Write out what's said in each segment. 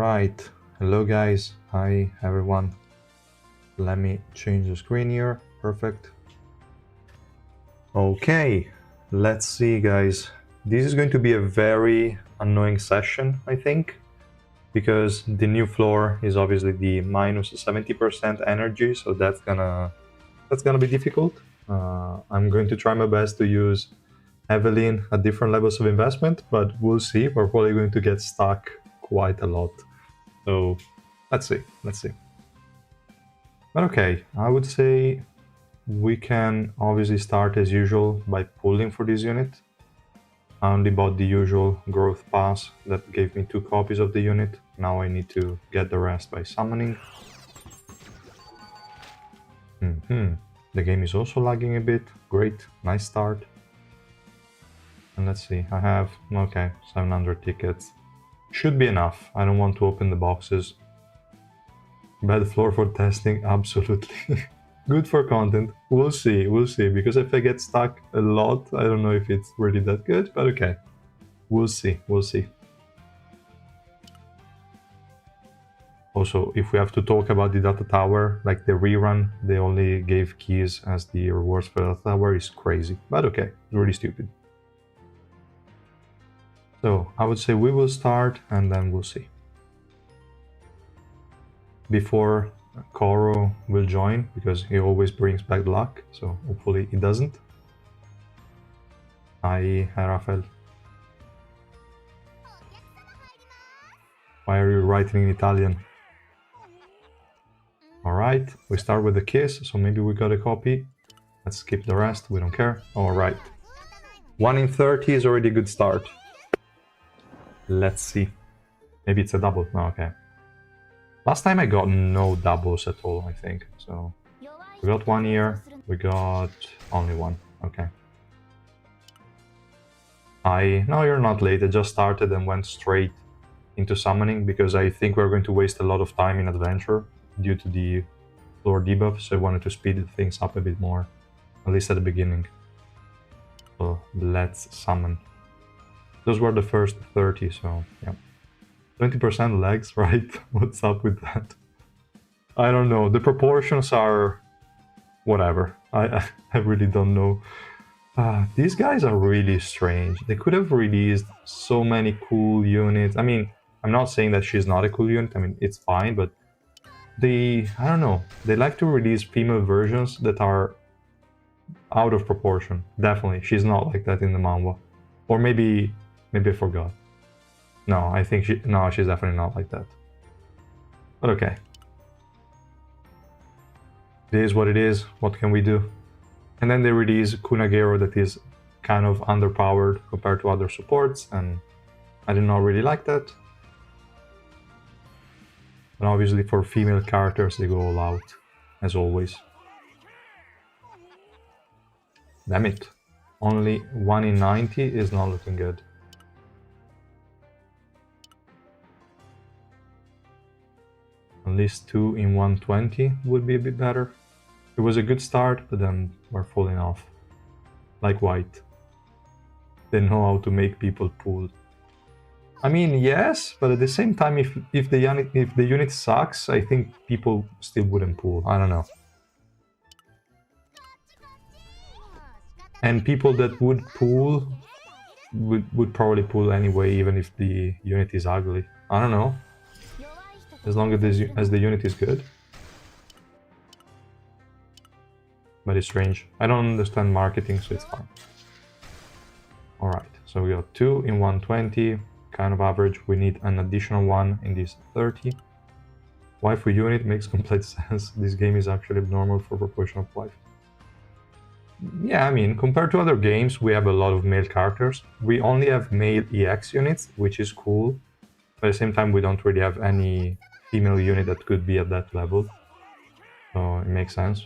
Alright, hello guys, hi everyone. Let me change the screen here, perfect. Okay, let's see guys. This is going to be a very annoying session, I think, because the new floor is obviously the minus 70% energy, so that's gonna be difficult. I'm going to try my best to use Evelyn at different levels of investment, but we'll see. We're probably going to get stuck quite a lot. So let's see. But okay, I would say we can obviously start as usual by pulling for this unit. I only bought the usual growth pass that gave me 2 copies of the unit. Now I need to get the rest by summoning. The game is also lagging a bit. Great, nice start. And let's see, I have, okay, 700 tickets. Should be enough. I don't want to open the boxes. Bad floor for testing, absolutely. Good for content. We'll see, because if I get stuck a lot, I don't know if it's really that good, but okay. We'll see. Also, if we have to talk about the data tower, like the rerun, they only gave keys as the rewards for the data tower is crazy. But okay, it's really stupid. So, I would say we will start and then we'll see. Before Koro will join, because he always brings back luck, so hopefully he doesn't. Hi, Rafael. Why are you writing in Italian? Alright, we start with the kiss, so maybe we got a copy. Let's skip the rest, we don't care. Alright. 1 in 30 is already a good start. Let's see. Maybe it's a double. No, okay. Last time I got no doubles at all, I think. So we got 1 here, we got only 1. Okay. No, you're not late. I just started and went straight into summoning because I think we're going to waste a lot of time in adventure due to the floor debuff, so I wanted to speed things up a bit more, at least at the beginning. So let's summon. Those were the first 30, so yeah. 20% legs, right? What's up with that? I don't know. The proportions are whatever. I really don't know. These guys are really strange. They could have released so many cool units. I mean, I'm not saying that she's not a cool unit. I mean, it's fine, but I don't know. They like to release female versions that are out of proportion. Definitely. She's not like that in the manga. Or maybe I forgot. No, I think she's definitely not like that. But okay. It is what it is. What can we do? And then they release Kunagero that is kind of underpowered compared to other supports, and I did not really like that. And obviously for female characters they go all out, as always. Damn it. Only 1 in 90 is not looking good. At least 2 in 120 would be a bit better. It was a good start, but then we're falling off. Like White. They know how to make people pull. I mean, yes, but at the same time, if the unit sucks, I think people still wouldn't pull. I don't know. And people that would pull would probably pull anyway, even if the unit is ugly. I don't know. As long as the unit is good. But it's strange. I don't understand marketing, so it's fine. Alright, so we got 2 in 120, kind of average. We need an additional 1 in this 30. Waifu unit makes complete sense. This game is actually abnormal for proportion of wife. Yeah, I mean, compared to other games, we have a lot of male characters. We only have male EX units, which is cool. But at the same time, we don't really have any female unit that could be at that level. So it makes sense.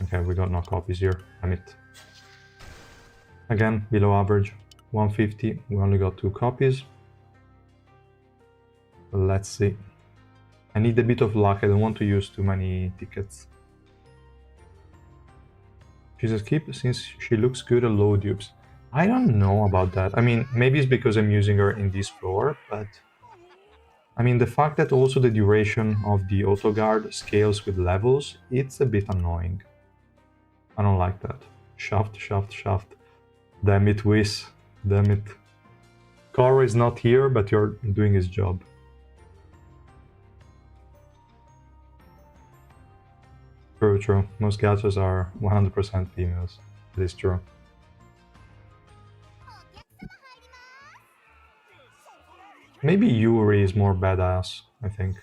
Okay, we got no copies here. Damn it. Again, below average. 150. We only got 2 copies. Let's see. I need a bit of luck. I don't want to use too many tickets. She's a skip since she looks good at low dupes. I don't know about that. I mean, maybe it's because I'm using her in this floor, but I mean, the fact that also the duration of the auto guard scales with levels, it's a bit annoying. I don't like that. Shaft, shaft, shaft. Damn it, Whis. Damn it. Koro is not here, but you're doing his job. True, true. Most gachas are 100% females. It is true. Maybe Yuri is more badass, I think.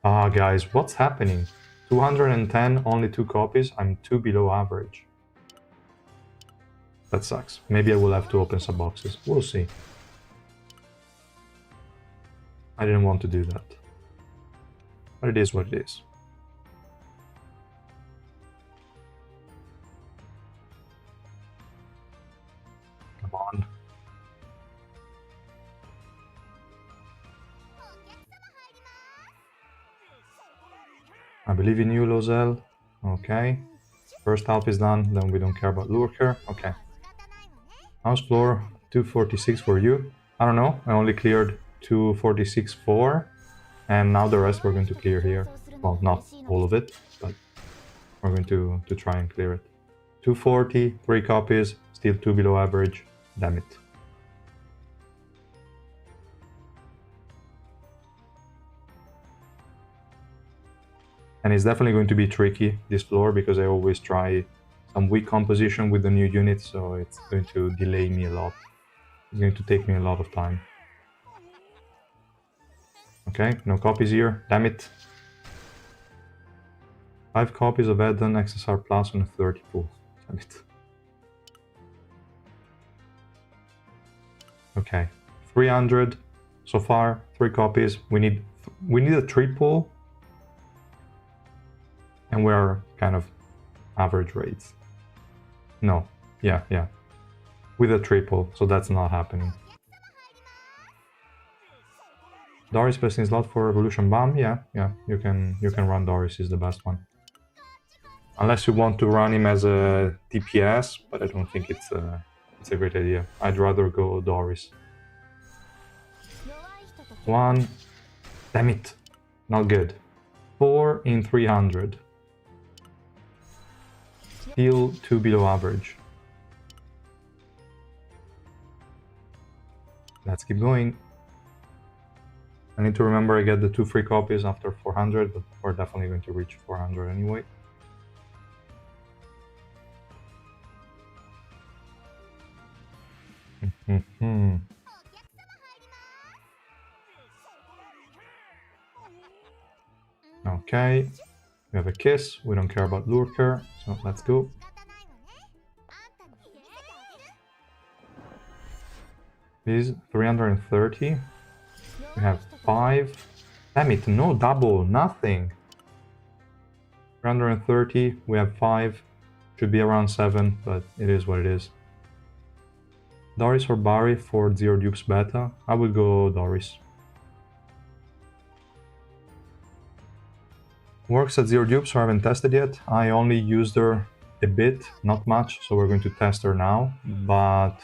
Ah, guys, what's happening? 210, only 2 copies. I'm 2 below average. That sucks. Maybe I will have to open some boxes. We'll see. I didn't want to do that. But it is what it is. Come on. I believe in you, Lozel. Okay. First half is done, then we don't care about Lurker. Okay. House floor, 246 for you. I don't know, I only cleared 246 4, and now the rest we're going to clear here. Well, not all of it, but we're going to try and clear it. 240, 3 copies, still 2 below average. Damn it. And it's definitely going to be tricky, this floor, because I always try some weak composition with the new unit, so it's going to delay me a lot. It's going to take me a lot of time. Okay, no copies here. Damn it. 5 copies of Eden XSR Plus on a 30 pool. Damn it. Okay, 300 so far. 3 copies. We need a triple, and we're kind of average rates. No, yeah, with a triple, so that's not happening. Doris best in slot for Revolution Bomb. Yeah, you can run Doris, is the best one. Unless you want to run him as a DPS, but I don't think it's a great idea. I'd rather go Doris. 1, damn it, not good. 4 in 300. Still 2 below average. Let's keep going. I need to remember I get the 2 free copies after 400, but we're definitely going to reach 400 anyway. Okay, we have a kiss. We don't care about Lurker, so let's go. Is 330. We have 5. Damn it, no double, nothing. 330, we have 5. Should be around 7, but it is what it is. Doris or Barry for Zero Dupes Beta? I will go Doris. Works at Zero Dupes, so I haven't tested yet. I only used her a bit, not much, so we're going to test her now. But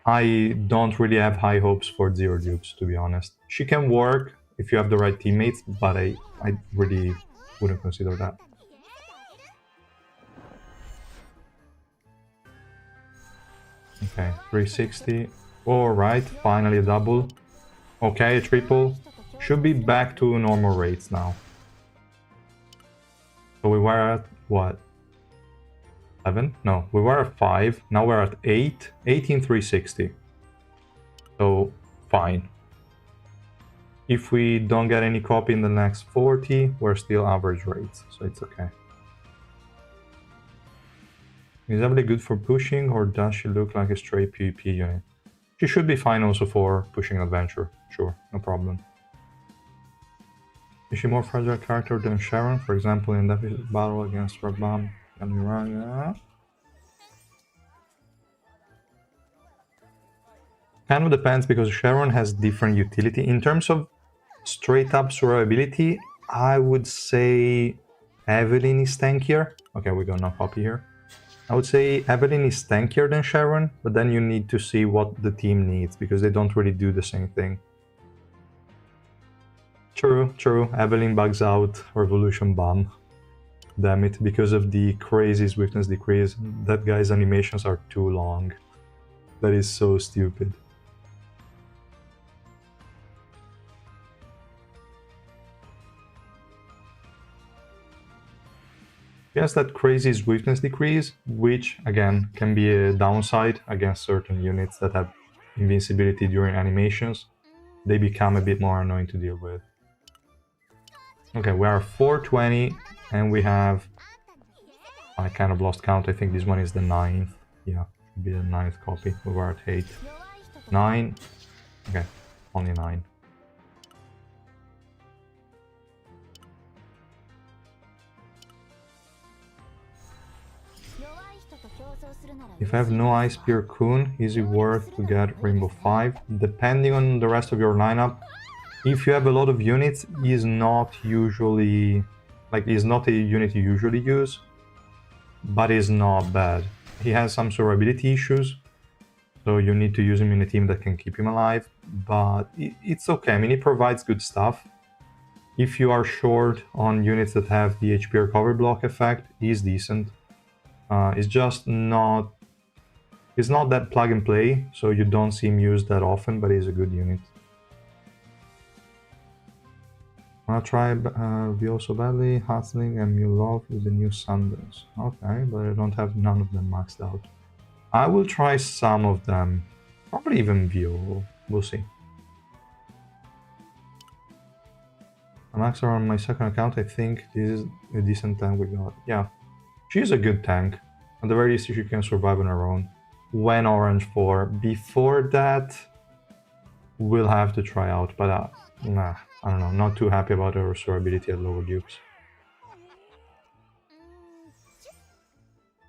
I don't really have high hopes for Zero Dupes, to be honest. She can work if you have the right teammates, but I really wouldn't consider that. Okay, 360. Alright, finally a double. Okay, a triple. Should be back to normal rates now. So we were at what? 7? No, we were at 5. Now we're at 8. 18 360. So fine. If we don't get any copy in the next 40, we're still average rates, so it's okay. Is Evelyn good for pushing, or does she look like a straight PvP unit? She should be fine also for pushing adventure, sure, no problem. Is she more fragile character than Sharon, for example in that battle against Rabam and Miranda? Kind of depends, because Sharon has different utility. In terms of straight up survivability, I would say Evelyn is tankier. Okay, we got no copy here. I would say Evelyn is tankier than Sharon, but then you need to see what the team needs, because they don't really do the same thing. True, true. Evelyn bugs out Revolution Bomb. Damn it, because of the crazy swiftness decrease. That guy's animations are too long. That is so stupid. He has that crazy swiftness decrease, which, again, can be a downside against certain units that have invincibility during animations. They become a bit more annoying to deal with. Okay, we are 420, and we have... I kind of lost count. I think this one is the 9th. Yeah, should be the 9th copy. We were at 8. 9. Okay, only 9. If I have no Ice Spear Kun, is it worth to get Rainbow 5? Depending on the rest of your lineup, if you have a lot of units, he's not usually... like, he's not a unit you usually use, but he's not bad. He has some survivability issues, so you need to use him in a team that can keep him alive, but it's okay. I mean, he provides good stuff. If you are short on units that have the HP recovery block effect, he's decent. It's just not... It's not that plug and play, so you don't see him used that often, but he's a good unit. Wanna try Vio so badly, Hustling and Mulov with the new Sundance. Okay, but I don't have none of them maxed out. I will try some of them. Probably even Vio. We'll see. I maxed her on my second account. I think this is a decent tank we got. Yeah, she's a good tank. At the very least, she can survive on her own. When Orange 4. Before that, we'll have to try out, but nah, I don't know. Not too happy about her survivability at lower dupes.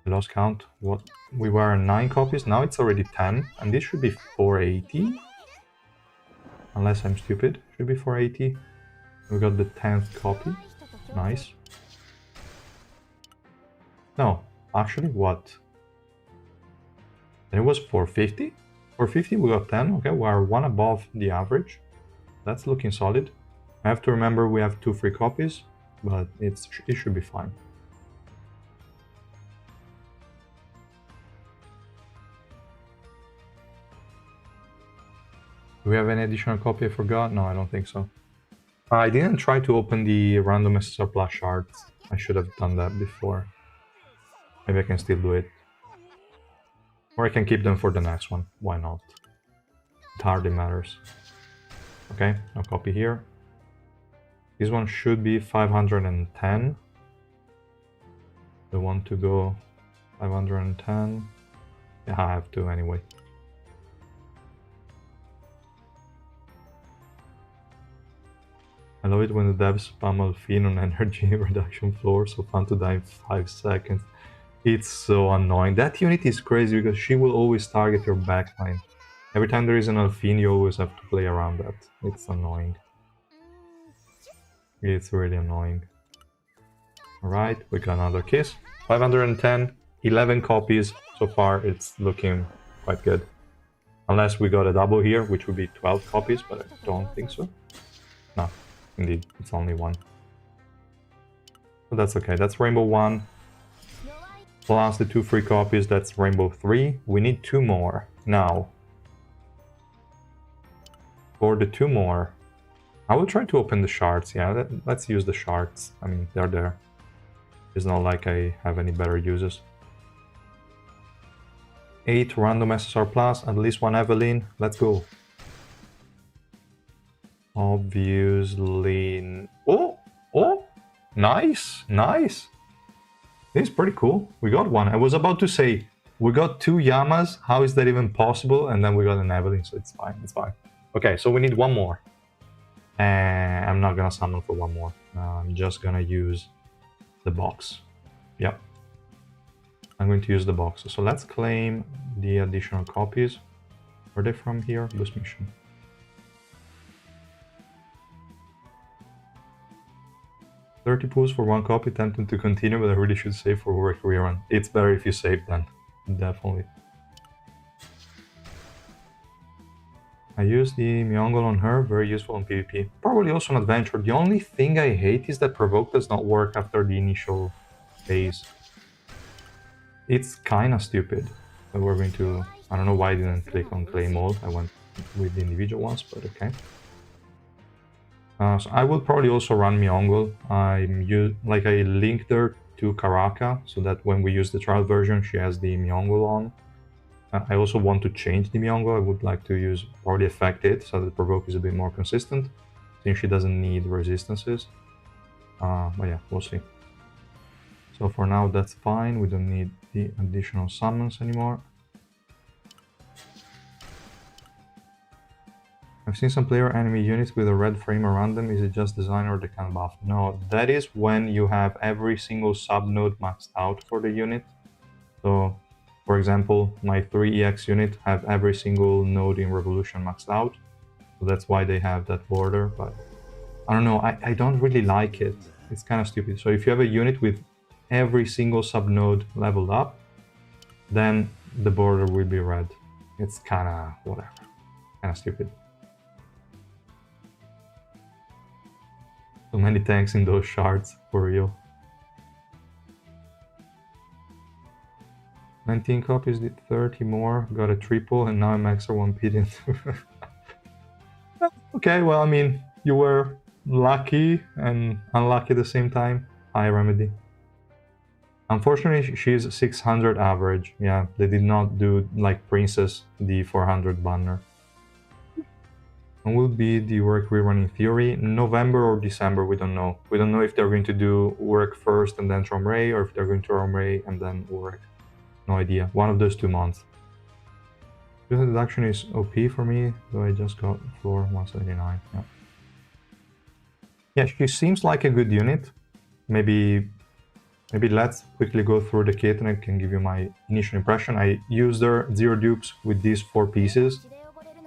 I lost count. What? We were 9 copies. Now it's already 10, and this should be 480. Unless I'm stupid, should be 480. We got the 10th copy. Nice. No, actually, what? Then it was 450? 450, we got 10. Okay, we are 1 above the average. That's looking solid. I have to remember we have 2 free copies, but it should be fine. Do we have any additional copy I forgot? No, I don't think so. I didn't try to open the random SSR Plus shards. I should have done that before. Maybe I can still do it. Or I can keep them for the next one. Why not? It hardly matters. Okay, no copy here. This one should be 510. I want to go 510. Yeah, I have to anyway. I love it when the devs spam Alfine on energy reduction floor, so fun to die in 5 seconds. It's so annoying. That unit is crazy because she will always target your backline. Every time there is an Alfine, you always have to play around that. It's annoying. It's really annoying. Alright, we got another kiss. 510, 11 copies. So far, it's looking quite good. Unless we got a double here, which would be 12 copies, but I don't think so. No, indeed, it's only 1. But that's okay. That's Rainbow 1. Plus the 2 free copies, that's Rainbow 3. We need 2 more now. For the 2 more, I will try to open the shards. Yeah, let's use the shards. I mean, they're there. It's not like I have any better uses. 8 random SSR Plus, at least 1 Evelyn. Let's go. Obviously... Oh! Oh! Nice! Nice! This is pretty cool. We got 1. I was about to say, we got 2 Yamas. How is that even possible? And then we got an Evelyn, so it's fine. It's fine. Okay, so we need 1 more. And I'm not gonna summon for 1 more. I'm just gonna use the box. Yep. I'm going to use the box. So let's claim the additional copies. Where are they from here? Boost mission. $30 pools for 1 copy, tempting to continue, but I really should save for work rerun. It's better if you save then. Definitely. I use the Myongol on her, very useful in PvP. Probably also on Adventure. The only thing I hate is that Provoke does not work after the initial phase. It's kinda stupid. So we're going to... I don't know why I didn't click on Clay Mold. I went with the individual ones, but okay. So I will probably also run Myongol. I linked her to Karaka, so that when we use the trial version, she has the Myongol on. I also want to change the Myongol. I would like to use probably Affect It, so that the Provoke is a bit more consistent, since she doesn't need resistances. But yeah, we'll see. So for now, that's fine. We don't need the additional summons anymore. I've seen some player enemy units with a red frame around them. Is it just design or they can buff? No, that is when you have every single sub-node maxed out for the unit. So, for example, my 3EX unit have every single node in Revolution maxed out. So that's why they have that border, but I don't know, I don't really like it. It's kind of stupid. So if you have a unit with every single sub-node leveled up, then the border will be red. It's kind of whatever, kind of stupid. So many tanks in those shards, for real. 19 copies, did 30 more, got a triple, and now I'm extra 1 billion. Okay, well, I mean, you were lucky and unlucky at the same time. Hi, Remedy. Unfortunately, she's 600 average. Yeah, they did not do, like Princess, the 400 banner. When will be the work rerun in theory? November or December, we don't know. We don't know if they're going to do work first and then Trom Ray, or if they're going to Trom Ray and then work. No idea. One of those 2 months. This deduction is OP for me, though I just got floor 179. Yeah. Yeah, she seems like a good unit. Maybe let's quickly go through the kit and I can give you my initial impression. I used her 0 dupes with these 4 pieces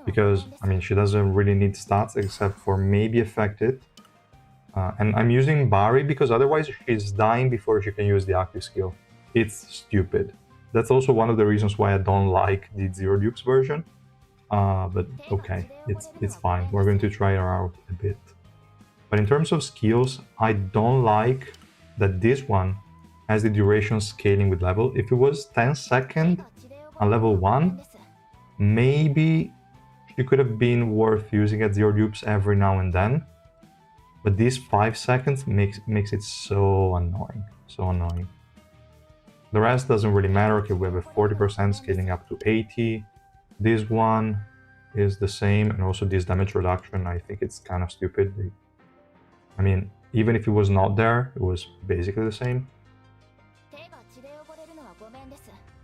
because, I mean, she doesn't really need stats except for maybe Affect It. And I'm using Barry because otherwise she's dying before she can use the active skill. It's stupid. That's also one of the reasons why I don't like the 0 dupes version. But okay, it's fine. We're going to try her out a bit. But in terms of skills, I don't like that this one has the duration scaling with level. If it was 10 seconds on level 1, maybe she could have been worth using at 0 dupes every now and then. But these 5 seconds makes it so annoying. So annoying. The rest doesn't really matter. Okay, we have a 40% scaling up to 80. This one is the same, and also this damage reduction, I think it's kind of stupid. I mean, even if it was not there, it was basically the same.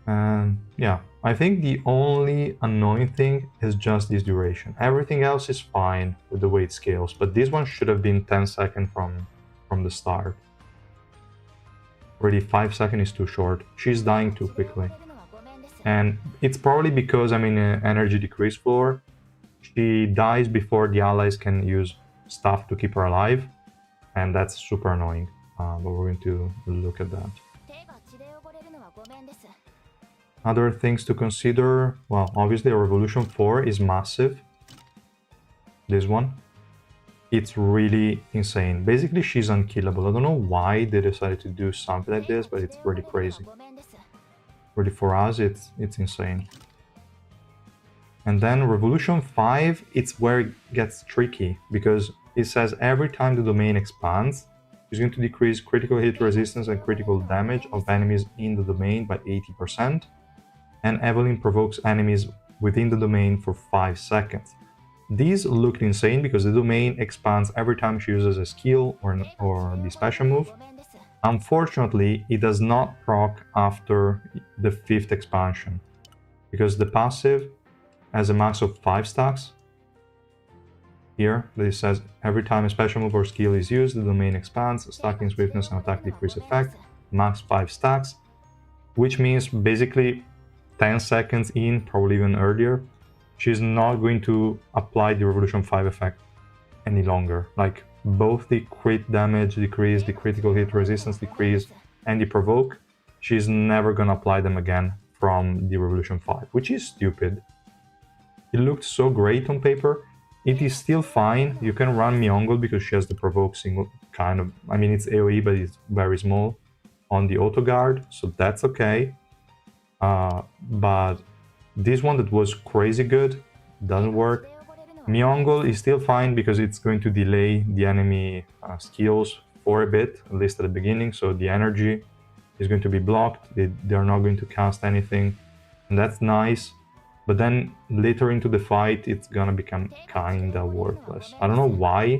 And yeah, I think the only annoying thing is just this duration. Everything else is fine with the way it scales, but this one should have been 10 seconds from the start. Already 5 seconds is too short. She's dying too quickly. And it's probably because I'm in an energy decrease floor. She dies before the allies can use stuff to keep her alive. And that's super annoying. But we're going to look at that. Other things to consider, well, obviously Revolution 4 is massive. This one. It's really insane. Basically, she's unkillable. I don't know why they decided to do something like this, but it's really crazy. Really, for us, it's insane. And then Revolution 5, it's where it gets tricky, because it says every time the domain expands, it's going to decrease critical hit resistance and critical damage of enemies in the domain by 80%. And Evelyn provokes enemies within the domain for 5 seconds. These looked insane because the domain expands every time she uses a skill or the special move. Unfortunately, it does not proc after the 5th expansion, because the passive has a max of 5 stacks. Here, this says every time a special move or skill is used, the domain expands, stacking swiftness and attack decrease effect, max 5 stacks, which means basically 10 seconds in, probably even earlier, she's not going to apply the Revolution 5 effect any longer. Like, both the crit damage decrease, the critical hit resistance decrease, and the provoke, she's never gonna apply them again from the Revolution 5, which is stupid. It looked so great on paper. It is still fine. You can run Myeongol because she has the provoke single kind of. I mean, it's AoE, but it's very small on the auto guard, so that's okay. But this one that was crazy good doesn't work. Myeongol is still fine because it's going to delay the enemy skills for a bit, at least at the beginning, so the energy is going to be blocked. They're not going to cast anything, and that's nice. But then later into the fight, it's gonna become kinda worthless. I don't know why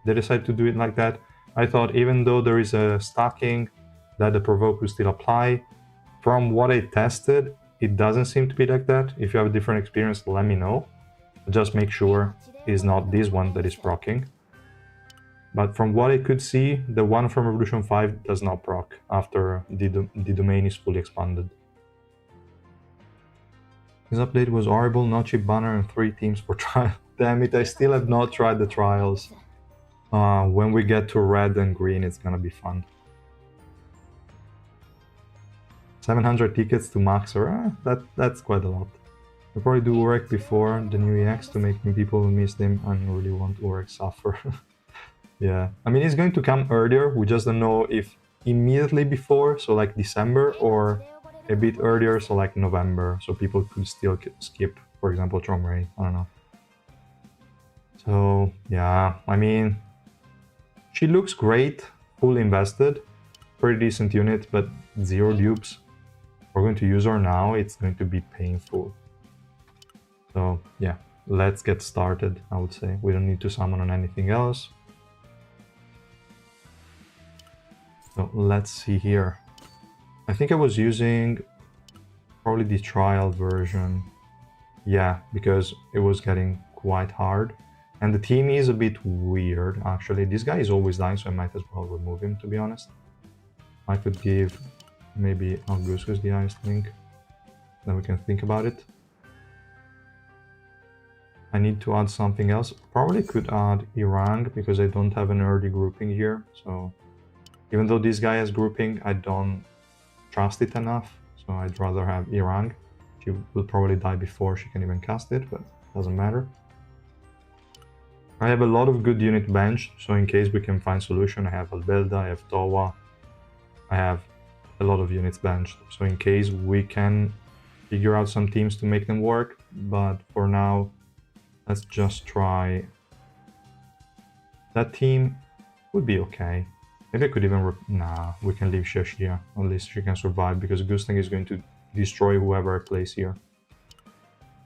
they decided to do it like that. I thought even though there is a stacking, that the provoke will still apply. From what I tested, it doesn't seem to be like that. If you have a different experience, let me know. Just make sure it's not this one that is proccing. But from what I could see, the one from Revolution 5 does not proc after the domain is fully expanded. This update was horrible, no cheap banner and 3 teams for trial. Damn it, I still have not tried the trials. When we get to red and green, it's gonna be fun. 700 tickets to Maxer, that's quite a lot. I'll probably do Urek before the new EX to make me people miss them and really want Urek suffer. Yeah, I mean, it's going to come earlier, we just don't know if immediately before, so like December, or a bit earlier, so like November, so people could still skip, for example, Tromray, I don't know. So, yeah, I mean, she looks great, fully invested, pretty decent unit, but 0 dupes. We're going to use her now, it's going to be painful. So, yeah, let's get started, I would say. We don't need to summon on anything else. So, let's see here. I think I was using probably the trial version. Yeah, because it was getting quite hard. And the team is a bit weird, actually. This guy is always dying, so I might as well remove him, to be honest. I could give maybe Augustus the highest link. Then we can think about it. I need to add something else. Probably could add Irang, because I don't have an early grouping here. So even though this guy has grouping, I don't trust it enough. So I'd rather have Irang. She will probably die before she can even cast it, but doesn't matter. I have a lot of good unit bench, so in case we can find solution, I have Albelda, I have Towa, I have a lot of units benched, so in case we can figure out some teams to make them work, but for now, let's just try. That team would be okay. Maybe I could even... Nah, we can leave Shashia, at least she can survive, because Gusting is going to destroy whoever I place here.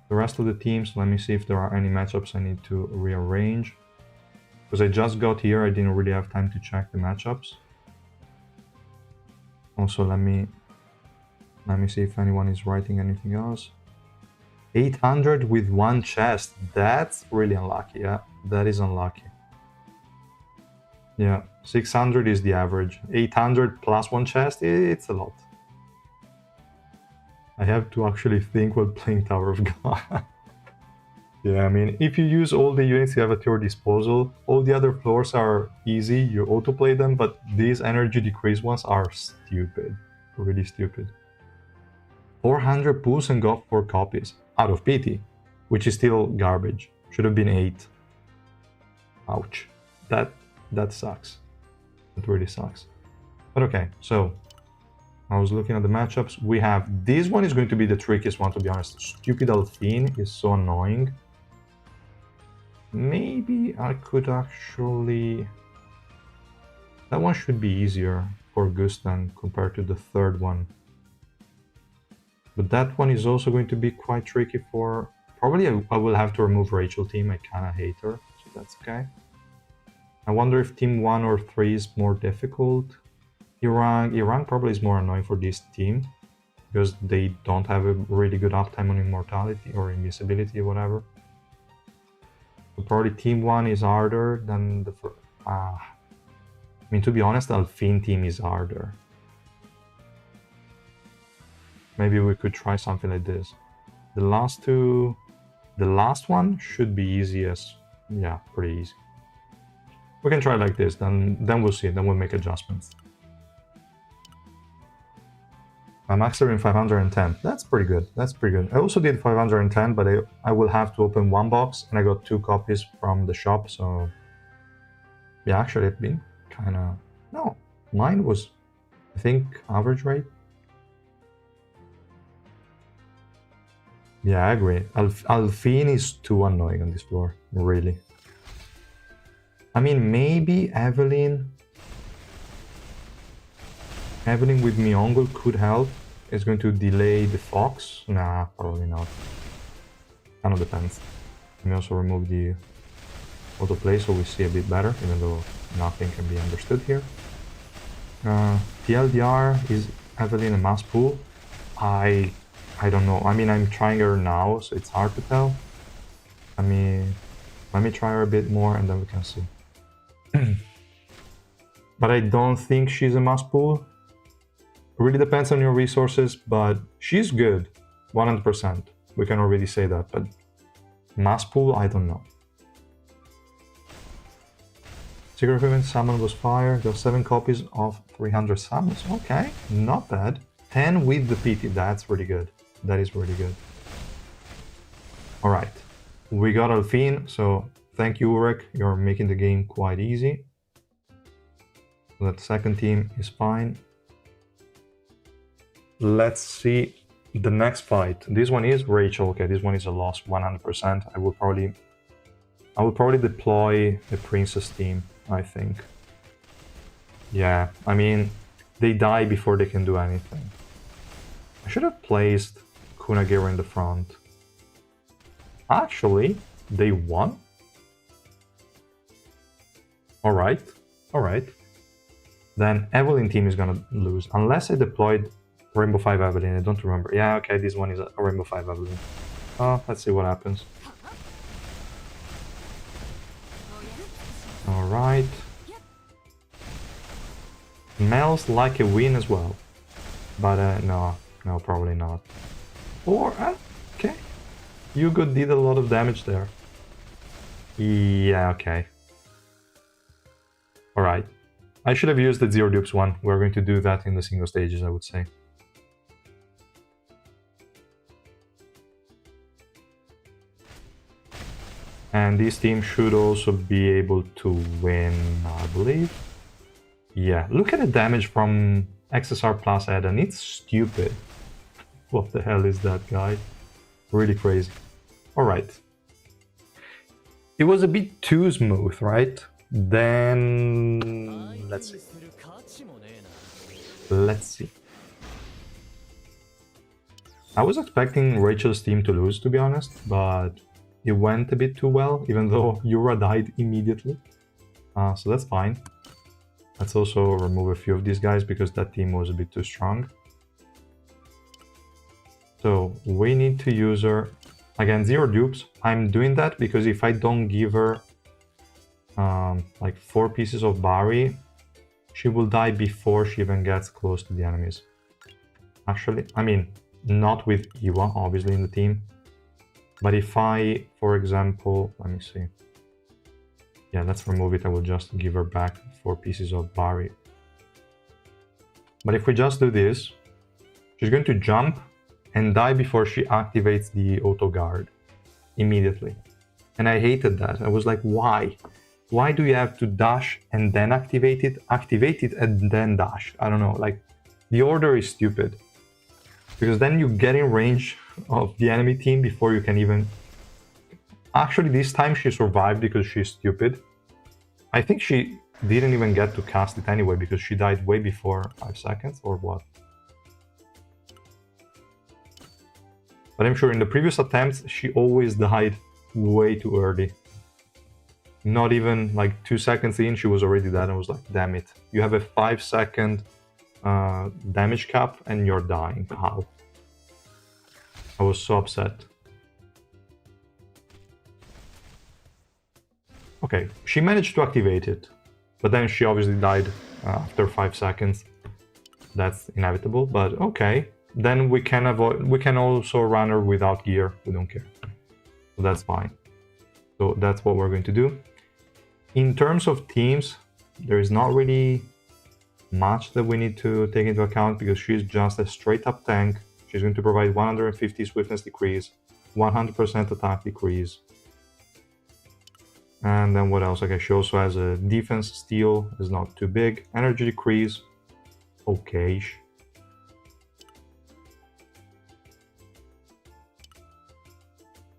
The rest of the teams, let me see if there are any matchups I need to rearrange. Because I just got here, I didn't really have time to check the matchups. Also, let me see if anyone is writing anything else. 800 with 1 chest, that's really unlucky, yeah, that is unlucky. Yeah, 600 is the average. 800 plus 1 chest, it's a lot. I have to actually think while playing Tower of God. Yeah, I mean, if you use all the units you have at your disposal, all the other floors are easy, you autoplay them, but these energy decrease ones are stupid. Really stupid. 400 pulls and got 4 copies. Out of pity. Which is still garbage. Should have been 8. Ouch. That sucks. That really sucks. But okay, so... I was looking at the matchups. We have... This one is going to be the trickiest one, to be honest. Stupid Alphine is so annoying. Maybe I could actually... That one should be easier for Gustan compared to the third one. But that one is also going to be quite tricky for... Probably I will have to remove Rachel team. I kind of hate her, so that's okay. I wonder if team 1 or 3 is more difficult. Iran probably is more annoying for this team because they don't have a really good uptime on immortality or invisibility or whatever. So probably team 1 is harder than the first. I mean, to be honest, the Alphine team is harder. Maybe we could try something like this. The last one should be easy as, yeah, pretty easy. We can try like this, then we'll see, then we'll make adjustments. I'm maxed in 510. That's pretty good. That's pretty good. I also did 510, but I will have to open one box, and I got 2 copies from the shop, so... Yeah, actually, I've been kind of... No, mine was, I think, average rate. Yeah, I agree. Alfine is too annoying on this floor, really. I mean, maybe Evelyn with Miongle could help. It's going to delay the Fox. Nah, probably not. Kind of depends. Let me also remove the autoplay so we see a bit better, even though nothing can be understood here. TLDR, is Evelyn a mass pool? I don't know. I mean, I'm trying her now, so it's hard to tell. Let me try her a bit more and then we can see. But I don't think she's a mass pool. It really depends on your resources, but she's good. 100%. We can already say that, but mass pool, I don't know. Secret Equipment Summon was fire. There are 7 copies of 300 summons. Okay, not bad. 10 with the PT. That's really good. That is really good. Alright. We got Alfine, so thank you, Ulrich. You're making the game quite easy. That second team is fine. Let's see the next fight. This one is Rachel. Okay, this one is a loss 100%. I will probably deploy a princess team, I think. Yeah, I mean, they die before they can do anything. I should have placed Kunagera in the front. Actually, they won? Alright, alright. Then Evelyn team is gonna lose, unless I deployed Rainbow 5 Evelyn, I don't remember. Yeah, okay, this one is a Rainbow 5 Evelyn. Let's see what happens. Alright. Smells like a win as well. But no, probably not. Or, okay. Hugo did a lot of damage there. Yeah, okay. Alright. I should have used the Zero Dupes one. We're going to do that in the single stages, I would say. And this team should also be able to win, I believe. Yeah, look at the damage from XSR plus Eden. It's stupid. What the hell is that guy? Really crazy. Alright. It was a bit too smooth, right? Then... let's see. Let's see. I was expecting Rachel's team to lose, to be honest, but it went a bit too well, even though Yura died immediately. So that's fine. Let's also remove a few of these guys, because that team was a bit too strong. So we need to use her. Again, Zero Dupes. I'm doing that because if I don't give her like 4 pieces of Barry, she will die before she even gets close to the enemies. Actually, I mean, not with Iwa, obviously, in the team. But if I, for example, let me see. Yeah, let's remove it. I will just give her back 4 pieces of Barry. But if we just do this, she's going to jump and die before she activates the auto guard immediately. And I hated that. I was like, why? Why do you have to dash and then activate it and then dash? I don't know, like, the order is stupid. Because then you get in range of the enemy team before you can even... Actually, this time she survived because she's stupid. I think she didn't even get to cast it anyway because she died way before 5 seconds, or what? But I'm sure in the previous attempts, she always died way too early. Not even like 2 seconds in, she was already dead. I was like, damn it. You have a 5-second damage cap and you're dying. How? I was so upset. Okay, she managed to activate it. But then she obviously died after 5 seconds. That's inevitable, but okay. Then we can avoid. We can also run her without gear. We don't care. So that's fine. So that's what we're going to do. In terms of teams, there is not really much that we need to take into account because she's just a straight up tank. She's going to provide 150 swiftness decrease, 100% attack decrease. And then what else? Okay, she also has a defense steal, is not too big. Energy decrease, okay.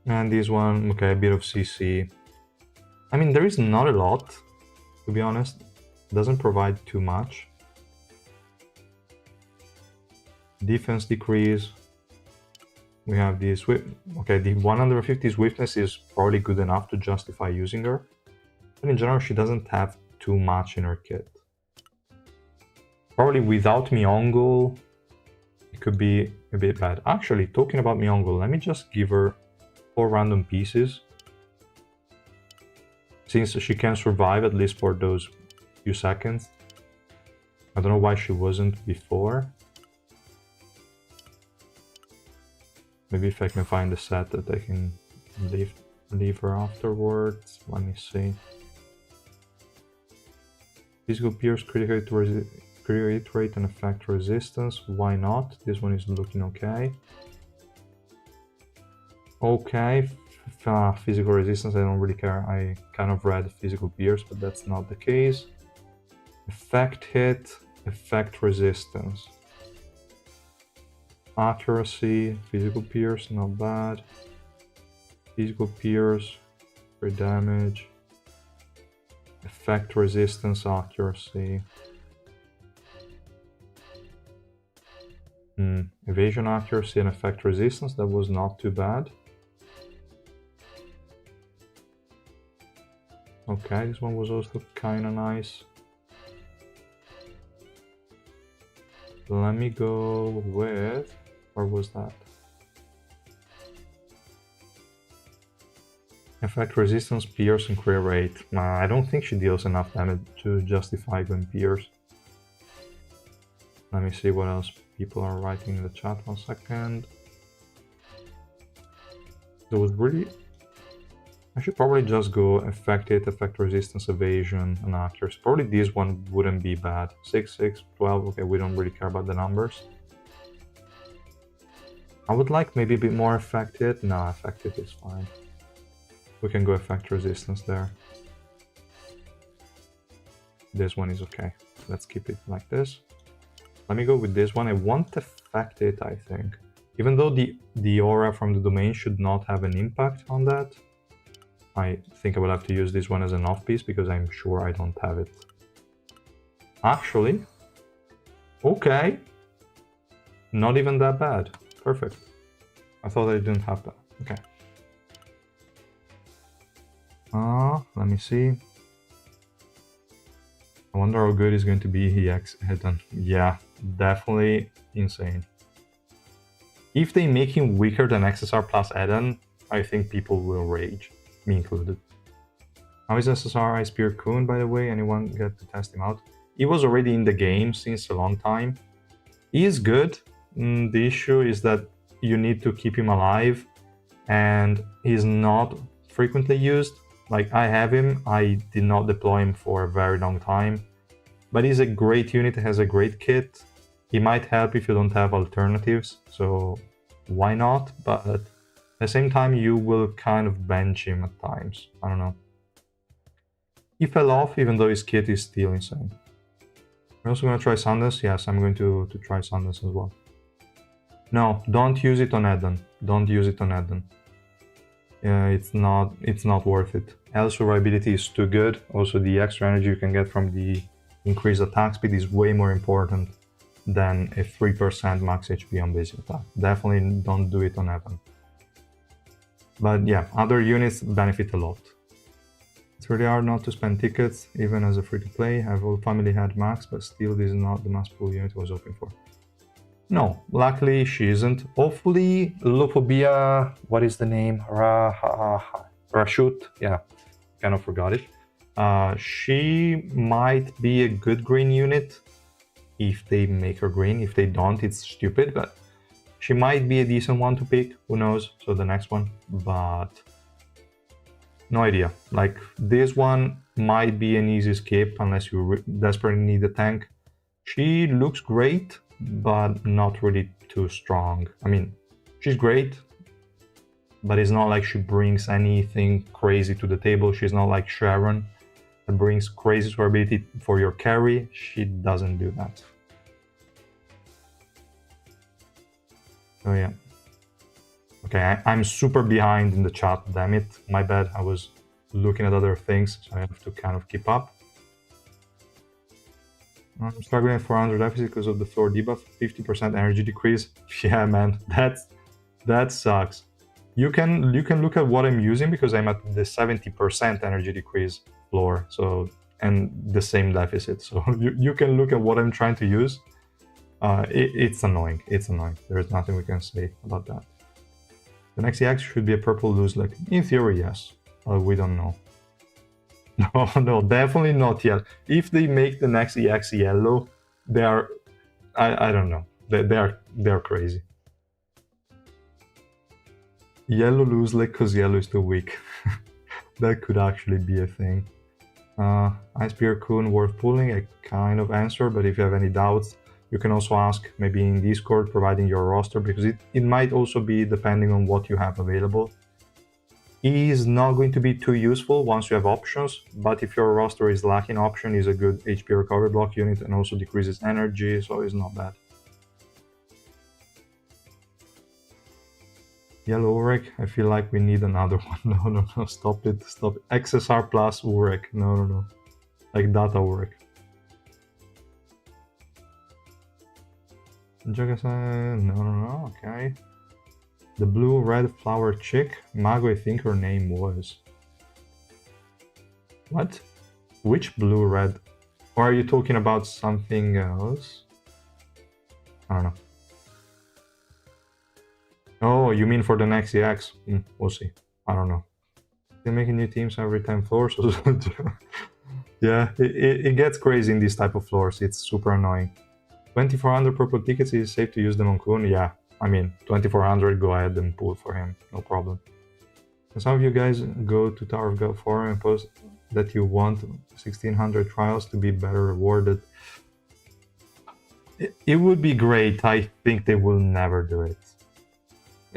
And this one, okay, a bit of CC. I mean, there is not a lot, to be honest. It doesn't provide too much. Defense decrease. We have the okay, the 150 swiftness is probably good enough to justify using her. But in general, she doesn't have too much in her kit. Probably without Miongle, it could be a bit bad. Actually, talking about Miongle, let me just give her 4 random pieces. Since she can survive at least for those few seconds. I don't know why she wasn't before. Maybe if I can find a set that I can leave her afterwards. Let me see. Physical Pierce, critical hit rate and effect resistance. Why not? This one is looking okay. Okay, physical resistance, I don't really care. I kind of read physical pierce, but that's not the case. Effect hit, effect resistance. Accuracy, physical pierce, not bad. Physical pierce, for damage. Effect resistance, accuracy. Evasion accuracy and effect resistance, that was not too bad. Okay, this one was also kinda nice. Let me go with... where was that? Effect resistance, pierce, and crit rate. I don't think she deals enough damage to justify going pierce. Let me see what else people are writing in the chat. 1 second. There was really... I should probably just go effect hit, effect resistance, evasion, and accuracy. Probably this one wouldn't be bad. 6, 6, 12, okay, we don't really care about the numbers. I would like maybe a bit more effect hit. No, effect hit is fine. We can go effect resistance there. This one is okay. Let's keep it like this. Let me go with this one. I want effect hit, I think. Even though the aura from the domain should not have an impact on that, I think I will have to use this one as an off-piece because I'm sure I don't have it. Actually, okay. Not even that bad. Perfect. I thought I didn't have that. Okay. Let me see. I wonder how good is going to be EX hidden. Yeah, definitely insane. If they make him weaker than XSR plus Eden, I think people will rage. Me included. How is SSR Ice Spear Kun, by the way? Anyone get to test him out? He was already in the game since a long time. He is good. The issue is that you need to keep him alive and he's not frequently used. Like, I have him, I did not deploy him for a very long time. But he's a great unit, has a great kit. He might help if you don't have alternatives, so why not? But at the same time, you will kind of bench him at times. I don't know. He fell off, even though his kit is still insane. We're also going to try Sundance. Yes, I'm going to try Sundance as well. No, don't use it on Eden. Don't use it on Eden. It's not worth it. L survivability is too good. Also, the extra energy you can get from the increased attack speed is way more important than a 3% max HP on basic attack. Definitely don't do it on Evan. But yeah, other units benefit a lot. It's really hard not to spend tickets, even as a free-to-play. I've all family had max, but still this is not the mass pool unit I was hoping for. No, luckily she isn't. Hopefully, Lophobia, what is the name? Rashut, yeah, kind of forgot it. She might be a good green unit if they make her green. If they don't, it's stupid, but she might be a decent one to pick. Who knows? So the next one, but no idea. Like, this one might be an easy skip unless you desperately need a tank. She looks great, but not really too strong. I mean, she's great, but it's not like she brings anything crazy to the table. She's not like Sharon that brings crazy survivability for your carry. She doesn't do that. So yeah. Okay, I'm super behind in the chat, damn it. My bad, I was looking at other things, so I have to kind of keep up. I'm struggling at 400 deficit because of the floor debuff, 50% energy decrease. Yeah, man, that sucks. You can look at what I'm using because I'm at the 70% energy decrease floor, so and the same deficit. So you can look at what I'm trying to use. It's annoying. It's annoying. There's nothing we can say about that. The next EX should be a purple loose like in theory, yes. We don't know. No, no, definitely not yet. If they make the next EX yellow, they are, I don't know. They're crazy. Yellow lose like because yellow is too weak. That could actually be a thing. Ice Beer Kun worth pulling, a kind of answer, but if you have any doubts, you can also ask maybe in Discord, providing your roster, because it might also be depending on what you have available. E is not going to be too useful once you have options, but if your roster is lacking option, is a good HP recovery block unit and also decreases energy, so it's not bad. Yellow Urek, I feel like we need another one. No, stop it, stop it. XSR plus Urek, no. Like data Urek. No, okay. The blue-red flower chick, Mago, I think her name was. What? Which blue-red? Or are you talking about something else? I don't know. Oh, you mean for the next EX? We'll see. I don't know. They're making new teams every 10 floors. Yeah, it gets crazy in these type of floors. It's super annoying. 2400 purple tickets, is it safe to use them on Kun? Yeah, I mean, 2400, go ahead and pull for him, no problem. And some of you guys go to Tower of God forum and post that you want 1600 trials to be better rewarded. It would be great. I think they will never do it.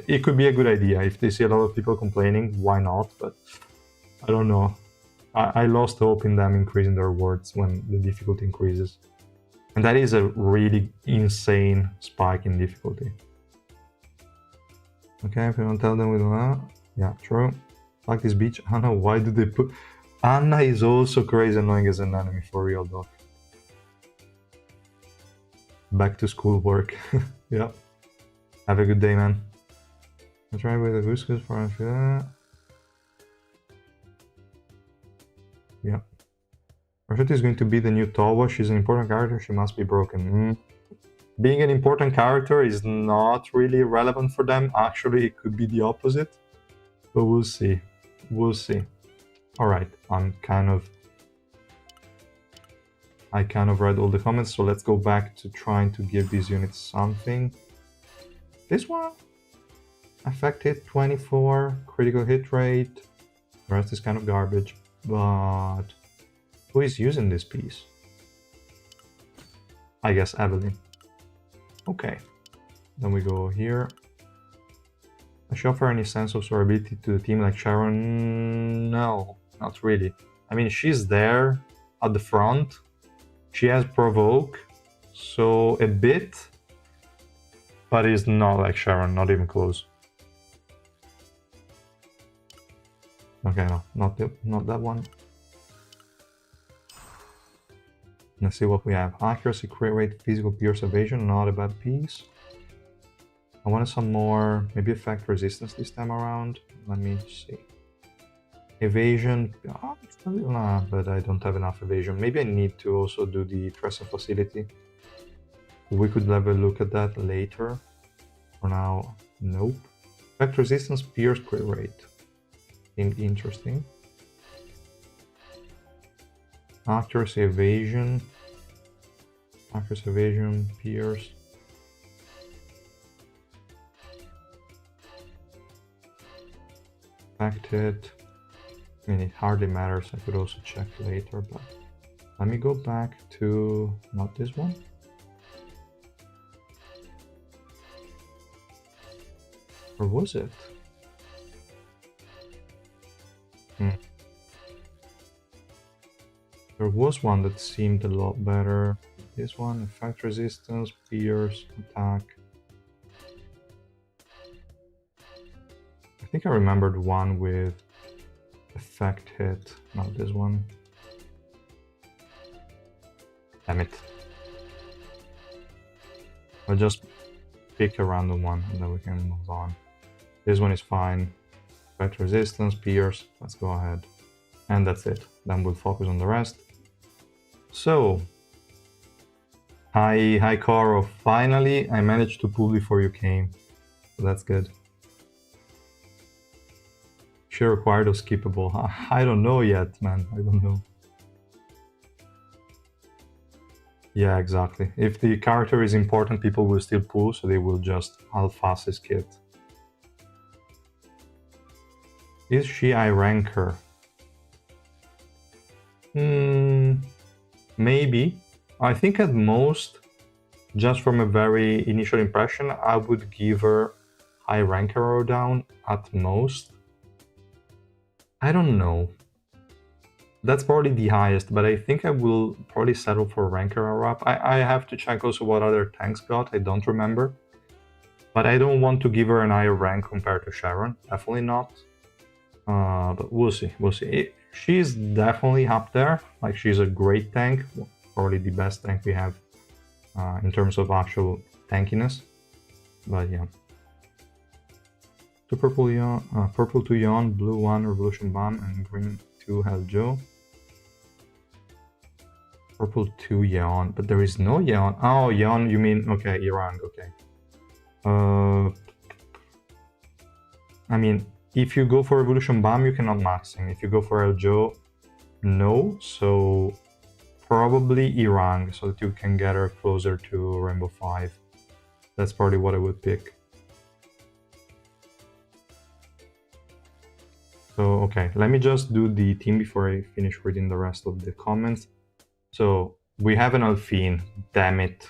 It could be a good idea. If they see a lot of people complaining, why not? But I don't know. I lost hope in them increasing the rewards when the difficulty increases. And that is a really insane spike in difficulty. Okay, if you don't tell them we don't know. Yeah, true. Like this beach. Anna, why do they put... Anna is also crazy annoying as an enemy for real, doc. Back to school work. Yeah. Have a good day, man. I'll try with the goose for... Yeah. Rashid is going to be the new Towa. She's an important character. She must be broken. Being an important character is not really relevant for them. Actually, it could be the opposite. But we'll see. We'll see. Alright, I kind of read all the comments, so let's go back to trying to give these units something. This one? Effect hit 24, critical hit rate. The rest is kind of garbage. But who is using this piece? I guess Evelyn. Okay. Then we go here. Does she offer any sense of survivability to the team like Sharon? No, not really. I mean, she's there at the front. She has provoke, so a bit, but it's not like Sharon, not even close. Okay, no, not that one. Let's see what we have. Accuracy, crit rate, physical pierce evasion, not a bad piece. I wanted some more, maybe effect resistance this time around. Let me see. Evasion, nah, but I don't have enough evasion. Maybe I need to also do the Crescent facility. We could have a look at that later. For now, nope. Effect resistance, pierce, crit rate. Seemed interesting. Accuracy, evasion. Accuracy, evasion, pierce. Affected. I mean, it hardly matters. I could also check later, but let me go back to not this one. Or was it? There was one that seemed a lot better. This one, effect resistance, pierce, attack. I think I remembered one with effect hit, not this one. Damn it. I'll just pick a random one and then we can move on. This one is fine. Effect resistance, pierce, let's go ahead. And that's it. Then we'll focus on the rest. So, hi Coro, finally I managed to pull before you came. So that's good. She required or skippable. I don't know yet, man. I don't know. Yeah, exactly. If the character is important, people will still pull, so they will just half-ass his kit. Is she I rank her? Maybe. I think at most, just from a very initial impression, I would give her high ranker or down at most. I don't know. That's probably the highest, but I think I will probably settle for ranker or up. I have to check also what other tanks got, I don't remember. But I don't want to give her an higher rank compared to Sharon, definitely not. But we'll see, we'll see. She's definitely up there, like she's a great tank, probably the best tank we have in terms of actual tankiness. But yeah. Two purple yawn, purple 2 yawn, blue 1 revolution bomb, and green 2 Hell Joe. Purple 2 yawn, but there is no yawn. Oh, yawn, you mean, okay, Iran, okay. I mean, if you go for revolution bomb, you cannot max him. If you go for Hell Joe, no, so probably Irang, so that you can get her closer to Rainbow 5. That's probably what I would pick. So, okay, let me just do the team before I finish reading the rest of the comments. So, we have an Alphine, damn it.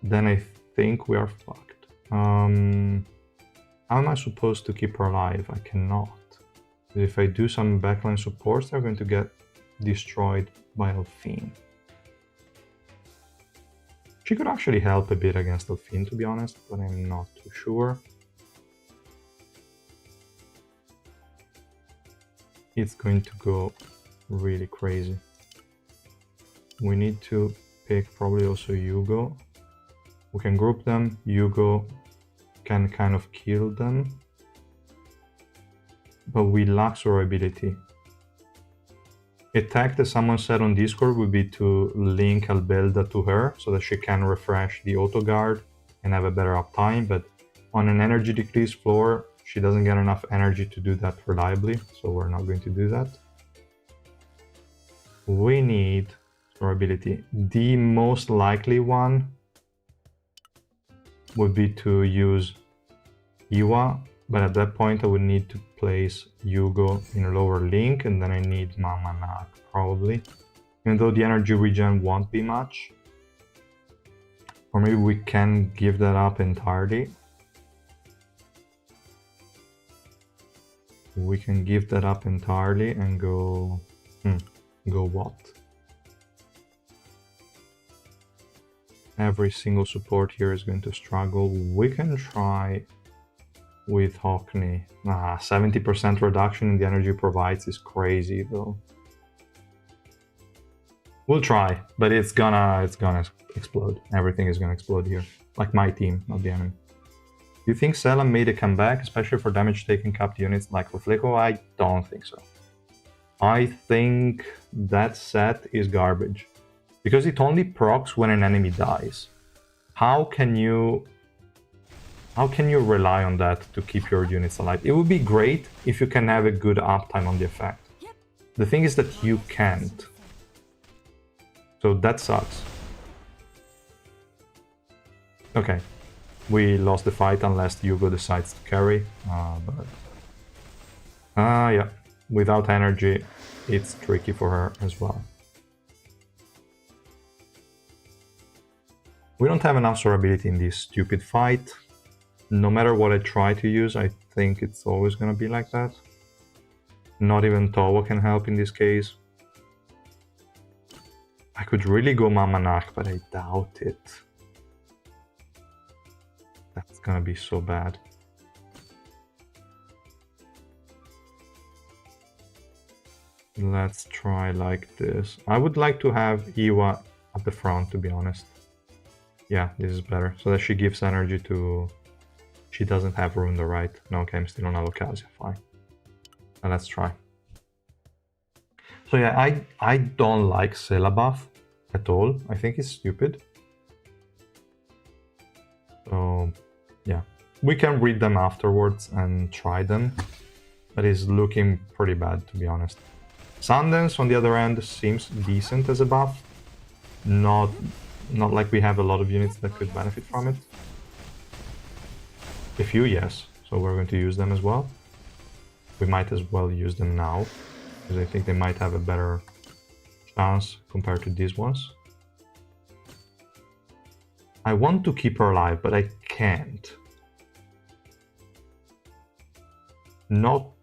Then I think we are fucked. How am I supposed to keep her alive? I cannot. If I do some backline supports, they're going to get destroyed by Alphine. She could actually help a bit against Alphine, to be honest, but I'm not too sure. It's going to go really crazy. We need to pick probably also Hugo. We can group them. Hugo can kind of kill them. But we lack survivability. A tech that someone said on Discord would be to link Albelda to her so that she can refresh the auto guard and have a better uptime. But on an energy decrease floor, she doesn't get enough energy to do that reliably, so we're not going to do that. We need survivability. The most likely one would be to use Iwa, but at that point I would need to place Hugo in a lower link, and then I need Mama Nak, probably. Even though the energy regen won't be much. Or maybe we can give that up entirely. We can give that up entirely and go... go what? Every single support here is going to struggle. We can try with Hockney. 70% reduction in the energy provides is crazy though. We'll try, but it's gonna explode. Everything is gonna explode here. Like my team, not the enemy. Do you think Selam made a comeback, especially for damage taking capped units like Refleco? I don't think so. I think that set is garbage. Because it only procs when an enemy dies. How can you rely on that to keep your units alive? It would be great if you can have a good uptime on the effect. The thing is that you can't. So that sucks. Okay. We lost the fight unless Hugo decides to carry. Yeah. Without energy, it's tricky for her as well. We don't have enough survivability in this stupid fight. No matter what I try to use, I think it's always gonna be like that. Not even Towa can help in this case. I could really go Mamanach, but I doubt it. That's gonna be so bad. Let's try like this. I would like to have Iwa at the front, to be honest. Yeah, this is better. So that she gives energy to... She doesn't have Runda, right? No, okay, I'm still on Alocasia, fine. Now let's try. So yeah, I don't like Syllabuff at all. I think it's stupid. So yeah, we can read them afterwards and try them. But it's looking pretty bad, to be honest. Sundance, on the other hand, seems decent as a buff. Not like we have a lot of units that could benefit from it. A few, yes. So we're going to use them as well. We might as well use them now, because I think they might have a better chance compared to these ones. I want to keep her alive, but I can't. Not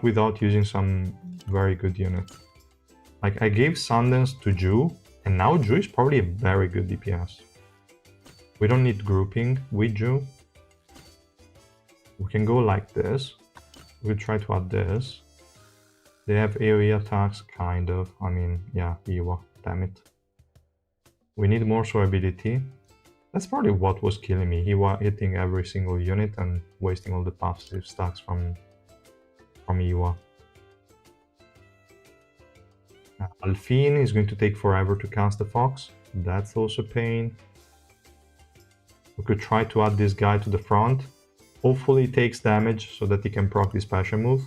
without using some very good unit. Like, I gave Sundance to Ju, and now Ju is probably a very good DPS. We don't need grouping with Ju. We can go like this. We'll try to add this. They have AoE attacks, kind of. I mean, yeah, Iwa, damn it. We need more survivability. That's probably what was killing me. Iwa hitting every single unit and wasting all the passive stacks from Iwa. Alfine is going to take forever to cast the Fox. That's also pain. We could try to add this guy to the front. Hopefully he takes damage so that he can proc this passion move.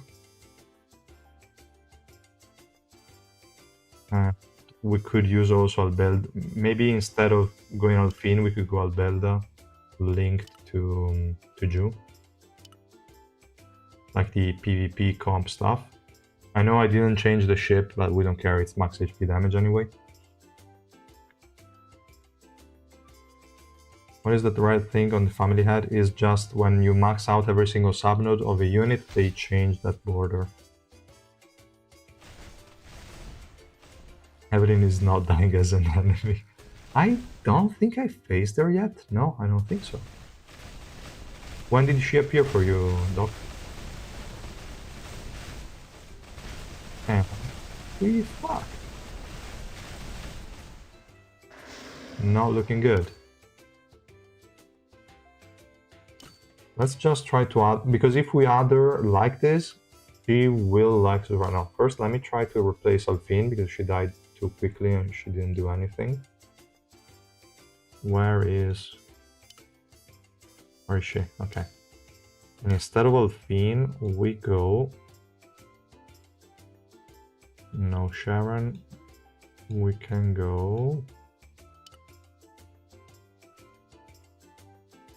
We could use also Albelda. Maybe instead of going Alfine, we could go Albelda linked to Ju. Like the PvP comp stuff. I know I didn't change the ship, but we don't care, it's max HP damage anyway. What is that the right thing on the family head is just when you max out every single subnode of a unit, they change that border. Evelyn is not dying as an enemy. I don't think I faced her yet. No, I don't think so. When did she appear for you, Doc? We fuck. Not looking good. Let's just try to add, because if we add her like this, she will like to run off. First, let me try to replace Alfine because she died too quickly and she didn't do anything. Where is she? Okay. And instead of Alfine, we go... No Sharon. We can go...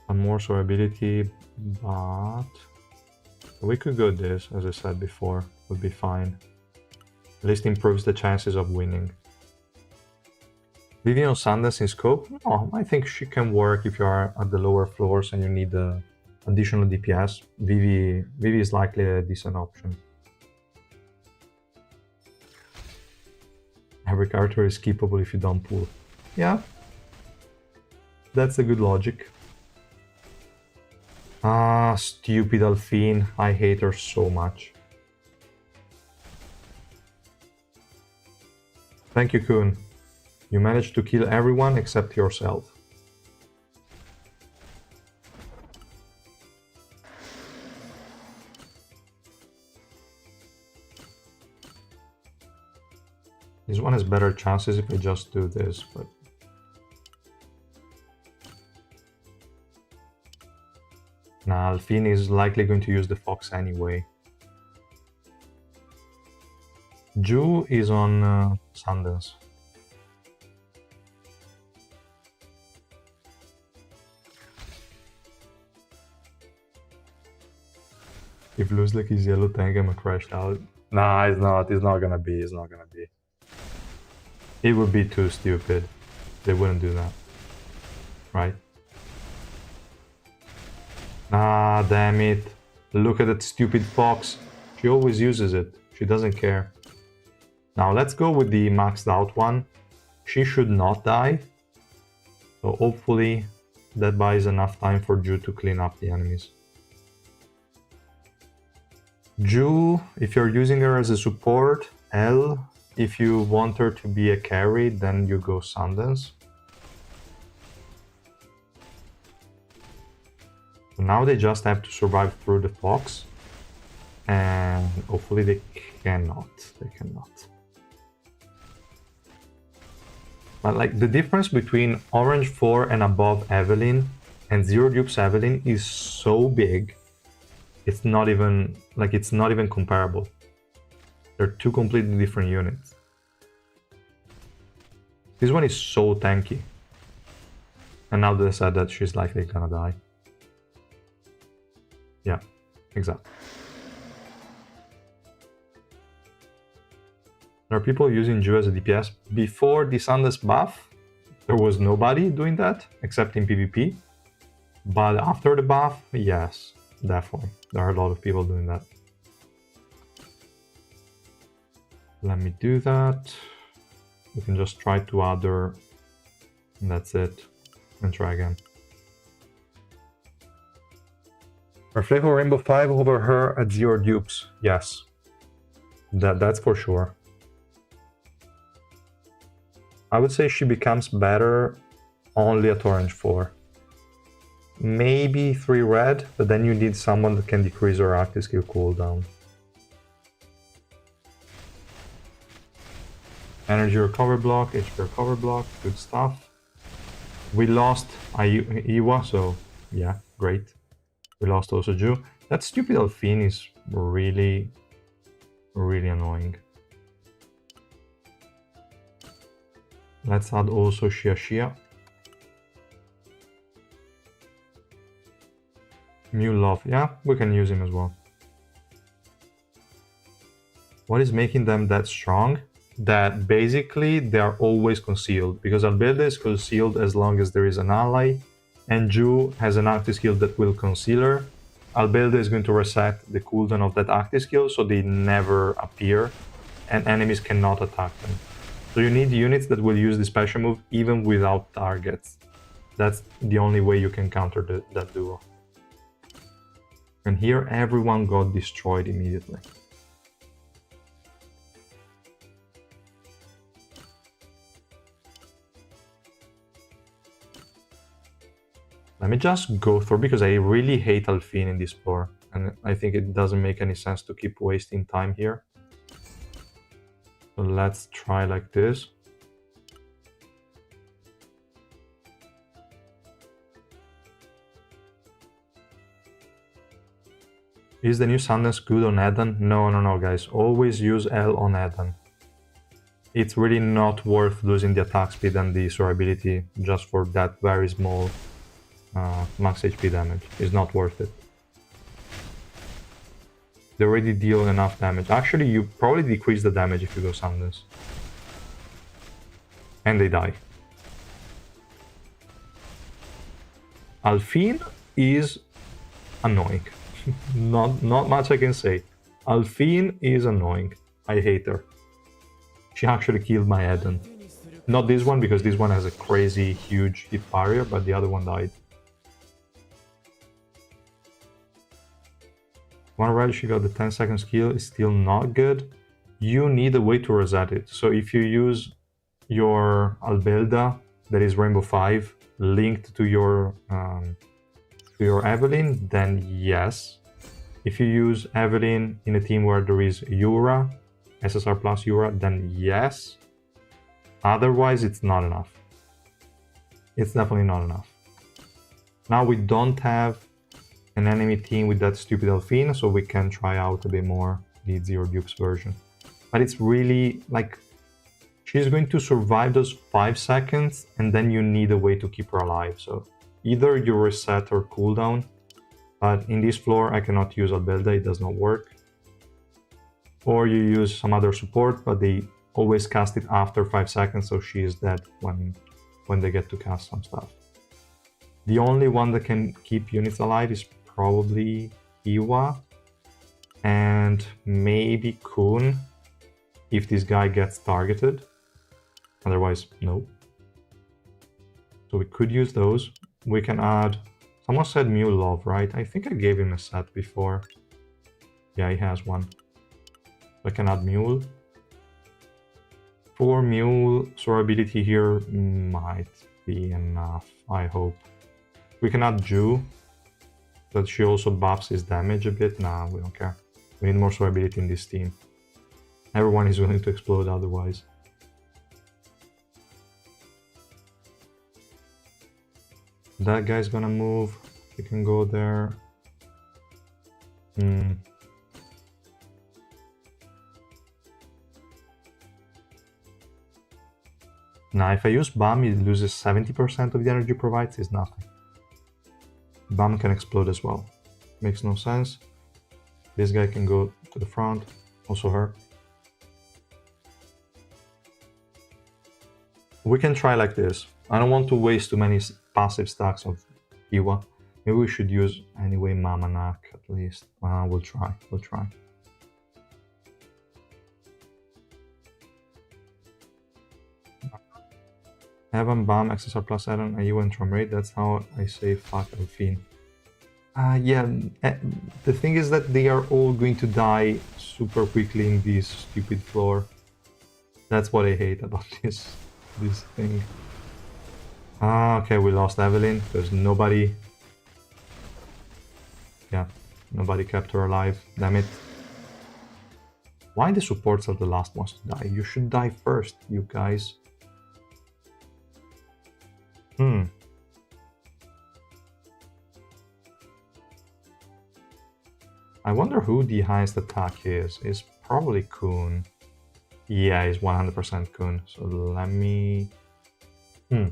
And more survivability, but... We could go this, as I said before, would be fine. At least improves the chances of winning. Vivian Sundance in scope? No, I think she can work if you are at the lower floors and you need the additional DPS. Vivi is likely a decent option. Every character is keepable if you don't pull. Yeah. That's a good logic. Ah, stupid Alfine. I hate her so much. Thank you, Kun. You managed to kill everyone except yourself. This one has better chances if I just do this, but... Nah, Alfine is likely going to use the Fox anyway. Ju is on Sundance. If Luzlek is yellow tank, I'm a crashed out. Nah, it's not. It's not gonna be. It's not gonna be. It would be too stupid. They wouldn't do that. Right? Ah, damn it. Look at that stupid fox. She always uses it. She doesn't care. Now let's go with the maxed out one. She should not die. So hopefully that buys enough time for Ju to clean up the enemies. Ju, if you're using her as a support, L. If you want her to be a carry, then you go Sundance. So now they just have to survive through the fox. And hopefully they cannot. They cannot. But like the difference between Orange 4 and above Evelyn and Zero Dupes Evelyn is so big. It's not even comparable. They're two completely different units. This one is so tanky. And now they said that she's likely gonna die. Yeah, exactly. There are people using Ju as a DPS. Before the Sundance buff, there was nobody doing that, except in PvP. But after the buff, yes, definitely. There are a lot of people doing that. Let me do that. We can just try to add her, and that's it. And try again. Reflejo Rainbow 5 over her at 0 dupes. Yes. That's for sure. I would say she becomes better only at Orange 4. Maybe 3 red, but then you need someone that can decrease her active skill cooldown. Energy recovery block, HP recovery block, good stuff. We lost Iwa, so yeah, great. We lost also Ju. That stupid Elfine is really, really annoying. Let's add also Shia. Mew Love, yeah, we can use him as well. What is making them that strong? That basically they are always concealed, because Albelda is concealed as long as there is an ally, and Ju has an active skill that will conceal her. Albelda is going to reset the cooldown of that active skill, so they never appear, and enemies cannot attack them. So you need units that will use the special move even without targets. That's the only way you can counter that duo. And here everyone got destroyed immediately. Let me just go through, because I really hate Elfine in this floor, and I think it doesn't make any sense to keep wasting time here. So let's try like this. Is the new Sundance good on Eden? No, guys. Always use L on Eden. It's really not worth losing the attack speed and the survivability just for that very small max HP damage. It's not worth it. They already deal enough damage. Actually, you probably decrease the damage if you go Sundance. And they die. Elfine is annoying. Not much I can say. Elfine is annoying. I hate her. She actually killed my Eden. Not this one, because this one has a crazy huge hit barrier, but the other one died. One red, she got the 10-second skill, is still not good. You need a way to reset it. So if you use your Albelda, that is Rainbow 5, linked to your Evelyn, then yes. If you use Evelyn in a team where there is Yura, SSR plus Yura, then yes. Otherwise, it's not enough. It's definitely not enough. Now we don't have an enemy team with that stupid Elfine, so we can try out a bit more the Zero Dupes version. But it's really like, she's going to survive those 5 seconds, and then you need a way to keep her alive. So either you reset her cooldown, but in this floor I cannot use Albelda, it does not work. Or you use some other support, but they always cast it after 5 seconds, so she is dead when they get to cast some stuff. The only one that can keep units alive is probably Iwa and maybe Kun if this guy gets targeted. Otherwise, no. So we could use those. We can add... Someone said Mule Love, right? I think I gave him a set before. Yeah, he has one. I can add Mule. For Mule, Soar ability here might be enough, I hope. We can add Ju, but she also buffs his damage a bit. Nah, we don't care. We need more Soar ability in this team. Everyone is willing to explode otherwise. That guy's gonna move. He can go there. Now, if I use Bam, it loses 70% of the energy provides. Is nothing. Bam can explode as well. Makes no sense. This guy can go to the front. Also her. We can try like this. I don't want to waste too many passive stacks of Iwa. Maybe we should use anyway Mamanak at least. We'll try. We'll try. Evan, Bam, XSR plus Aaron, Iwa and Trom Raid. That's how I say fuck Elfine. Yeah, the thing is that they are all going to die super quickly in this stupid floor. That's what I hate about this thing. Okay, we lost Evelyn because nobody kept her alive. Damn it. Why the supports are the last ones to die? You should die first, you guys. I wonder who the highest attack is. It's probably Kun. Yeah, it's 100% Kun. So let me... I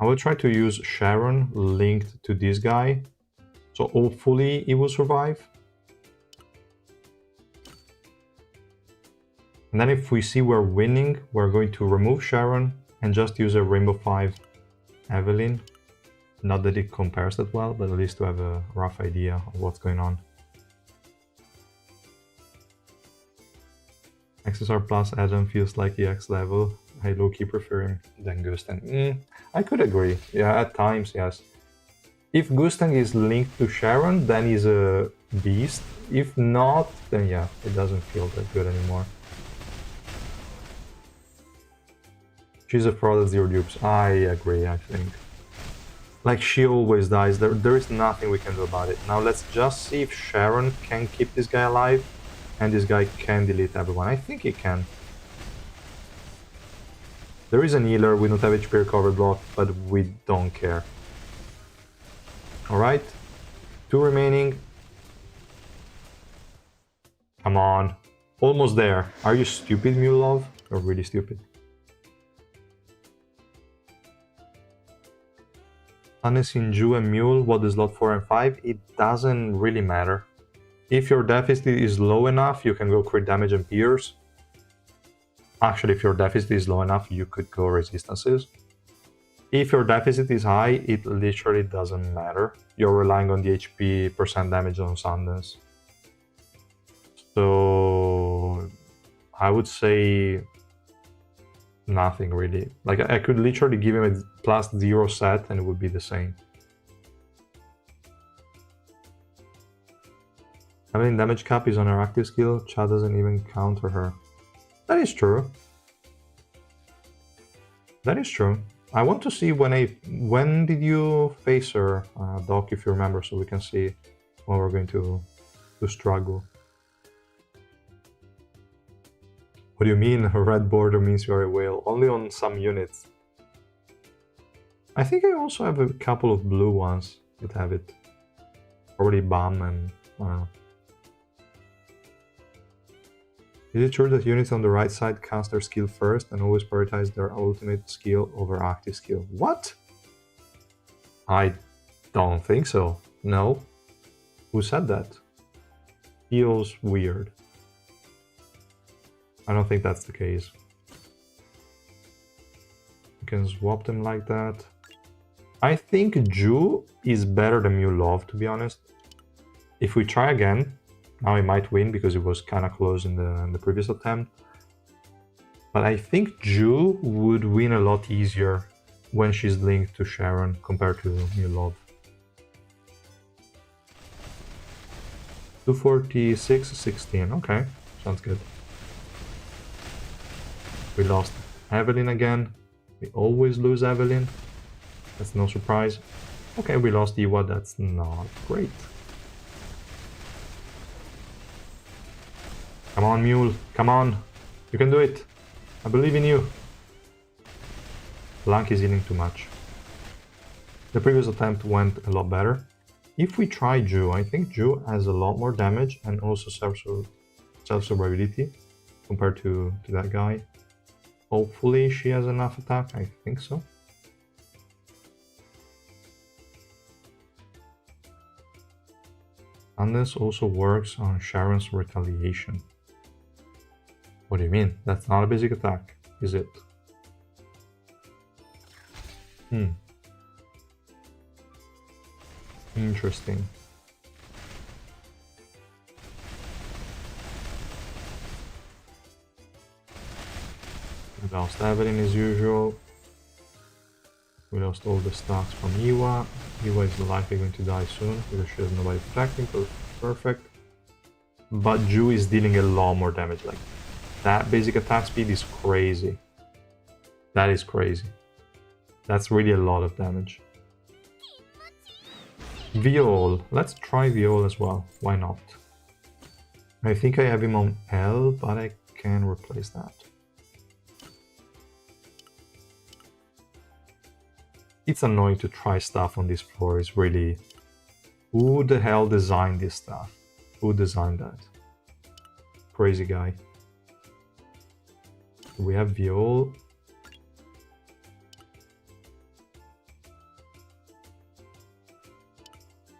will try to use Sharon linked to this guy. So hopefully he will survive. And then if we see we're winning, we're going to remove Sharon and just use a Rainbow 5 Evelyn. Not that it compares that well, but at least to have a rough idea of what's going on. XSR plus Adam feels like EX level. I low-key prefer him than Gusten. I could agree. Yeah, at times, yes. If Gusten is linked to Sharon, then he's a beast. If not, then yeah, it doesn't feel that good anymore. She's a fraud at 0 dupes. I agree, I think. Like, she always dies. There is nothing we can do about it. Now let's just see if Sharon can keep this guy alive and this guy can delete everyone. I think he can. There is an healer, we don't have HP recovery block, but we don't care. Alright, 2 remaining. Come on. Almost there. Are you stupid, Mule Love? You're really stupid. Unless in Ju and Mule, what is slot 4 and 5? It doesn't really matter. If your deficit is low enough, you can go crit damage and pierce. Actually, if your deficit is low enough, you could go resistances. If your deficit is high, it literally doesn't matter. You're relying on the HP percent damage on Sundance. So I would say nothing really. Like, I could literally give him a +0 set and it would be the same. Having damage cap is on her active skill, Chad doesn't even counter her. That is true. That is true. I want to see when did you face her, Doc, if you remember, so we can see when we're going to struggle. What do you mean a red border means you're a whale? Only on some units. I think I also have a couple of blue ones that have it. Probably Bam and I don't know. Is it true that units on the right side cast their skill first and always prioritize their ultimate skill over active skill? What? I don't think so. No. Who said that? Feels weird. I don't think that's the case. You can swap them like that. I think Ju is better than Mulov, to be honest. If we try again, now he might win because it was kind of close in the previous attempt. But I think Ju would win a lot easier when she's linked to Sharon compared to Mulov. 246, 16. Okay, sounds good. We lost Evelyn again. We always lose Evelyn. That's no surprise. Okay, we lost Iwa. That's not great. Come on, Mule. Come on. You can do it. I believe in you. Blank is healing too much. The previous attempt went a lot better. If we try Ju, I think Ju has a lot more damage and also self-survivability compared to that guy. Hopefully she has enough attack. I think so. And this also works on Sharon's retaliation. What do you mean? That's not a basic attack, is it? Interesting. We lost Evelyn as usual. We lost all the stocks from Iwa. Iwa is likely going to die soon because she has nobody protecting, so perfect. But Ju is dealing a lot more damage. Like, that basic attack speed is crazy. That is crazy. That's really a lot of damage. Viol. Let's try Viol as well. Why not? I think I have him on L, but I can replace that. It's annoying to try stuff on this floor. It's really... Who the hell designed this stuff? Who designed that? Crazy guy. We have Viol.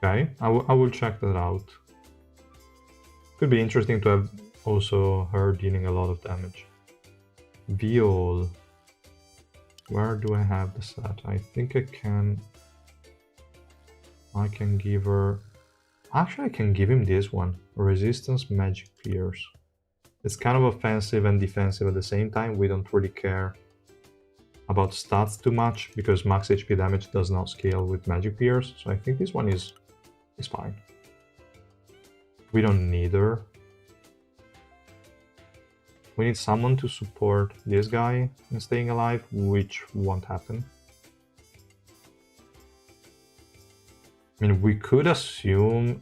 Okay, I will check that out. Could be interesting to have also her dealing a lot of damage. Viol. Where do I have the set? I think I can give her... Actually, I can give him this one. Resistance Magic Pierce. It's kind of offensive and defensive at the same time. We don't really care about stats too much because max HP damage does not scale with Magic Pierce. So I think this one is fine. We don't need her. We need someone to support this guy in staying alive, which won't happen. I mean, we could assume...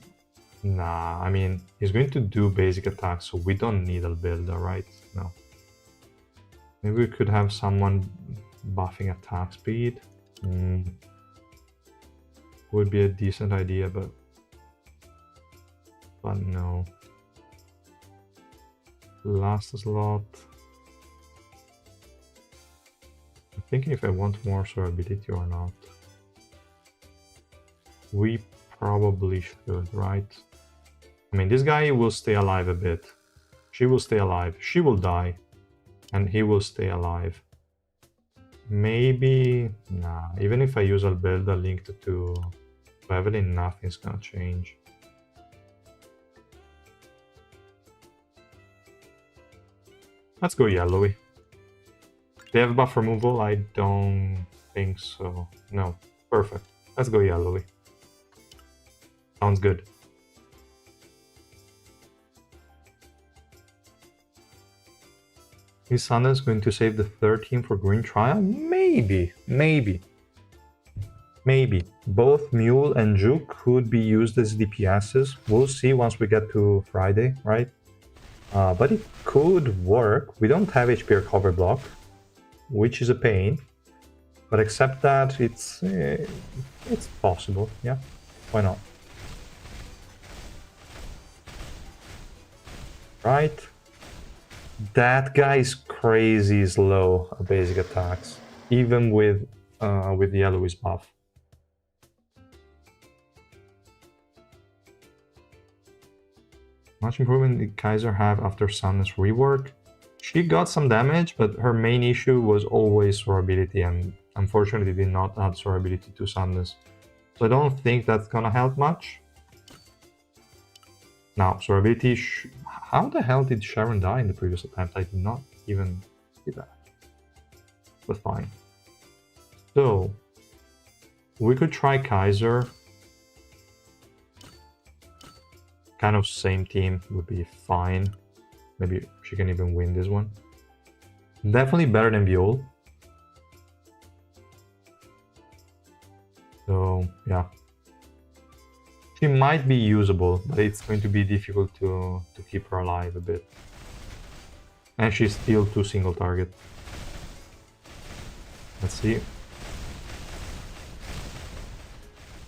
Nah, I mean, he's going to do basic attacks, so we don't need a builder, right? No. Maybe we could have someone buffing attack speed. Would be a decent idea, but no. Last slot. I'm thinking if I want more survivability or not. We probably should, right? I mean, this guy will stay alive a bit. She will stay alive. She will die. And he will stay alive. Maybe... Nah, even if I use Alberta linked to Evelyn, nothing's gonna change. Let's go yellowy. They have buff removal? I don't think so. No. Perfect. Let's go yellowy. Sounds good. Is Sundance going to save the third team for Green Trial? Maybe. Maybe. Maybe. Both Mule and Ju could be used as DPSs. We'll see once we get to Friday, right? But it could work. We don't have HP recovery block, which is a pain. But except that, it's possible. Yeah, why not? Right? That guy is crazy slow at basic attacks, even with the Yellow's buff. Much improvement did Kaiser have after Sundance rework? She got some damage, but her main issue was always survivability, and Unfortunately, did not add survivability to Sanders. So I don't think that's gonna help much. Now, survivability... How the hell did Sharon die in the previous attempt? I did not even see that. But fine. So, we could try Kaiser. Kind of same team would be fine. Maybe she can even win this one. Definitely better than Viol. So, yeah. She might be usable, but it's going to be difficult to keep her alive a bit. And she's still 2 single target. Let's see.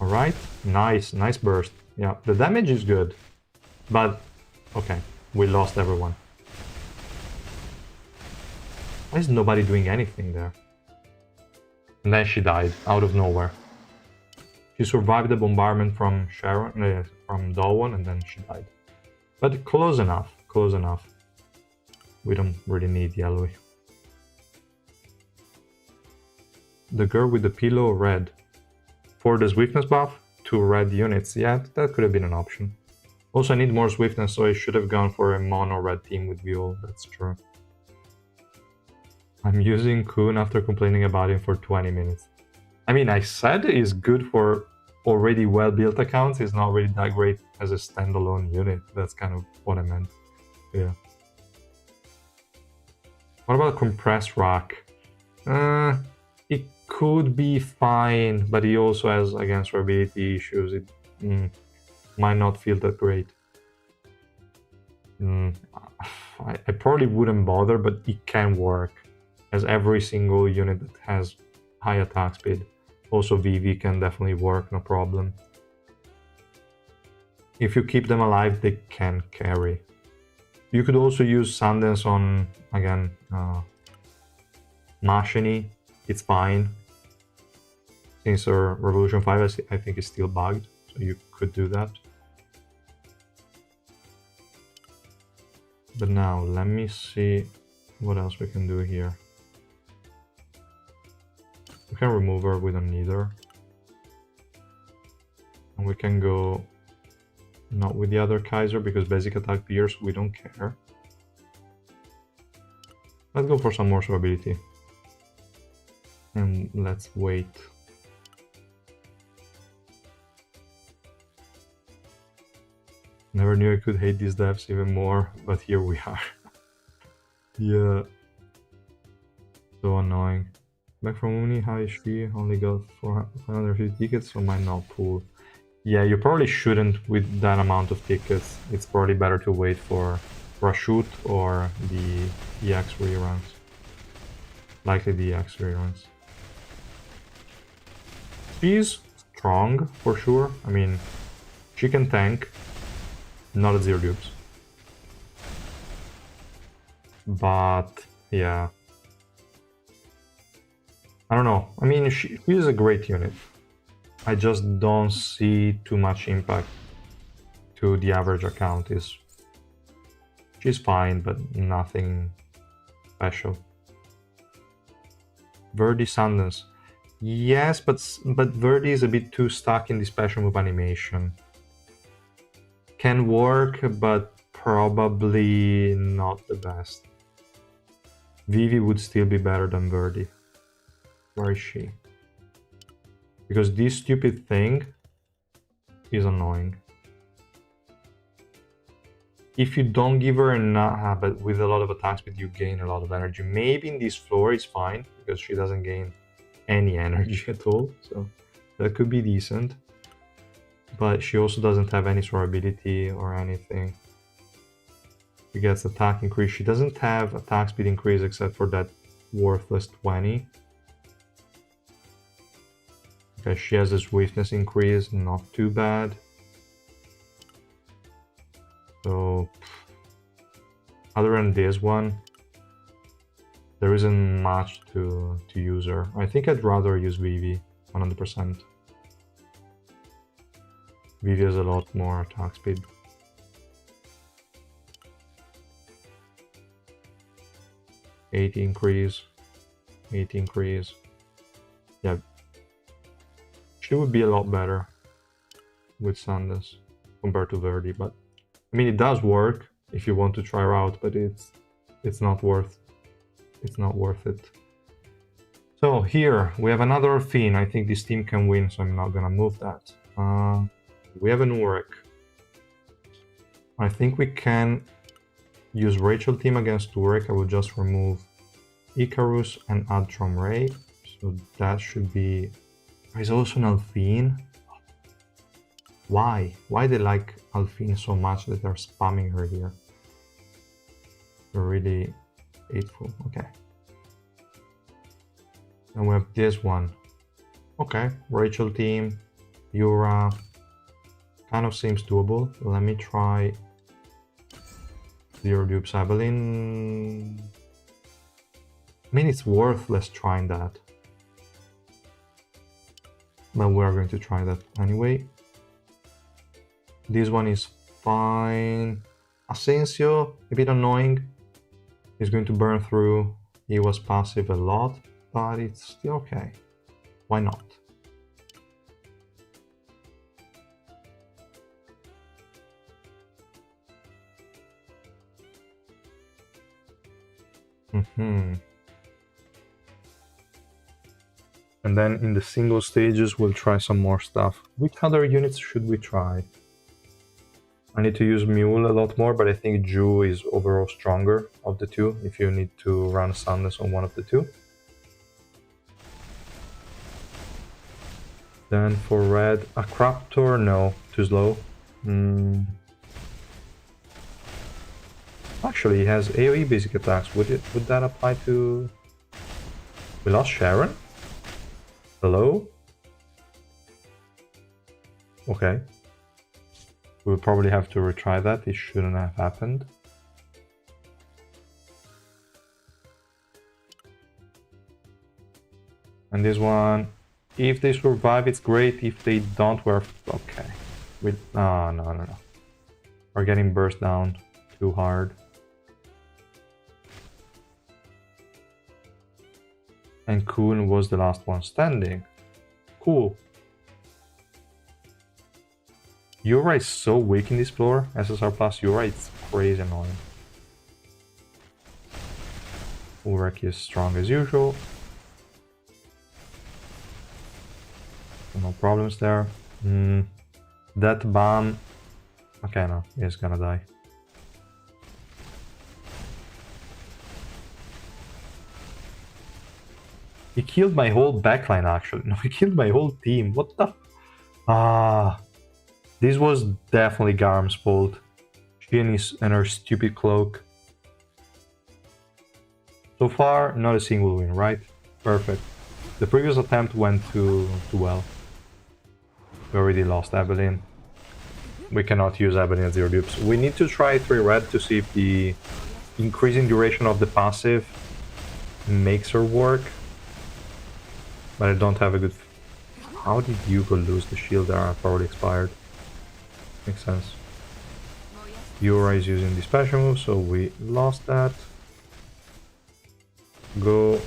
Alright, nice burst. Yeah, the damage is good. But, okay, we lost everyone. Why is nobody doing anything there? And then she died, out of nowhere. She survived the bombardment from Sharon, from Dawn, and then she died. But close enough, close enough. We don't really need yellow. The girl with the pillow, red. For the swiftness buff, 2 red units. Yeah, that could have been an option. Also, I need more swiftness, so I should have gone for a mono red team with Viol. That's true. I'm using Kun after complaining about him for 20 minutes. I mean, I said he's good for already well-built accounts. He's not really that great as a standalone unit. That's kind of what I meant. Yeah. What about compressed rack? It could be fine, but he also has, again, survivability issues. It might not feel that great. I probably wouldn't bother, but it can work. As every single unit that has high attack speed. Also VV can definitely work, no problem. If you keep them alive, they can carry. You could also use Sundance on, again, Machini. It's fine. Since our Revolution 5, I think is still bugged, so you could do that. But now, let me see what else we can do here. We can remove her, we don't need her. And we can go not with the other Kaiser because basic attack pierce, we don't care. Let's go for some more survivability. And let's wait. Never knew I could hate these devs even more, but here we are. Yeah. So annoying. Back from Uni, how is she? Only got 550 tickets, so might not pull. Yeah, you probably shouldn't with that amount of tickets. It's probably better to wait for a shoot or the EX reruns. Likely the EX reruns. She's strong for sure. I mean, she can tank, not at 0 dupes. But yeah. I don't know. I mean, she is a great unit. I just don't see too much impact to the average account. She's fine, but nothing special. Verdi Sundance. Yes, but Verdi is a bit too stuck in the special move animation. Can work, but probably not the best. Vivi would still be better than Verdi. Where is she? Because this stupid thing is annoying. If you don't give her enough, but with a lot of attack speed, you gain a lot of energy. Maybe in this floor it's fine, because she doesn't gain any energy at all. So that could be decent. But she also doesn't have any survivability or anything. She gets attack increase. She doesn't have attack speed increase except for that worthless 20. Okay, she has a swiftness increase, not too bad. So, other than this one, there isn't much to use her. I think I'd rather use Vivi, 100%. Vivi has a lot more attack speed. Eighty increase, 80 increase. she would be a lot better with Sanders compared to Verdi, but I mean it does work if you want to try her out, but it's not worth it. So here we have another Fiend. I think this team can win, so I'm not gonna move that. We have an Urek. I think we can use Rachel team against Urek. I will just remove Icarus and add Ray. So that should be... There's also an Alphine. Why? Why they like Alphine so much that they're spamming her here? They're really hateful. Okay. And we have this one. Okay, Rachel team, Yura. Kind of seems doable. Let me try Zero Dupes Evelyn. I mean, it's worthless trying that. But we're going to try that anyway. This one is fine. Asensio, a bit annoying. He's going to burn through. He was passive a lot, but it's still okay. Why not? And then in the single stages, we'll try some more stuff. Which other units should we try? I need to use Mule a lot more, but I think Ju is overall stronger of the two if you need to run Sanders on one of the two. Then for red, a Craptor, no, too slow. Actually, he has AoE basic attacks. Would that apply to... We lost Sharon? Hello? Okay. We'll probably have to retry that. It shouldn't have happened. And this one, if they survive, it's great. If they don't, we're okay. No. We're getting burst down too hard. And Kuhn was the last one standing. Cool. Yura is so weak in this floor. SSR plus Yura, it's crazy annoying. Urek is strong as usual. No problems there. That bomb... Okay, no, he's gonna die. He killed my whole backline actually. No, he killed my whole team. What the... This was definitely Garam's fault. She and her stupid cloak. So far, not a single win, right? Perfect. The previous attempt went too well. We already lost Evelyn. We cannot use Evelyn as 0 dupes. We need to try 3 red to see if the increasing duration of the passive makes her work. But I don't have a good... How did Hugo lose the shield there? I've already expired. Makes sense. Yura is using the special move, so we lost that. Go.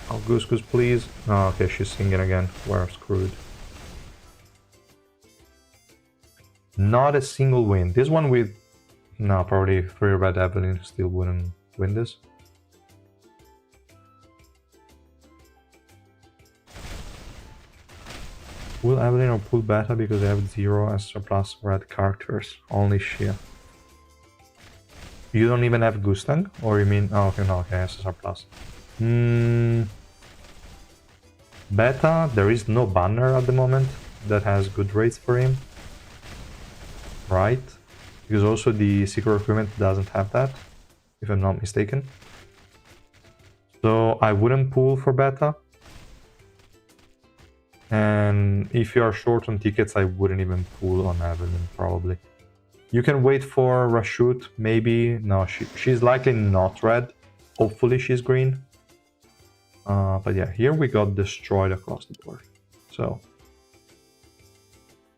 Oh, Goose, please. Oh, okay, she's singing again. We're screwed. Not a single win. This one with... No, probably 3 red Evelyn still wouldn't win this. Pull Evelyn or pull Beta because I have 0 extra plus red characters. Only she. You don't even have Gustang? Or you mean... Oh, okay, no, okay, SSR plus. Beta, there is no banner at the moment that has good rates for him. Right? Because also the secret recruitment doesn't have that, if I'm not mistaken. So I wouldn't pull for Beta. And if you are short on tickets, I wouldn't even pull on Evelyn, probably. You can wait for Rashut, maybe. No, she's likely not red. Hopefully she's green. But yeah, here we got destroyed across the board. So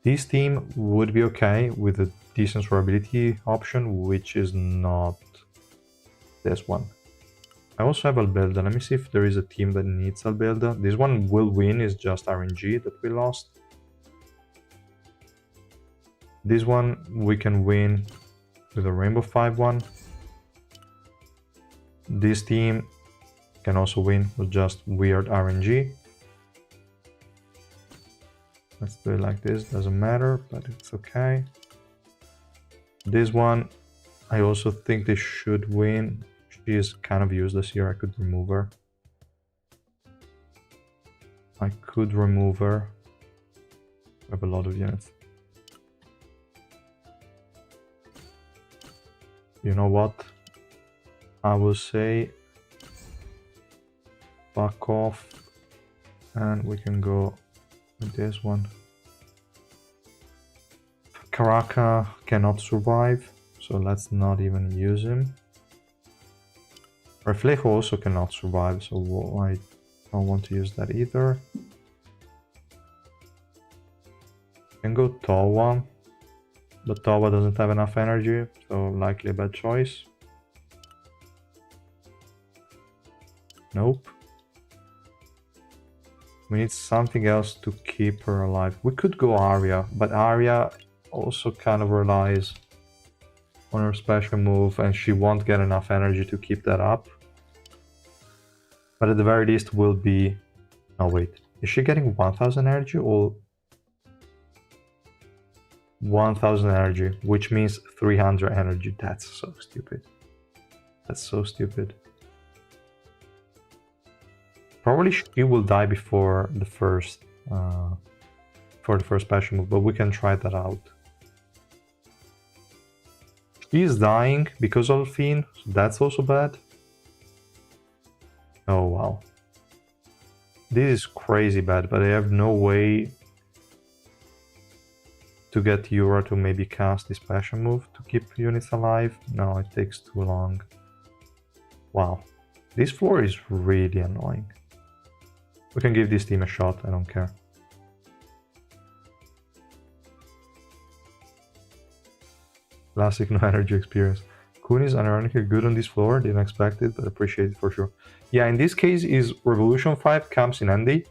this team would be okay with a decent survivability option, which is not this one. I also have Albelda. Let me see if there is a team that needs Albelda. This one will win, is just RNG that we lost. This one we can win with a Rainbow 5 one. This team can also win with just weird RNG. Let's do it like this, doesn't matter, but it's okay. This one, I also think they should win. She is kind of useless here, I could remove her. I could remove her. I have a lot of units. You know what? I will say fuck off, and we can go with this one. Karaka cannot survive, so let's not even use him. Reflejo also cannot survive, so I don't want to use that either. Can go Towa, but Towa doesn't have enough energy, so likely a bad choice. Nope. We need something else to keep her alive. We could go Arya, but Arya also kind of relies on her special move, and she won't get enough energy to keep that up. But at the very least will be... Oh wait, is she getting 1000 energy or 1000 energy, which means 300 energy? That's so stupid. That's so stupid. Probably she will die before the first special move, but we can try that out. She is dying because of Fiend, so that's also bad. Oh wow. This is crazy bad, but I have no way to get Yura to maybe cast this special move to keep units alive. No, it takes too long. Wow. This floor is really annoying. We can give this team a shot, I don't care. Classic no energy experience. Kun is unironically good on this floor, didn't expect it, but appreciate it for sure. Yeah, in this case, is Revolution 5 comes in handy,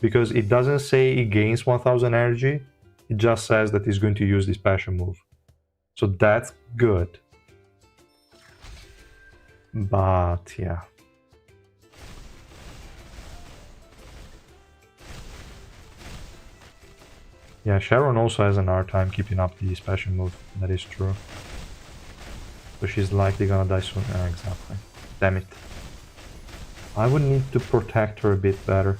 because it doesn't say it gains 1000 energy, it just says that he's going to use this special move. So that's good. But yeah. Yeah, Sharon also has an hard time keeping up the special move, that is true. So she's likely gonna die soon. Exactly. Damn it. I would need to protect her a bit better,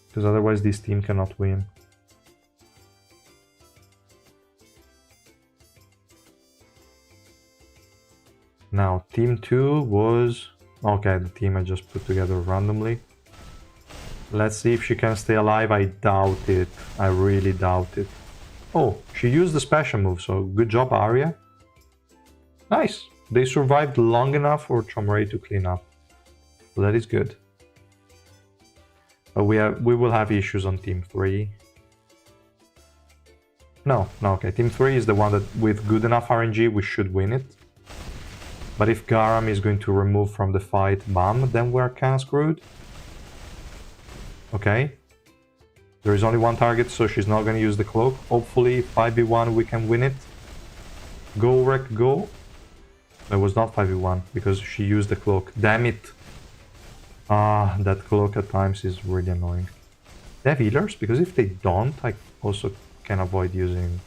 because otherwise this team cannot win. Now, team 2 was... Okay, the team I just put together randomly. Let's see if she can stay alive. I doubt it. I really doubt it. Oh, she used the special move, so good job, Arya. Nice. They survived long enough for Chomray to clean up. So that is good. But we will have issues on team 3. No, okay. Team 3 is the one that with good enough RNG we should win it. But if Garam is going to remove from the fight Bam, then we're kinda screwed. Okay. There is only one target, so she's not gonna use the cloak. Hopefully 5v1 we can win it. Go Wreck, go. It was not 5v1 because she used the cloak. Damn it. Ah, that cloak at times is really annoying. They have healers, because if they don't, I also can avoid using...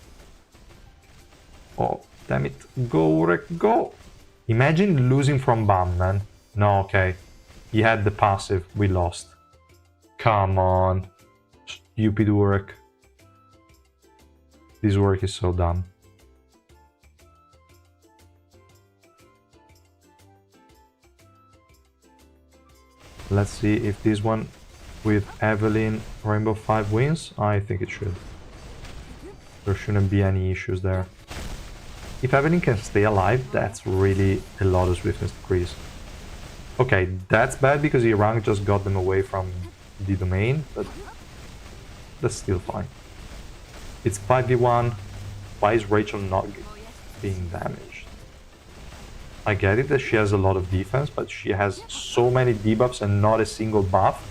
Oh, damn it. Go Wreck, go. Imagine losing from Bam, man. No, okay. He had the passive. We lost. Come on. Stupid work. This work is so dumb. Let's see if this one with Evelyn Rainbow 5 wins. I think it should. There shouldn't be any issues there. If Evelyn can stay alive, that's really a lot of swiftness decrease. Okay, that's bad because Irang just got them away from the domain, but that's still fine. It's 5v1. Why is Rachel not being damaged? I get it that she has a lot of defense, but she has so many debuffs and not a single buff.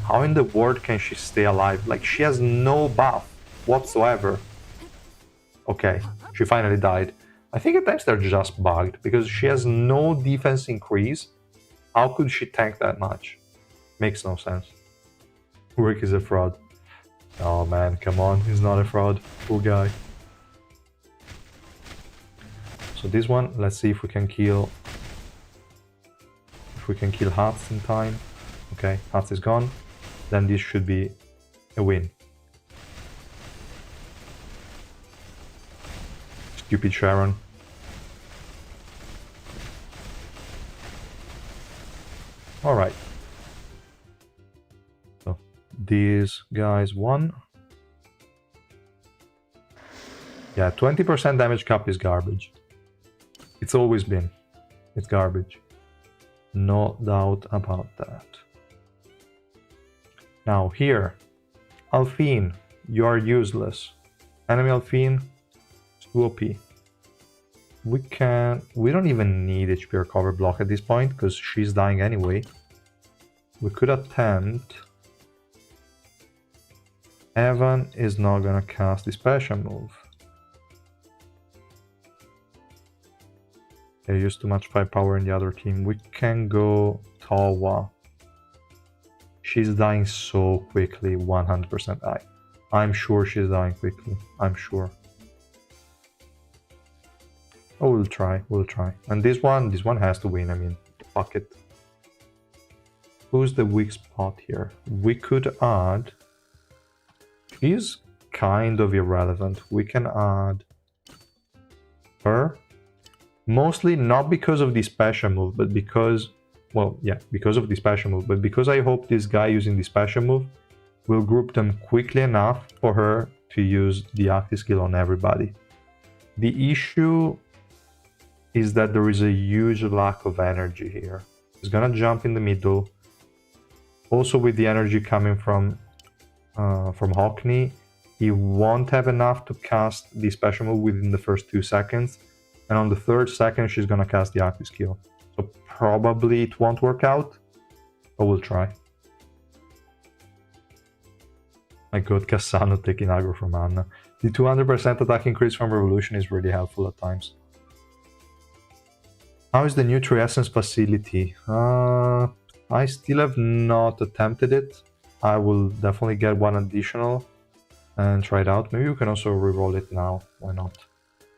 How in the world can she stay alive? Like, she has no buff. whatsoever. Okay, she finally died. I think at times they're just bugged, because she has no defense increase. How could she tank that much? Makes no sense. Rick is a fraud. Oh man, come on, he's not a fraud. Poor guy. So this one, let's see if we can kill... If we can kill Hats in time. Okay, Hats is gone. Then this should be a win. Stupid Sharon. Alright. So, these guys won. Yeah, 20% damage cap is garbage. It's always been. It's garbage. No doubt about that. Now here, Alphine, you are useless. Enemy Alphine, it's too OP. We don't even need HP or cover block at this point, because she's dying anyway. We could attempt... Evan is not gonna cast the special move. They use too much firepower in the other team. We can go Tawa. She's dying so quickly, 100% die. I'm sure she's dying quickly. I'm sure. Oh, we'll try. And this one has to win. I mean, fuck it. Who's the weak spot here? We could add... She's kind of irrelevant. We can add her. Mostly not because of the special move, but because... Well, yeah, because of the special move. But because I hope this guy using the special move will group them quickly enough for her to use the active skill on everybody. The issue is that there is a huge lack of energy here. He's gonna jump in the middle. Also with the energy coming from Hockney, he won't have enough to cast the special move within the first 2 seconds. And on the 3rd second, she's gonna cast the active skill. So probably it won't work out, but we'll try. My god, Cassano taking aggro from Anna. The 200% attack increase from Revolution is really helpful at times. How is the new True Essence facility? I still have not attempted it. I will definitely get one additional and try it out. Maybe we can also reroll it now. Why not?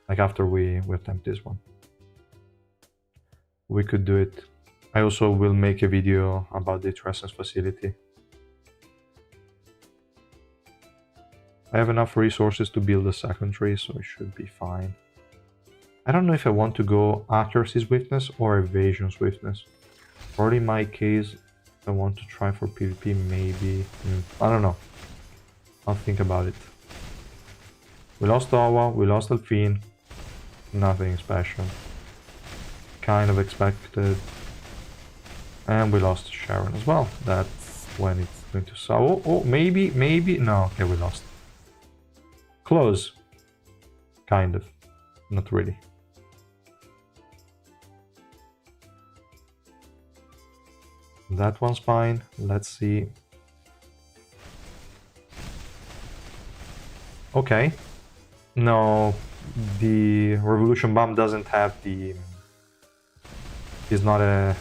Like after we attempt this one. We could do it. I also will make a video about the True Essence facility. I have enough resources to build a second tree, so it should be fine. I don't know if I want to go accuracy swiftness or evasion swiftness. Or in my case, I want to try for PvP maybe. I don't know. I'll think about it. We lost Awa, we lost Alphine. Nothing special. Kind of expected. And we lost Sharon as well. That's when it's going to... Oh, maybe. No, okay, we lost. Close. Kind of. Not really. That one's fine. Let's see. Okay. No, the Revolution Bomb doesn't have the... It's not a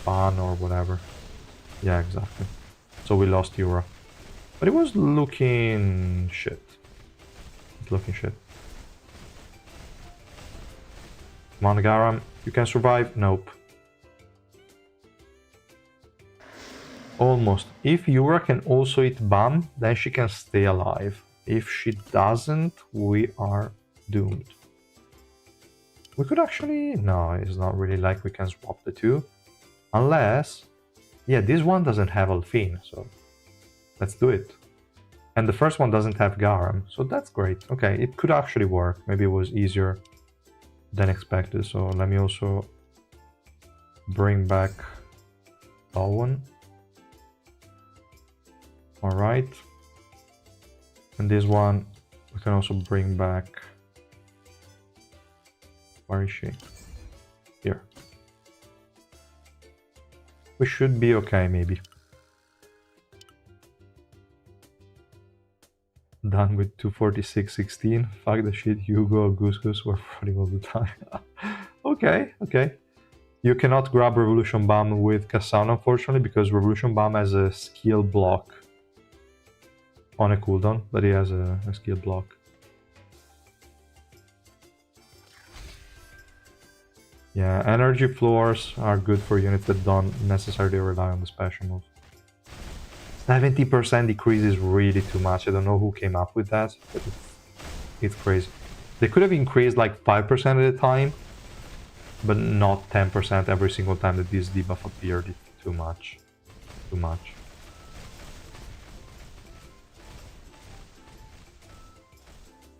fan or whatever. Yeah, exactly. So we lost Yura. But it was looking shit. It's looking shit. Come on, Garam. You can survive? Nope. Almost. If Yura can also hit Bam, then she can stay alive. If she doesn't, we are doomed. We could actually... No, it's not really like we can swap the two. Unless... Yeah, this one doesn't have Alphine, so... Let's do it. And the first one doesn't have Garam, so that's great. Okay, it could actually work. Maybe it was easier than expected. So let me also bring back Owen. Alright. And this one, we can also bring back... Where is she? Here. We should be okay, maybe. Done with 246.16. Fuck the shit, Hugo, Goose were running all the time. Okay, okay. You cannot grab Revolution Bomb with Kassan, unfortunately, because Revolution Bomb has a skill block on a cooldown, but he has a skill block. Yeah, energy floors are good for units that don't necessarily rely on the special move. 70% decrease is really too much. I don't know who came up with that, but it's crazy. They could have increased like 5% at a time, but not 10% every single time that this debuff appeared. It's too much. Too much.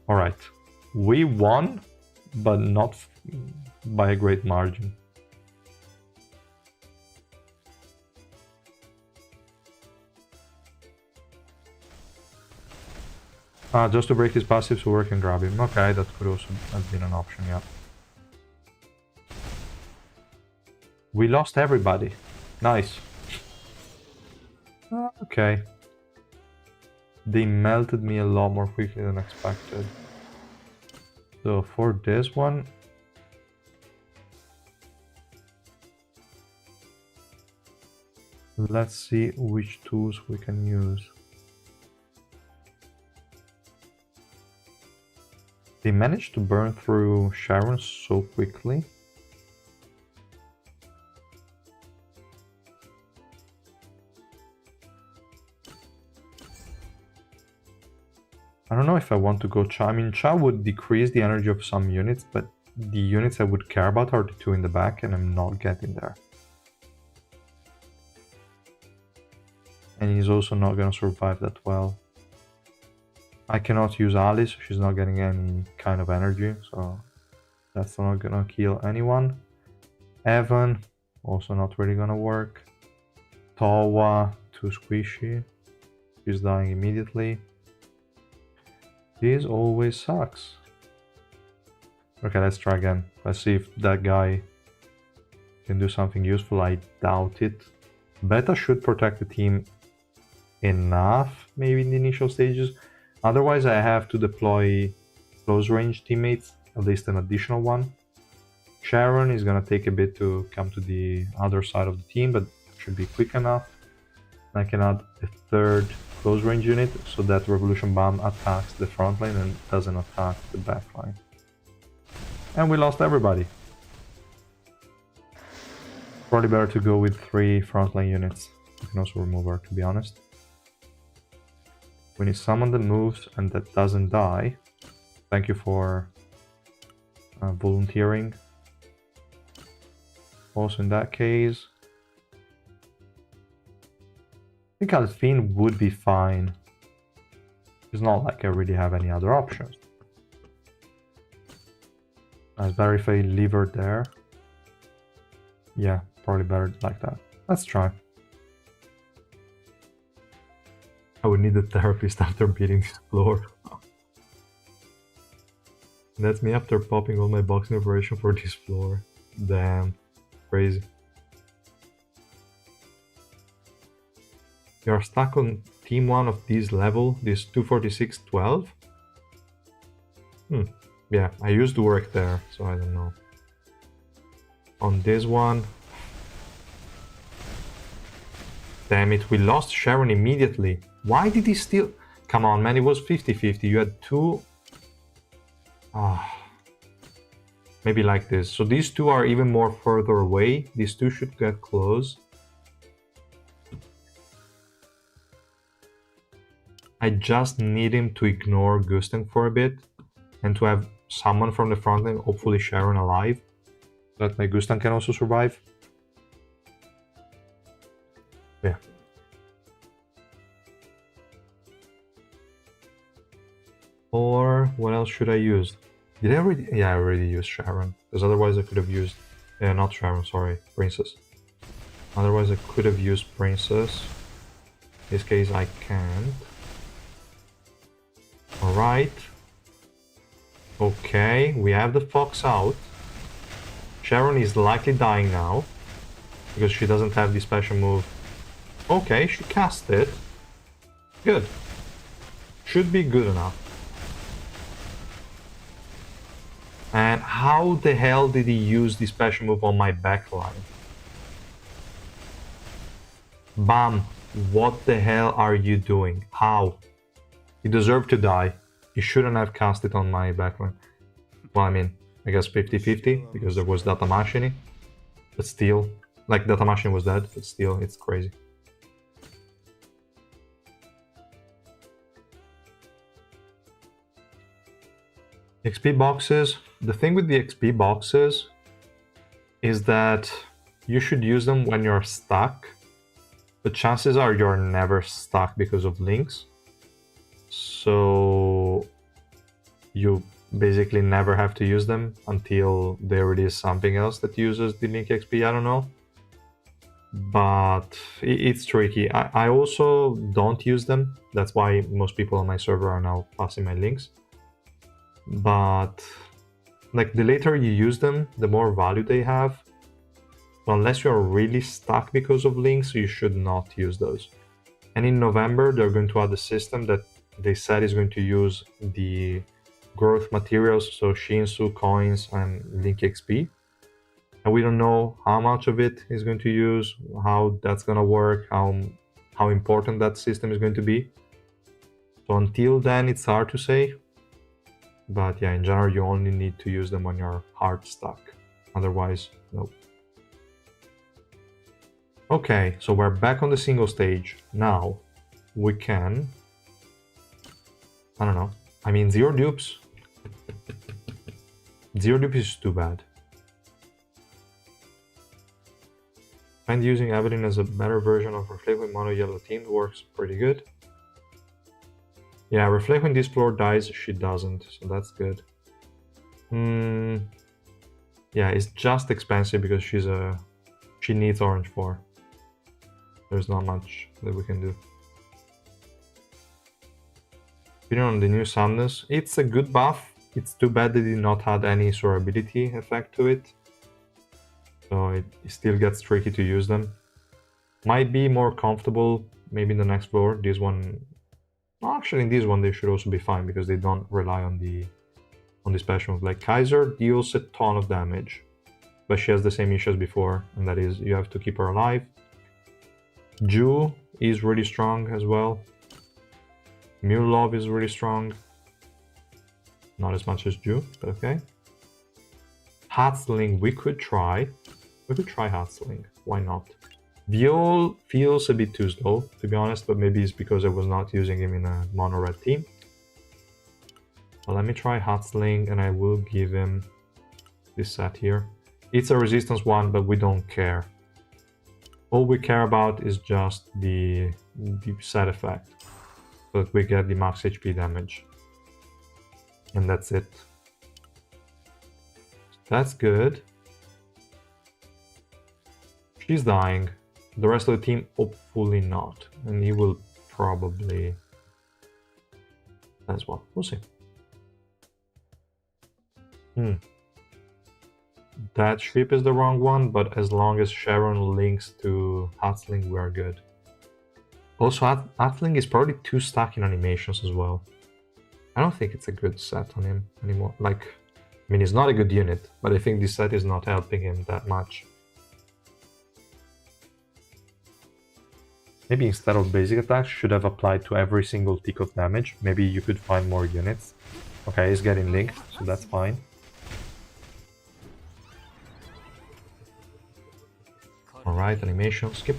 Alright. We won, but not by a great margin. Just to break his passive so we can grab him. Okay, that could also have been an option, yeah. We lost everybody. Nice. Okay. They melted me a lot more quickly than expected. So for this one... let's see which tools we can use. They managed to burn through Sharon so quickly. I don't know if I want to go Cha. I mean, Cha would decrease the energy of some units, but the units I would care about are the two in the back, and I'm not getting there. And he's also not gonna survive that well. I cannot use Alice, she's not getting any kind of energy, so that's not gonna kill anyone. Evan, also not really gonna work. Tawa, too squishy. She's dying immediately. This always sucks. Okay, let's try again. Let's see if that guy can do something useful. I doubt it. Beta should protect the team enough, maybe in the initial stages. Otherwise, I have to deploy close range teammates, at least an additional one. Sharon is gonna take a bit to come to the other side of the team, but should be quick enough. I can add a third close range unit so that Revolution Bomb attacks the front line and doesn't attack the back line. And we lost everybody. Probably better to go with 3 frontline units. You can also remove her, to be honest. We need someone that moves and that doesn't die. Thank you for volunteering. Also in that case, I think Alphine would be fine. It's not like I really have any other options. It's better if I leave her there. Yeah, probably better like that. Let's try. I would need a therapist after beating this floor. That's me after popping all my boxing operation for this floor. Damn. Crazy. You are stuck on team 1 of this level, this 246-12? Yeah, I used to work there, so I don't know. On this one... damn it, we lost Sharon immediately. Why did he still... come on, man, it was 50-50. You had 2... maybe like this. So these 2 are even more further away. These 2 should get close. I just need him to ignore Gusten for a bit and to have someone from the front line, hopefully Sharon, alive, so that my Gusten can also survive. Yeah. Or what else should I use? Did I already? Yeah, I already used Sharon, because otherwise I could have used... not Sharon, sorry, Princess. Otherwise I could have used Princess. In this case I can't. Alright. Okay, we have the Fox out. Sharon is likely dying now, because she doesn't have the special move. Okay, she cast it. Good. Should be good enough. And how the hell did he use the special move on my backline? Bam! What the hell are you doing? How? He deserved to die. He shouldn't have cast it on my backline. Well, I mean, I guess 50-50, because there was Data Machine. But still, like, Data Machine was dead, but still, it's crazy. XP boxes. The thing with the XP boxes is that you should use them when you're stuck, but chances are you're never stuck because of links. So you basically never have to use them until there is something else that uses the link XP. I don't know, but it's tricky. I also don't use them. That's why most people on my server are now passing my links. But like, the later you use them, the more value they have. So unless you're really stuck because of links, you should not use those. And in November, they're going to add a system that they said is going to use the growth materials, so Shinsu, coins, and Link XP. And we don't know how much of it is going to use, how that's going to work, how important that system is going to be. So until then, it's hard to say. But yeah, in general, you only need to use them when you're hard stuck. Otherwise, nope. Okay, so we're back on the single stage. Now, we can... I don't know. I mean, zero dupes. Zero dupes is too bad. And using Evelyn as a better version of Reflect with mono yellow team works pretty good. Yeah, Reflect when this floor dies, she doesn't, so that's good. Yeah, it's just expensive because she needs orange 4. There's not much that we can do. Opinion on the new Sumnus. It's a good buff. It's too bad they did not add any survivability effect to it. So it still gets tricky to use them. Might be more comfortable maybe in the next floor. This one... Well, actually, in this one they should also be fine because they don't rely on the special move. Like, Kaiser deals a ton of damage, but she has the same issue as before, and that is you have to keep her alive. Ju is really strong as well. Mulov is really strong. Not as much as Ju, but okay. Hatsling, we could try. We could try Hatsling. Why not? Viol feels a bit too slow, to be honest, but maybe it's because I was not using him in a mono-red team. Well, let me try Hatsling, and I will give him this set here. It's a resistance one, but we don't care. All we care about is just the set effect, so that we get the max HP damage. And that's it. That's good. She's dying. The rest of the team, hopefully not. And he will probably... as well. We'll see. That ship is the wrong one, but as long as Sharon links to Hatsling, we are good. Also, Hatsling is probably too stuck in animations as well. I don't think it's a good set on him anymore. Like, I mean, he's not a good unit, but I think this set is not helping him that much. Maybe instead of basic attacks, should have applied to every single tick of damage. Maybe you could find more units. Okay, he's getting linked, so that's fine. Alright, animation, skip.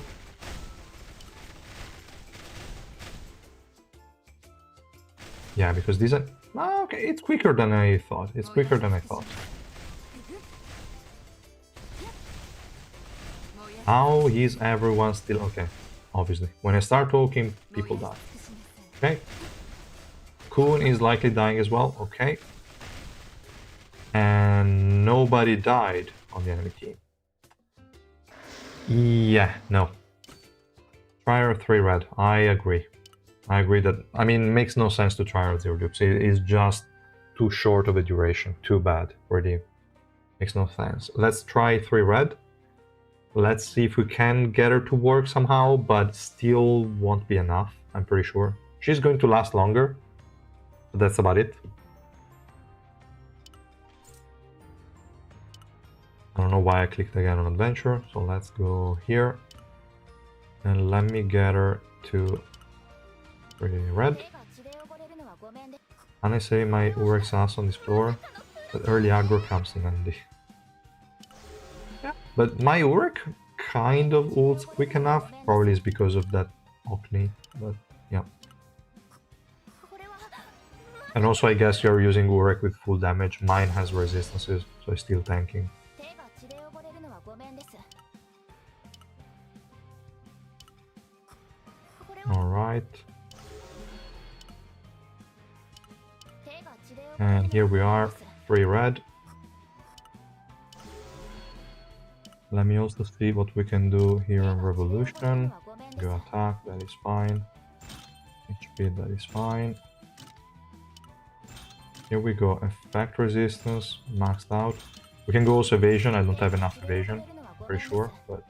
Yeah, because these are... Oh, okay, it's quicker than I thought. It's quicker than I thought. How is everyone still... Okay, obviously. When I start talking, people die. Okay. Kuhn is likely dying as well. Okay. And nobody died on the enemy team. Yeah, no. Trier 3 red. I agree. I agree that... I mean, it makes no sense to try out 0 dupes. It is just too short of a duration. Too bad. Really. Makes no sense. Let's try 3 red. Let's see if we can get her to work somehow, but still won't be enough, I'm pretty sure. She's going to last longer, But that's about it. I don't know why I clicked again on adventure, so let's go here. And let me get her to 3 red. And I say my Urex ass on this floor, but early aggro comes in handy. Yeah, but my Urek kind of ults quick enough, probably is because of that Orkney, but yeah. And also I guess you're using Urek with full damage, mine has resistances, so it's still tanking. Alright. And here we are, 3 red. Let me also see what we can do here in Revolution. Go attack, that is fine. HP, that is fine. Here we go, effect resistance, maxed out. We can go also evasion, I don't have enough evasion, pretty sure, but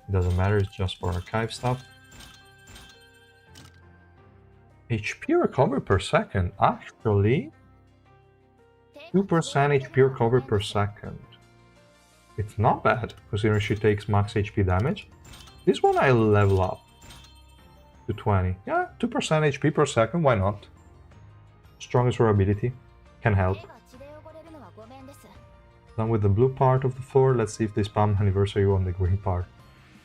it doesn't matter, it's just for archive stuff. HP recovery per second, actually 2% HP recovery per second. It's not bad, considering she takes max HP damage. This one I level up to 20. Yeah, 2% HP per second, why not? Strongest ability, can help. Done with the blue part of the floor, let's see if they spam anniversary on the green part.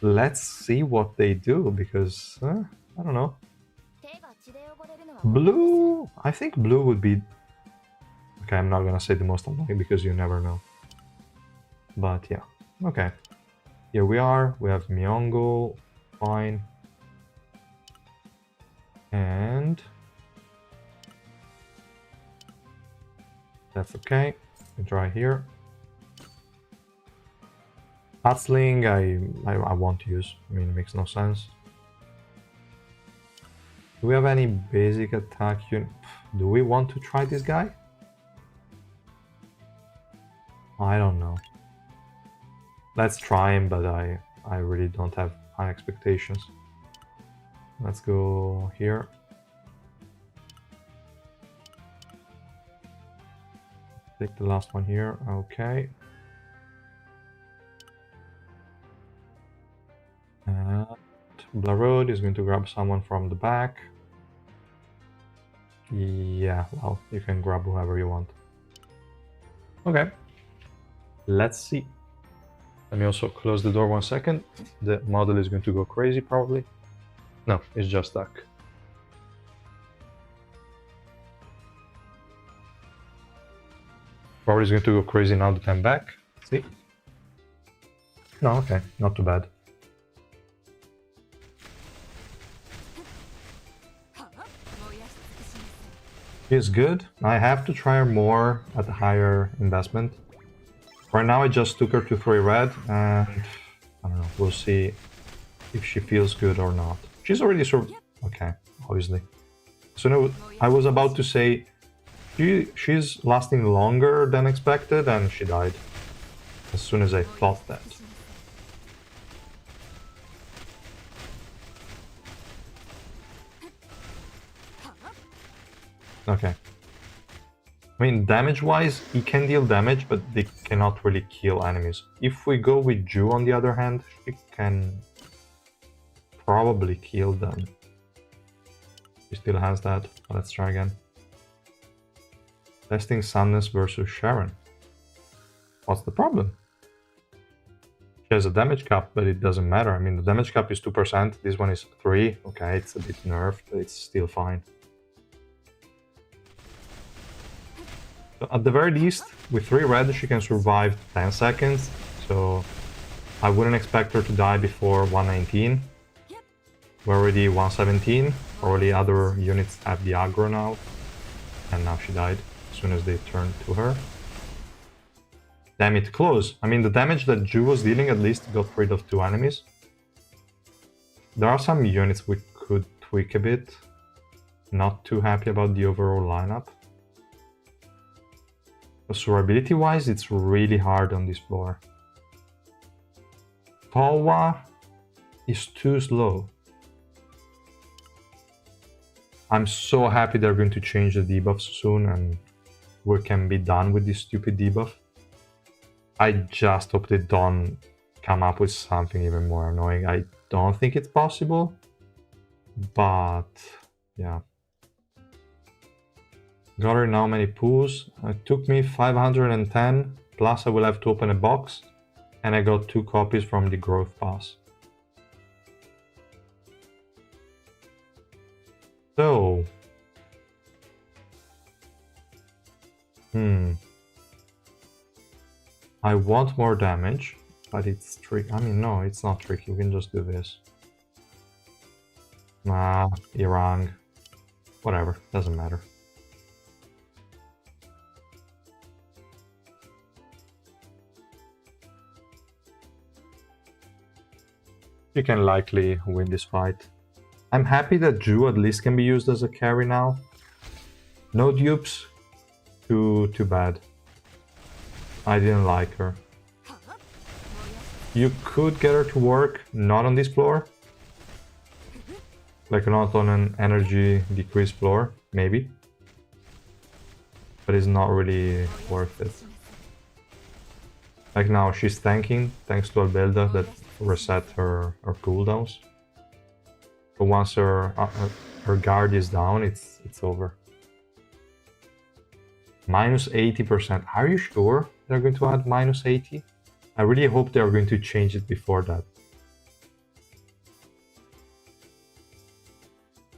Let's see what they do, because, I don't know. Blue, I think blue would be... Okay, I'm not gonna say the most annoying because you never know. But yeah, okay. Here we are, we have Miongo, fine. And... that's okay, we try here. Hatsling, I won't use, I mean, it makes no sense. Do we have any basic attack unit? Do we want to try this guy? I don't know. Let's try him, but I really don't have high expectations. Let's go here. Take the last one here, okay. And Blarode is going to grab someone from the back. Yeah, well, you can grab whoever you want. Okay. Let's see. Let me also close the door 1 second. The model is going to go crazy, probably. No, it's just stuck. Probably is going to go crazy now that I'm back. See? No, okay, not too bad. She's good. I have to try her more at a higher investment. Right now I just took her to 3 red, and I don't know, we'll see if she feels good or not. She's already okay, obviously. So no, I was about to say, she's lasting longer than expected, and she died as soon as I thought that. Okay. I mean, damage-wise, he can deal damage, but they cannot really kill enemies. If we go with Ju, on the other hand, she can probably kill them. She still has that. Let's try again. Testing Sadness versus Sharon. What's the problem? She has a damage cap, but it doesn't matter. I mean, the damage cap is 2%, this one is 3. Okay, it's a bit nerfed, but it's still fine. So at the very least, with 3 red, she can survive 10 seconds, so I wouldn't expect her to die before 119. We're already 117, probably other units have the aggro now, and now she died as soon as they turned to her. Damn it, close. I mean, the damage that Ju was dealing at least got rid of 2 enemies. There are some units we could tweak a bit. Not too happy about the overall lineup. Survivability-wise, it's really hard on this floor. Palwa is too slow. I'm so happy they're going to change the debuffs soon and we can be done with this stupid debuff. I just hope they don't come up with something even more annoying. I don't think it's possible, but yeah. Got her now many pools. It took me 510, plus I will have to open a box, and I got 2 copies from the growth pass. So, I want more damage, but it's tricky. I mean, no, it's not tricky. You can just do this. Nah, you're wrong. Whatever, doesn't matter. You can likely win this fight. I'm happy that Ju at least can be used as a carry now. No dupes. Too bad. I didn't like her. You could get her to work, not on this floor. Like not on an energy decrease floor, maybe. But it's not really worth it. Like now, she's tanking, thanks to Albelda that reset her cooldowns. But once her guard is down, it's over. Minus 80%. Are you sure they're going to add minus 80? I really hope they're going to change it before that.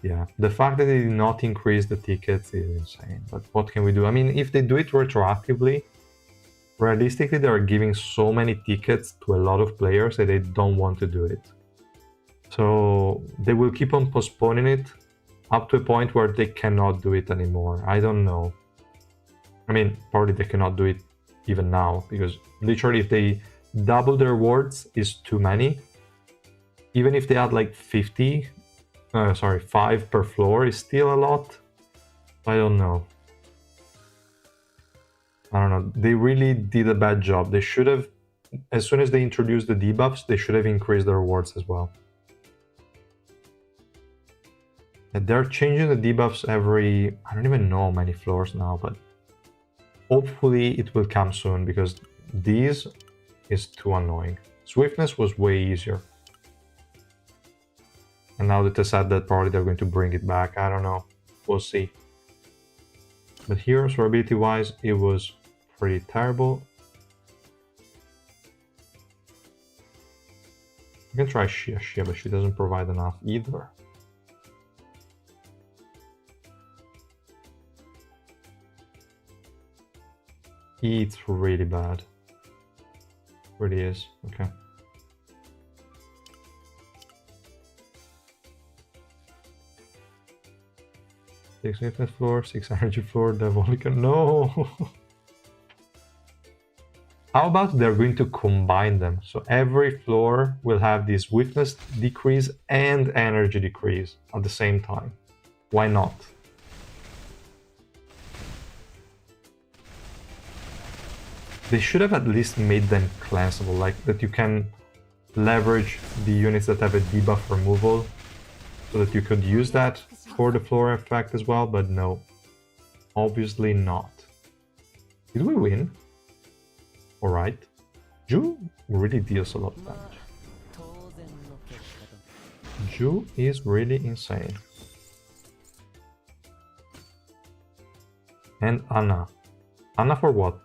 Yeah, the fact that they did not increase the tickets is insane. But what can we do? I mean, if they do it retroactively, realistically, they are giving so many tickets to a lot of players that they don't want to do it. So they will keep on postponing it up to a point where they cannot do it anymore. I don't know. I mean, probably they cannot do it even now, because literally if they double their rewards is too many. Even if they add like 5 per floor is still a lot. I don't know. I don't know. They really did a bad job. They should have, as soon as they introduced the debuffs, they should have increased the rewards as well. And they're changing the debuffs every, I don't even know how many floors now, but hopefully it will come soon, because these is too annoying. Swiftness was way easier. And now that they said that, probably they're going to bring it back. I don't know. We'll see. But here, survivability-wise, it was pretty terrible. You can try Shia, but she doesn't provide enough either. It's really bad. Really is. Okay. Six weakness floor, 6 energy floor, Diabolical. No! How about they're going to combine them? So every floor will have this weakness decrease and energy decrease at the same time. Why not? They should have at least made them cleansable, like that you can leverage the units that have a debuff removal so that you could use that for the floor effect as well, but no. Obviously not. Did we win? Alright. Ju really deals a lot of damage. Ju is really insane. And Anna. Anna for what?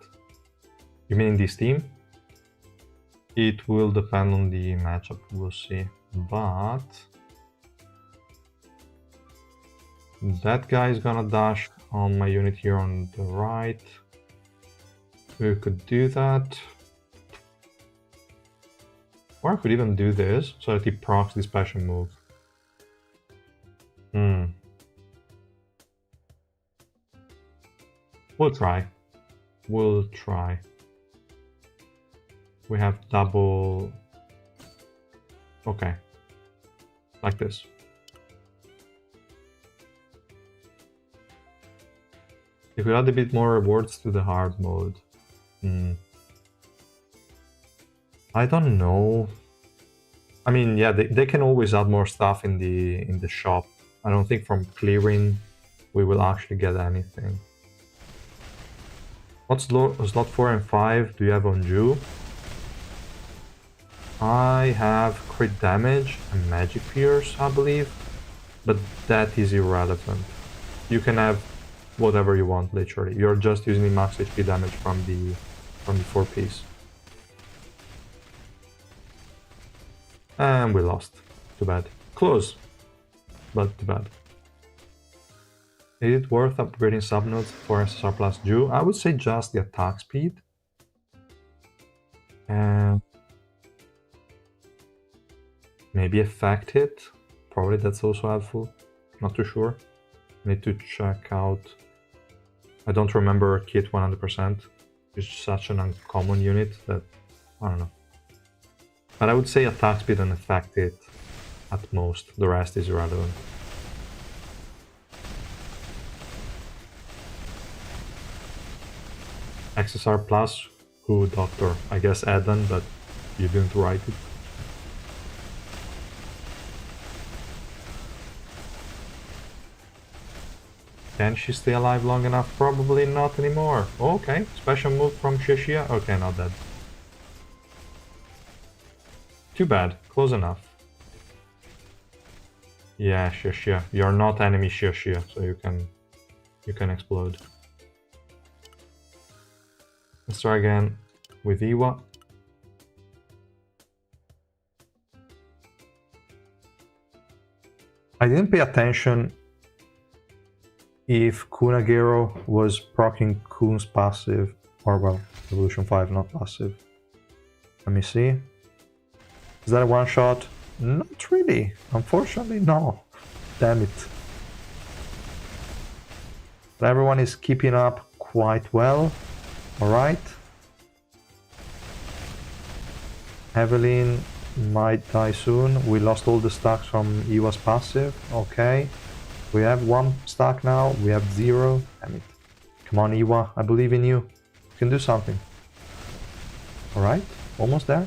You mean in this team? It will depend on the matchup, we'll see. But that guy is gonna dash on my unit here on the right. We could do that. Or I could even do this so that he procs the special move. We'll try. We'll try. We have double... Okay. Like this. If we add a bit more rewards to the hard mode. I don't know. I mean, yeah, they can always add more stuff in the shop. I don't think from clearing we will actually get anything. What slot 4 and 5 do you have on Jew? I have crit damage and magic pierce, I believe, but that is irrelevant. You can have whatever you want, literally. You're just using the max HP damage from the 4 piece. And we lost. Too bad. Close, but too bad. Is it worth upgrading subnodes for SSR plus Jew? I would say just the attack speed. And maybe effect hit. Probably that's also helpful. Not too sure. Need to check out. I don't remember Kit 100%. It's such an uncommon unit that I don't know. But I would say attack speed and effect hit at most. The rest is irrelevant. XSR plus, who doctor? I guess Eden, but you didn't write it. Can she stay alive long enough? Probably not anymore. Okay, special move from Shishia. Okay, not dead. Too bad. Close enough. Yeah, Shishia. You're not enemy Shishia, so you can explode. Let's try again with Iwa. I didn't pay attention if Kunagero was proccing Kun's passive, or well, Evolution 5, not passive. Let me see. Is that a one shot? Not really. Unfortunately, no. Damn it. But everyone is keeping up quite well. Alright. Evelyn might die soon. We lost all the stacks from Iwa's passive. Okay. We have 1 stack now. We have 0. Damn it. Come on, Iwa. I believe in you. You can do something. Alright. Almost there.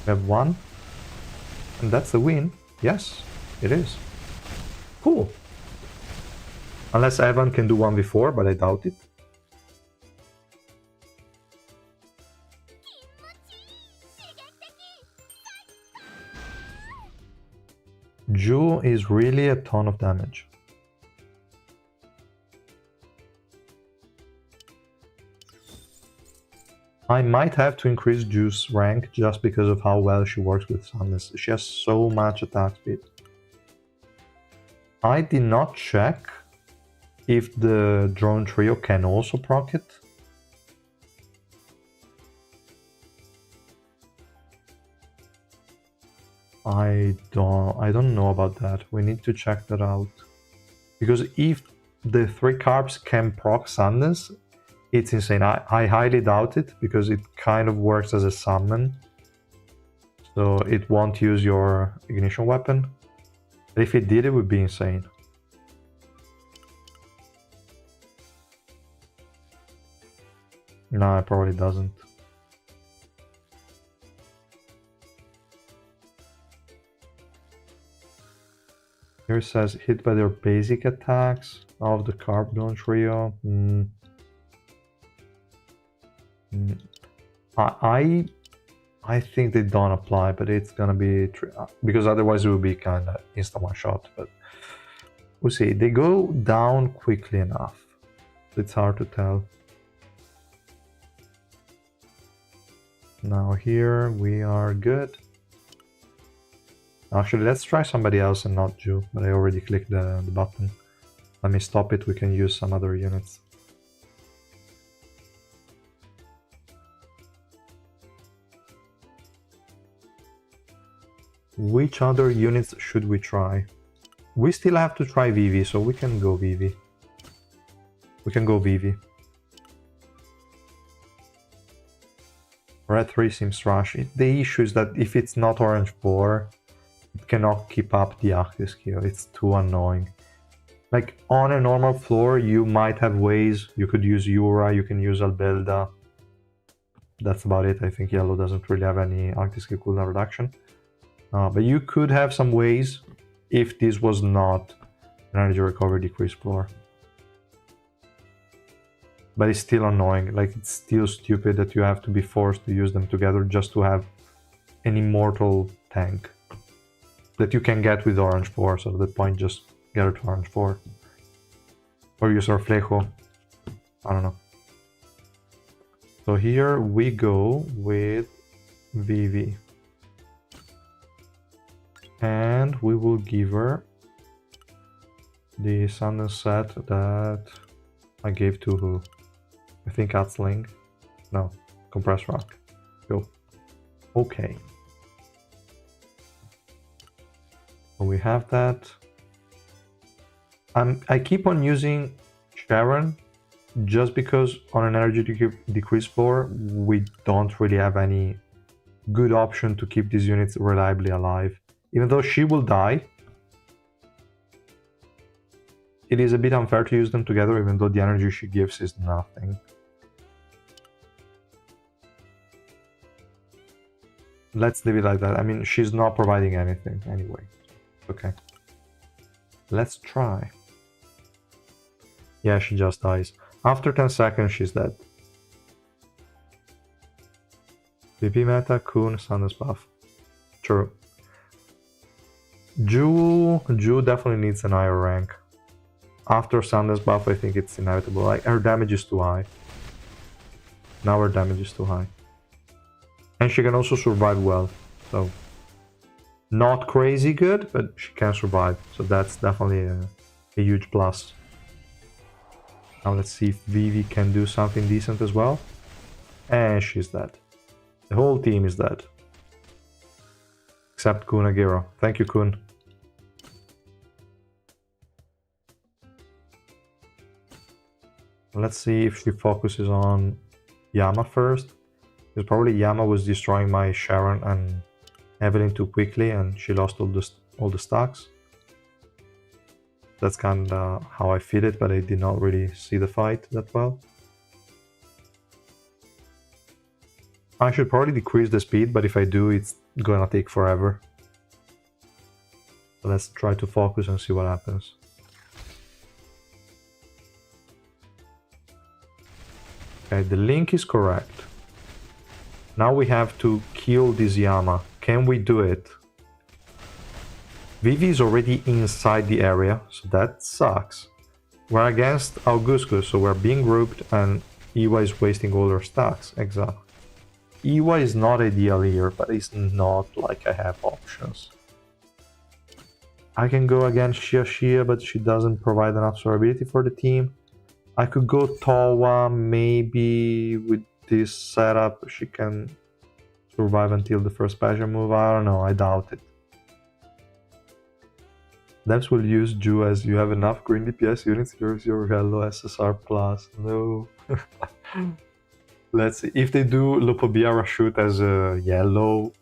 We have 1. And that's the win. Yes, it is. Cool. Unless Evan can do 1v4, but I doubt it. Ju is really a ton of damage. I might have to increase Ju's rank just because of how well she works with Sunless. She has so much attack speed. I did not check if the drone trio can also proc it. I don't know about that. We need to check that out. Because if the 3 carbs can proc Sunless, it's insane. I highly doubt it because it kind of works as a summon. So it won't use your ignition weapon. But if it did, it would be insane. No, it probably doesn't. Here it says hit by their basic attacks of the Carbon Trio. I think they don't apply, but it's gonna be because otherwise it would be kind of instant one shot. But we'll see. They go down quickly enough. It's hard to tell. Now here we are good. Actually, let's try somebody else and not Ju, but I already clicked the button. Let me stop it, we can use some other units. Which other units should we try? We still have to try Vivi, so we can go Vivi. We can go Vivi. Red 3 seems trash. The issue is that if it's not Orange 4, it cannot keep up the active skill. It's too annoying. Like, on a normal floor, you might have ways. You could use Yura, you can use Albelda. That's about it. I think Yellow doesn't really have any active skill cooldown reduction. But you could have some ways if this was not Energy recovery decrease floor. But it's still annoying. Like, it's still stupid that you have to be forced to use them together just to have an immortal tank that you can get with orange 4. So at that point, just get it to orange 4. Or use Reflejo. I don't know. So here we go with Vivi. And we will give her the Sudden Set that I gave to who? I think Atzling. No, Compressed Rock. Go. Okay. So we have that. I keep on using Sharon just because on an energy decrease floor, we don't really have any good option to keep these units reliably alive. Even though she will die, it is a bit unfair to use them together, even though the energy she gives is nothing. Let's leave it like that. I mean, she's not providing anything anyway. Okay. Let's try. Yeah, she just dies. After 10 seconds, she's dead. VP meta, Kun, Sanders buff. True. Ju definitely needs an higher rank. After Sanders buff, I think it's inevitable. Like, her damage is too high. Now her damage is too high. And she can also survive well. So, not crazy good, but she can survive. So that's definitely a huge plus. Now let's see if Vivi can do something decent as well. And she's dead. The whole team is dead. Except Kun Agiro. Thank you, Kun. Let's see if she focuses on Yama first. Because probably Yama was destroying my Sharon and Evelyn too quickly and she lost all the stacks. That's kind of how I feel it, but I did not really see the fight that well. I should probably decrease the speed, but if I do, it's gonna take forever. So let's try to focus and see what happens. Okay, the link is correct. Now we have to kill this Yama. Can we do it? Vivi is already inside the area, so that sucks. We're against Augustus, so we're being grouped and Iwa is wasting all her stacks. Exactly. Iwa is not ideal here, but it's not like I have options. I can go against Shia, but she doesn't provide enough survivability for the team. I could go Towa, maybe with this setup she can survive until the first special move. I don't know, I doubt it. Devs will use Ju as you have enough green DPS units. Here's your yellow SSR plus. No. Let's see. If they do Lupobiara shoot as a yellow,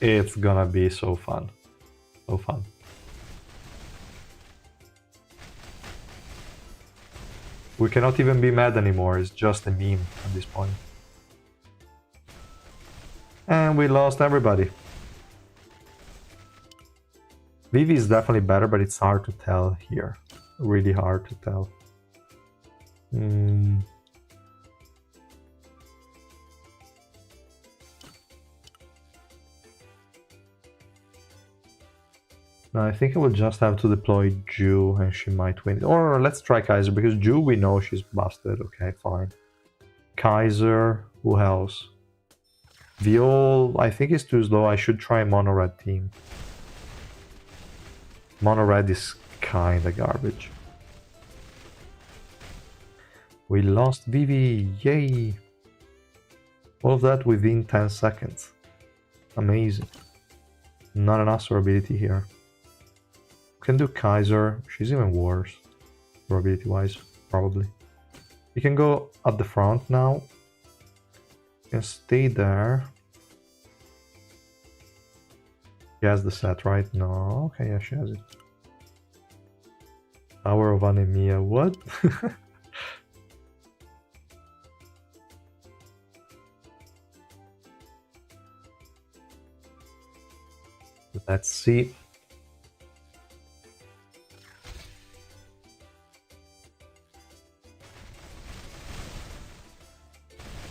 it's gonna be so fun. So fun. We cannot even be mad anymore. It's just a meme at this point. And we lost everybody. Vivi is definitely better, but it's hard to tell here. Really hard to tell. No, I think I will just have to deploy Ju and she might win. Or let's try Kaiser, because Ju we know she's busted. Okay, fine. Kaiser, who else? Viol, I think it's too slow. I should try Mono Red team. Mono Red is kinda garbage. We lost Vivi, yay! All of that within 10 seconds. Amazing. Not enough survivability here. Can do Kaiser, she's even worse. Survivability wise, probably. You can go at the front now. You can stay there. She has the set, right? No, okay, yeah, she has it. Hour of Anemia, what? Let's see.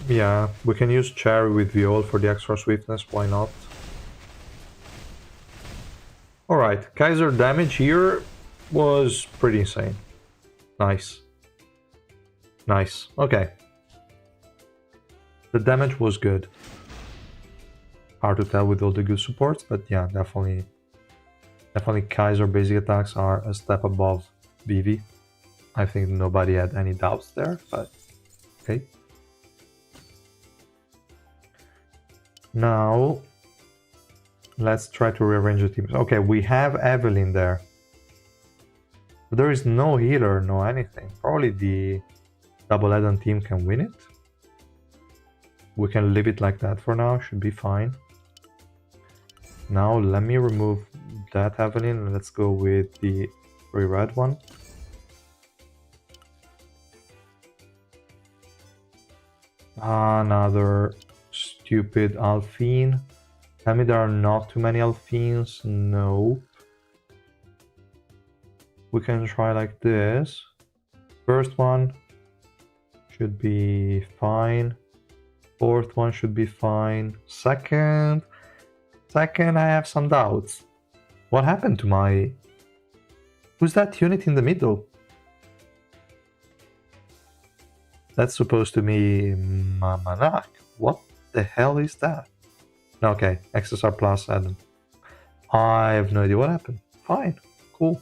Yeah, we can use Cherry with Viol for the extra swiftness, why not? Alright, Kaiser damage here was pretty insane. Nice. Nice. Okay. The damage was good. Hard to tell with all the good supports, but yeah, definitely Kaiser basic attacks are a step above BV. I think nobody had any doubts there, but okay. Now, let's try to rearrange the teams. Okay, we have Evelyn there. But there is no healer, no anything. Probably the double add-on team can win it. We can leave it like that for now, should be fine. Now let me remove that Evelyn and let's go with the red one. Another stupid Alphine. Tell me there are not too many Alphines. Nope. We can try like this. First one should be fine. Fourth one should be fine. Second, I have some doubts. What happened to my... Who's that unit in the middle? That's supposed to be Mamanak. What the hell is that? Okay, XSR plus Adam. I have no idea what happened. Fine, cool.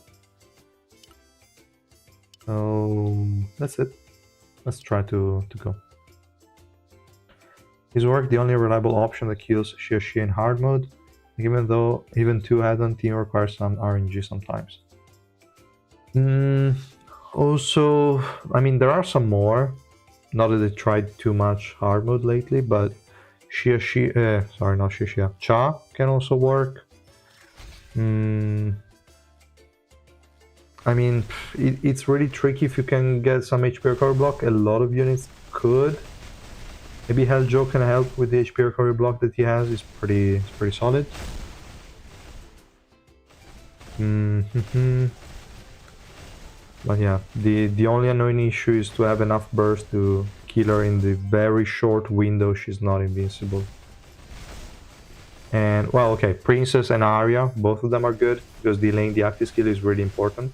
So that's it. Let's try to go. Is Orc the only reliable option that kills Xiaoxi in hard mode? Even though even 2 add-on team requires some RNG sometimes. Also, I mean, there are some more. Not that they tried too much hard mode lately, but sorry, not Xia. Cha can also work. I mean, it's really tricky if you can get some HP recovery block. A lot of units could. Maybe Helljoe can help with the HP recovery block that he has. It's pretty solid. But yeah, the only annoying issue is to have enough burst to kill her in the very short window she's not invincible. And, well, okay, Princess and Arya, both of them are good, because delaying the active skill is really important.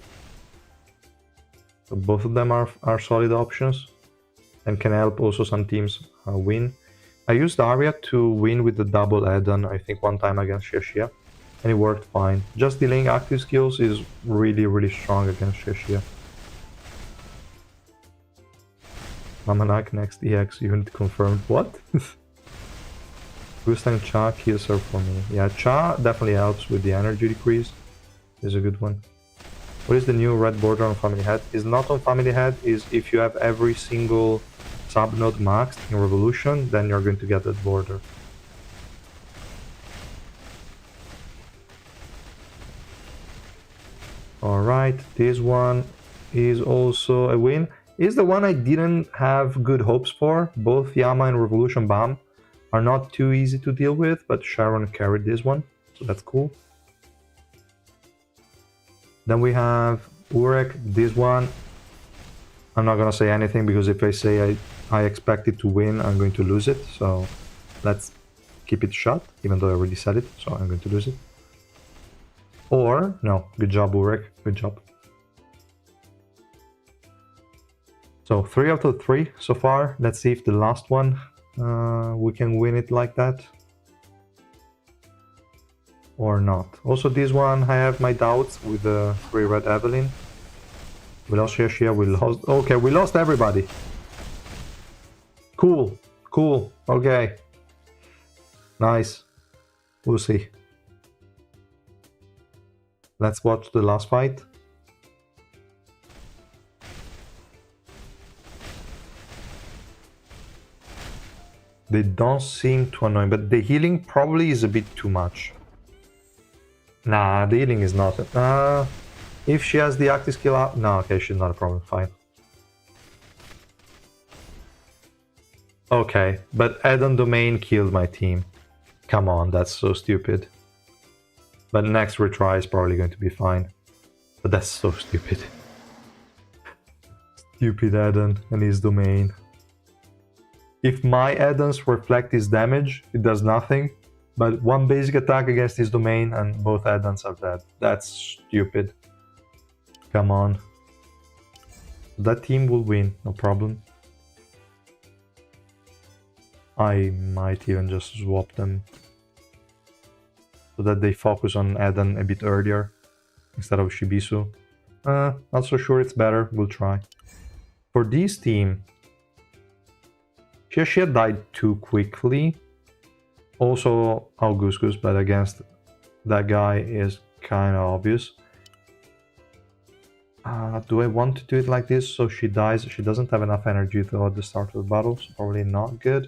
So both of them are solid options, and can help also some teams win. I used Arya to win with the double add-on, I think one time against Xia, and it worked fine. Just delaying active skills is really strong against Xia. Mamanak next EX unit confirmed. What? Gustang Cha kills her for me. Yeah, Cha definitely helps with the energy decrease. Is a good one. What is the new red border on Family Head? Is not on Family Head, is if you have every single subnode maxed in Revolution, then you're going to get that border. Alright, this one is also a win. Is the one I didn't have good hopes for. Both Yama and Revolution Bomb are not too easy to deal with, but Sharon carried this one, so that's cool. Then we have Urek, this one. I'm not gonna say anything because if I say I expect it to win, I'm going to lose it. So let's keep it shut, even though I already said it, so I'm going to lose it. Or, no, good job Urek, good job. So 3 out of 3 so far. Let's see if the last one we can win it like that. Or not. Also this one I have my doubts with the 3 red Evelyn. We lost Xia, we lost... Okay, we lost everybody. Cool, cool, okay. Nice. We'll see. Let's watch the last fight. They don't seem too annoying, but the healing probably is a bit too much. Nah, the healing is not... if she has the active skill up... No, okay, she's not a problem, fine. Okay, but add-on domain killed my team. Come on, that's so stupid. But next retry is probably going to be fine. But that's so stupid. Stupid add-on and his domain. If my add-ons reflect his damage, it does nothing. But one basic attack against his domain and both add-ons are dead. That's stupid. Come on. That team will win, no problem. I might even just swap them so that they focus on add-on a bit earlier instead of Shibisu. Not so sure it's better, we'll try. For this team, Shia died too quickly. Also Augustus, but against that guy is kind of obvious. Do I want to do it like this so she dies? She doesn't have enough energy though at the start of the battle, so probably not good.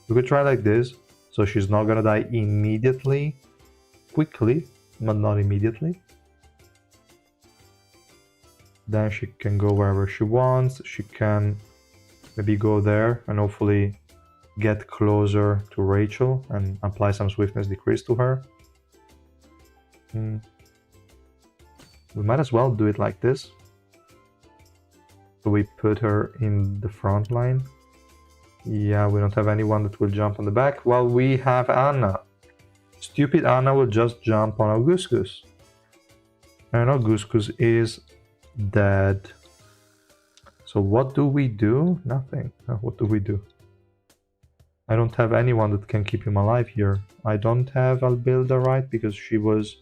We could try like this, so she's not gonna die immediately. Quickly, but not immediately. Then she can go wherever she wants. She can maybe go there and hopefully get closer to Rachel and apply some swiftness decrease to her. We might as well do it like this. So we put her in the front line. Yeah, we don't have anyone that will jump on the back. Well, we have Anna. Stupid Anna will just jump on Augustus. And Augustus is dead. So what do we do? Nothing. What do we do? I don't have anyone that can keep him alive here. I don't have Albilda, right? Because she was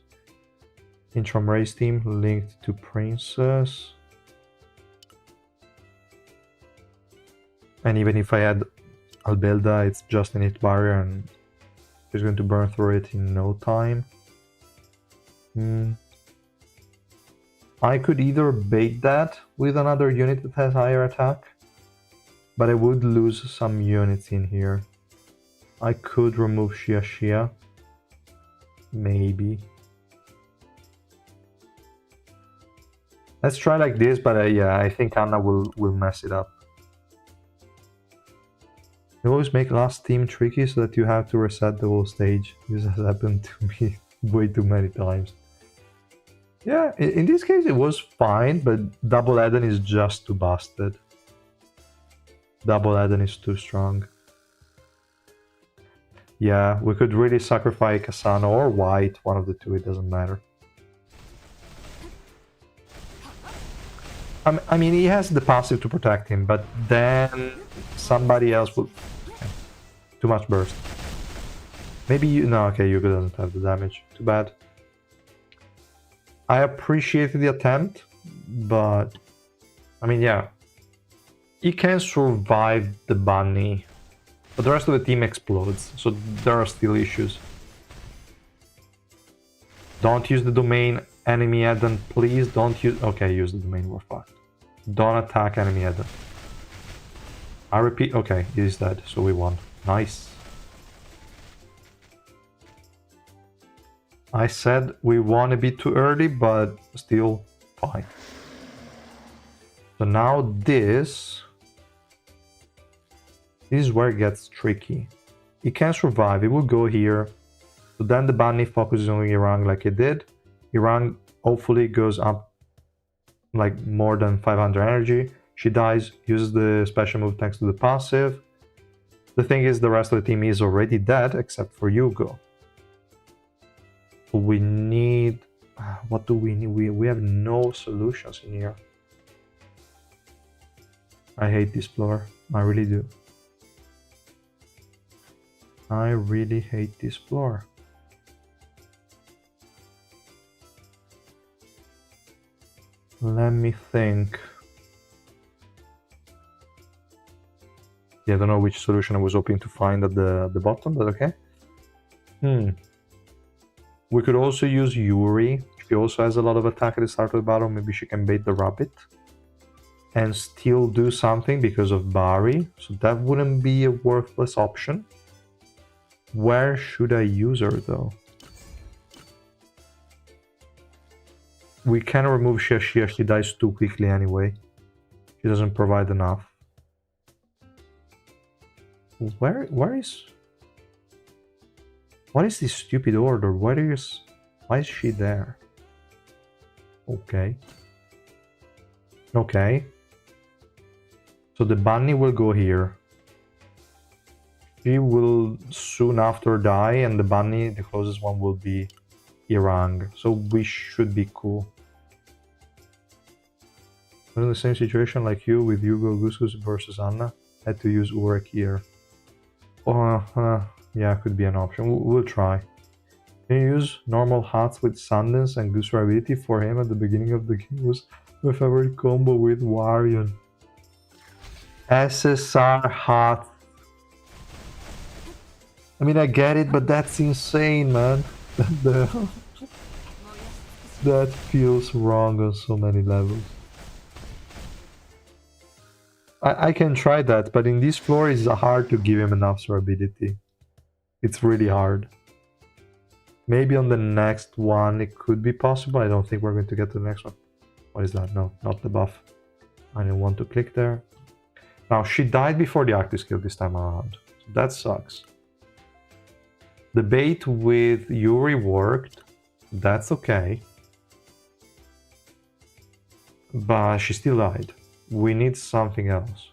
Intram race team linked to Princess. And even if I had Albilda, it's just an hit barrier and she's going to burn through it in no time. I could either bait that with another unit that has higher attack, but I would lose some units in here. I could remove Shia. Maybe. Let's try like this, but yeah, I think Anna will mess it up. You always make last team tricky so that you have to reset the whole stage. This has happened to me way too many times. Yeah, in this case it was fine, but double add-on is just too busted. Double add-on is too strong. Yeah, we could really sacrifice Kasano or White, one of the two, it doesn't matter. I mean, he has the passive to protect him, but then somebody else will... Okay. Too much burst. Maybe you... No, okay, Yuga doesn't have the damage. Too bad. I appreciated the attempt, but... I mean, yeah. He can survive the bunny, but the rest of the team explodes, so there are still issues. Don't use the domain enemy add-on, please. Don't use... Okay, use the domain, we're fucked. Don't attack enemy add-on. I repeat... Okay, he's dead, so we won. Nice. I said we won a bit too early, but still fine. So now this is where it gets tricky. He can survive, he will go here. So then the bunny focuses on Irang like it did. Irang hopefully goes up like more than 500 energy. She dies, uses the special move thanks to the passive. The thing is, the rest of the team is already dead except for Yugo. So we need... What do we need? We have no solutions in here. I hate this floor. I really do. I really hate this floor. Let me think. Yeah, I don't know which solution I was hoping to find at the bottom, but okay. We could also use Yuri. She also has a lot of attack at the start of the battle. Maybe she can bait the rabbit and still do something because of Barry. So that wouldn't be a worthless option. Where should I use her though? We can remove Shia. She dies too quickly anyway. She doesn't provide enough. Where is... What is this stupid order? Why is she there? Okay. Okay. So the bunny will go here. She will soon after die, and the bunny, the closest one, will be Irang. So we should be cool. I'm in the same situation like you with Hugo Guskus versus Anna. Had to use Urek here. Yeah, could be an option. We'll try. Can you use normal hats with Sundance and Goose ability for him at the beginning of the game? Was my favorite combo with Warion. SSR hat. I mean, I get it, but that's insane, man. That feels wrong on so many levels. I can try that, but in this floor it's hard to give him enough survivability. It's really hard. Maybe on the next one it could be possible. I don't think we're going to get to the next one. What is that? No, not the buff. I didn't want to click there. Now, she died before the active skill this time around. So that sucks. The bait with Yuri worked. That's okay. But she still died. We need something else.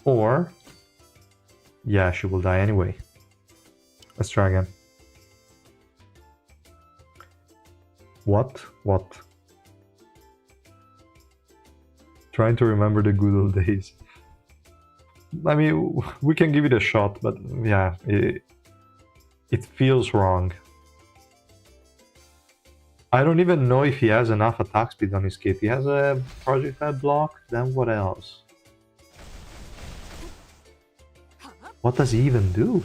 Or... yeah, she will die anyway. Let's try again. What? What? Trying to remember the good old days. I mean, we can give it a shot, but yeah, it feels wrong. I don't even know if he has enough attack speed on his kit. He has a projectile block, then what else? What does he even do?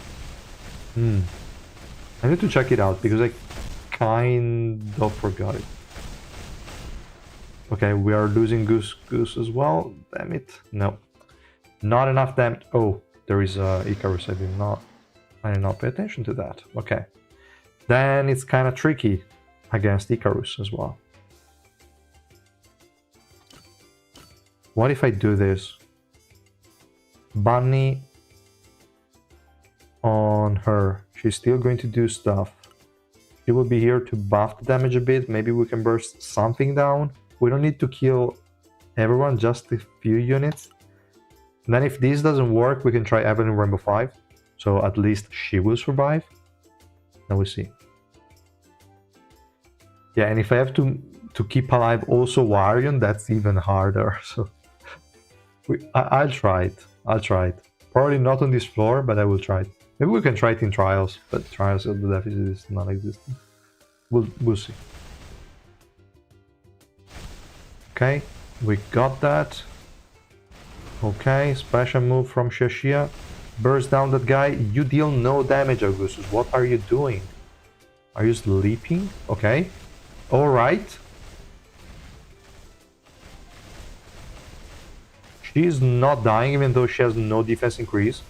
I need to check it out because I kind of forgot it. Okay, we are losing Goose as well. Damn it. No. Not enough damage. Oh, there is Icarus. I did not pay attention to that. Okay. Then it's kind of tricky against Icarus as well. What if I do this? Bunny on her. She's still going to do stuff. She will be here to buff the damage a bit. Maybe we can burst something down. We don't need to kill everyone, just a few units. And then if this doesn't work, we can try Evelyn Rainbow 5. So at least she will survive. Now we see. Yeah, and if I have to keep alive also Warion, that's even harder. So I'll try it. I'll try it. Probably not on this floor, but I will try it. Maybe we can try it in Trials, but Trials of the deficit is non-existent. We'll see. Okay, we got that. Okay, special move from Shashia. Burst down that guy. You deal no damage, Augustus. What are you doing? Are you sleeping? Okay. Alright. She is not dying even though she has no defense increase.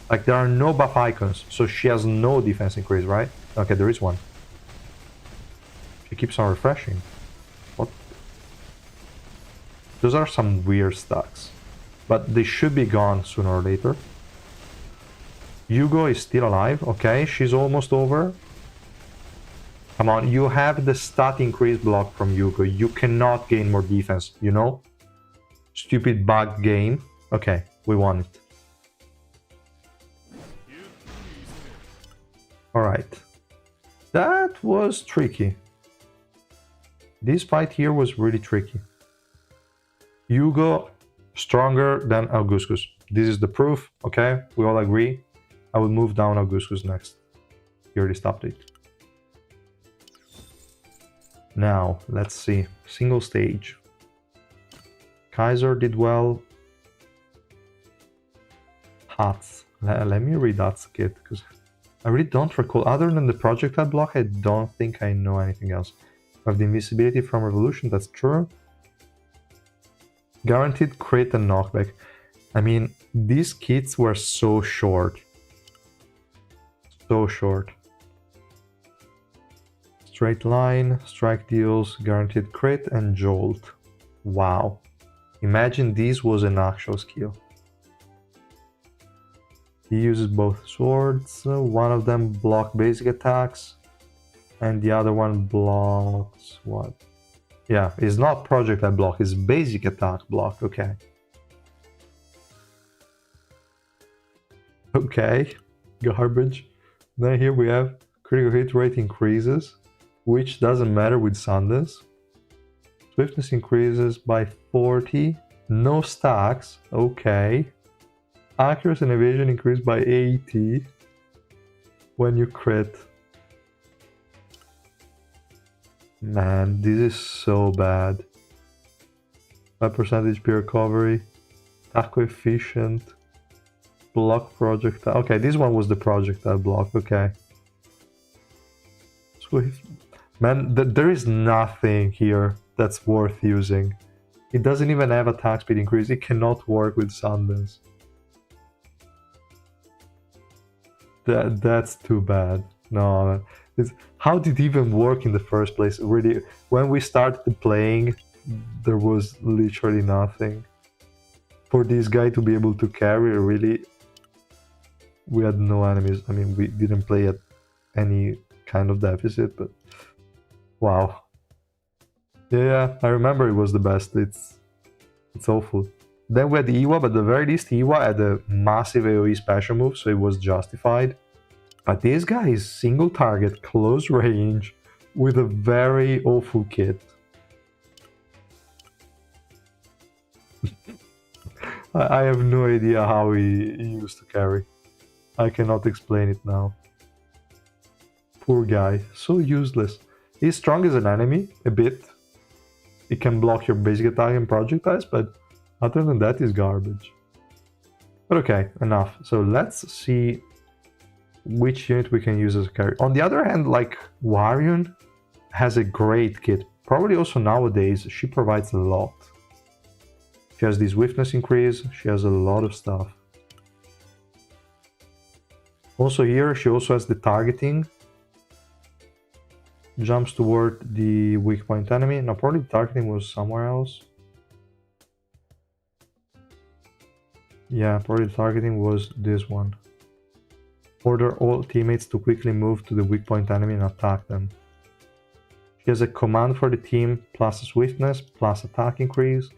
Like, there are no buff icons, so she has no defense increase, right? Okay, there is one. She keeps on refreshing. What? Those are some weird stacks. But they should be gone sooner or later. Hugo is still alive. Okay, she's almost over. Come on, you have the stat increase block from Hugo. You cannot gain more defense, you know? Stupid bug game. Okay, we won it. Alright. That was tricky. This fight here was really tricky. Hugo stronger than Augustus. This is the proof, okay? We all agree. I will move down Augustus next. Here this update. Now, let's see. Single stage. Kaiser did well. Hats. Let me read that kit, because I really don't recall. Other than the projectile block, I don't think I know anything else. I have the invisibility from Revolution, that's true. Guaranteed crit and knockback. I mean, these kits were so short. So short. Straight line, strike deals, guaranteed crit, and jolt. Wow. Imagine this was an actual skill. He uses both swords. One of them blocks basic attacks, and the other one blocks what? Yeah, it's not projectile block, it's basic attack block. Okay. Okay, garbage. Then here we have critical hit rate increases, which doesn't matter with Sundance. Swiftness increases by 40. No stacks. Okay. Accuracy and evasion increase by 80 when you crit. Man, this is so bad. 5% HP recovery. Attack coefficient. Block projectile. Okay, this one was the projectile block. Okay. Swift. Man, there is nothing here that's worth using. It doesn't even have attack speed increase. It cannot work with Sundance. That's too bad. No, how did it even work in the first place? Really, when we started playing, there was literally nothing. For this guy to be able to carry, really, we had no enemies. I mean, we didn't play at any kind of deficit, but wow. Yeah, I remember it was the best. It's awful. Then we had the Iwa, but at the very least, Iwa had a massive AoE special move, so it was justified. But this guy is single target, close range, with a very awful kit. I have no idea how he used to carry. I cannot explain it now. Poor guy, so useless. He's strong as an enemy, a bit. It can block your basic attack and projectiles, but other than that, he's garbage. But okay, enough. So let's see which unit we can use as a carry. On the other hand, like Warion has a great kit. Probably also nowadays, she provides a lot. She has this swiftness increase, she has a lot of stuff. Also here, she also has the targeting. Jumps toward the weak point enemy. Now probably the targeting was somewhere else. Yeah, probably the targeting was this one. Order all teammates to quickly move to the weak point enemy and attack them. She has a command for the team, plus a swiftness, plus attack increase.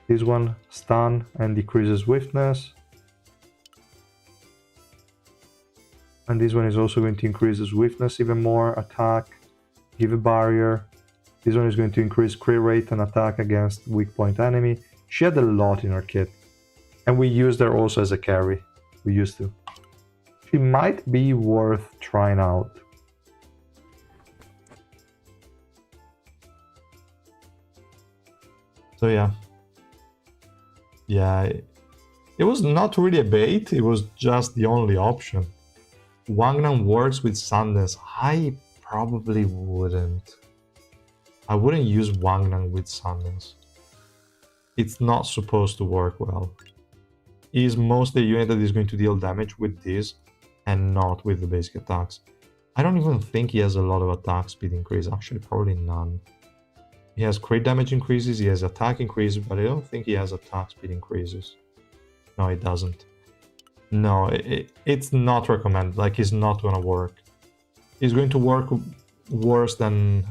This one, stun and decreases swiftness. And this one is also going to increase the swiftness even more, attack, give a barrier. This one is going to increase crit rate and attack against weak point enemy. She had a lot in her kit. And we used her also as a carry. We used to. She might be worth trying out. So yeah. Yeah, it was not really a bait, it was just the only option. Wangnam works with Sundance. I probably wouldn't. I wouldn't use Wangnam with Sundance. It's not supposed to work well. It is mostly a unit that is going to deal damage with this and not with the basic attacks. I don't even think he has a lot of attack speed increase, actually probably none. He has crit damage increases, he has attack increases, but I don't think he has attack speed increases. No, it doesn't. No, it's not recommended, like it's not gonna work. It's going to work worse than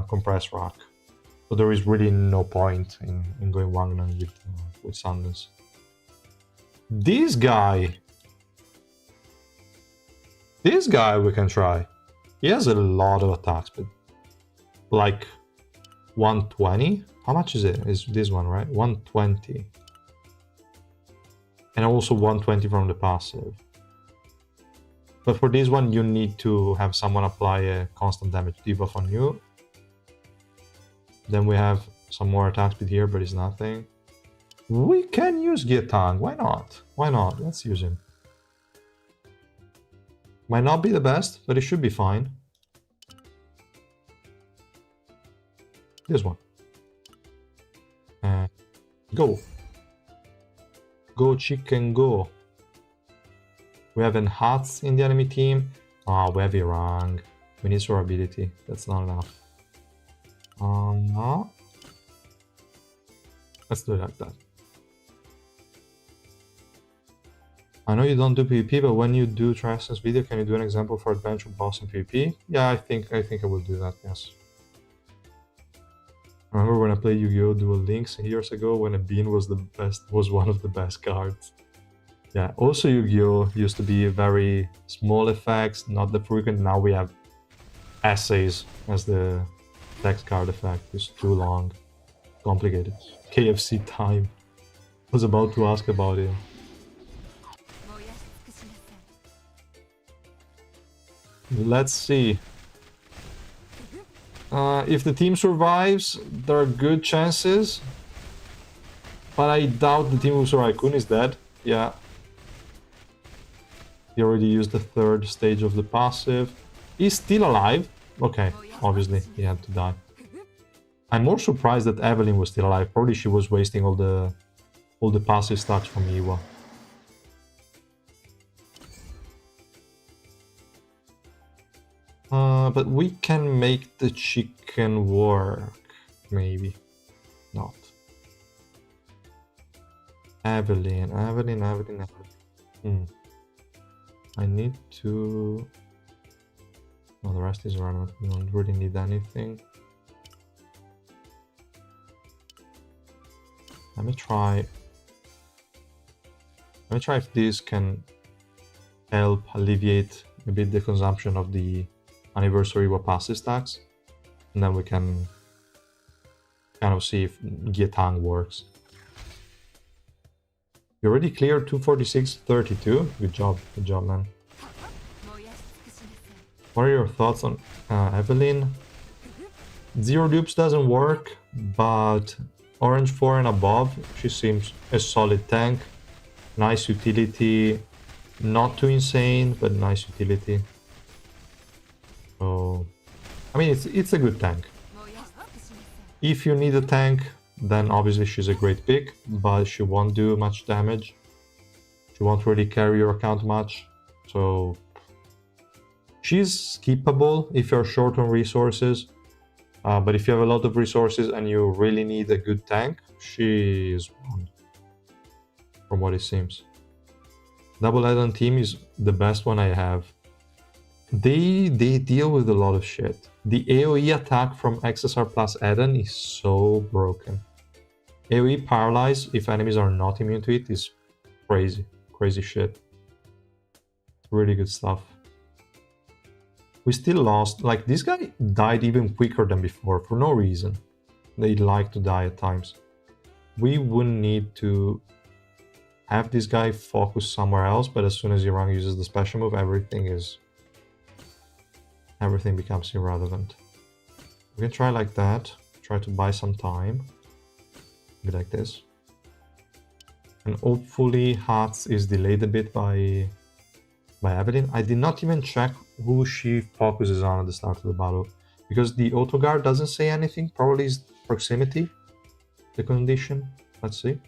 Compressed Rock. So there is really no point in going Wangnam with Sundance. This guy we can try. He has a lot of attack speed. Like 120? How much is it? Is this one, right? 120. And also 120 from the passive. But for this one, you need to have someone apply a constant damage debuff on you. Then we have some more attack speed here, but it's nothing. We can use Giatang. Why not? Why not? Let's use him. Might not be the best, but it should be fine. This one. Go. Go chicken go. We have Enhats in the enemy team. Ah, we have Irang. We need survivability. That's not enough. No. Let's do it like that. I know you don't do PvP, but when you do Transcendence video, can you do an example for adventure boss in PvP? Yeah, I think I will do that, yes. I remember when I played Yu-Gi-Oh! Duel Links years ago when a bean was one of the best cards. Yeah, also Yu-Gi-Oh! Used to be very small effects, not that frequent. Now we have essays as the text card effect. It's too long, complicated. KFC time. Was about to ask about it. Let's see. If the team survives, there are good chances. But I doubt the team of Soraikun is dead. Yeah. He already used the third stage of the passive. He's still alive. Okay, obviously he had to die. I'm more surprised that Evelyn was still alive. Probably she was wasting all the passive stacks from Iwa. But we can make the chicken work. Maybe. Not. Evelyn. I need to... No, the rest is irrelevant. We don't really need anything. Let me try if this can help alleviate a bit the consumption of the anniversary passive stacks. And then we can kind of see if Gietang works. You already cleared 246.32. Good job, man. What are your thoughts on Evelyn? Zero dupes doesn't work, but orange 4 and above, she seems a solid tank. Nice utility, not too insane, but nice utility. So, I mean, it's a good tank. If you need a tank, then obviously she's a great pick, but she won't do much damage. She won't really carry your account much, so she's skippable if you're short on resources. But if you have a lot of resources and you really need a good tank, she is one, from what it seems. Double add-on team is the best one I have. They deal with a lot of shit. The AoE attack from XSR plus add-on is so broken. AoE paralyze, if enemies are not immune to it, is crazy. Crazy shit. Really good stuff. We still lost. Like, this guy died even quicker than before, for no reason. They like to die at times. We wouldn't need to have this guy focus somewhere else, but as soon as Yurang uses the special move, everything becomes irrelevant. We can try like that. Try to buy some time. Be like this. And hopefully Hats is delayed a bit by Evelyn. I did not even check who she focuses on at the start of the battle, because the auto guard doesn't say anything. Probably is proximity, the condition. Let's see.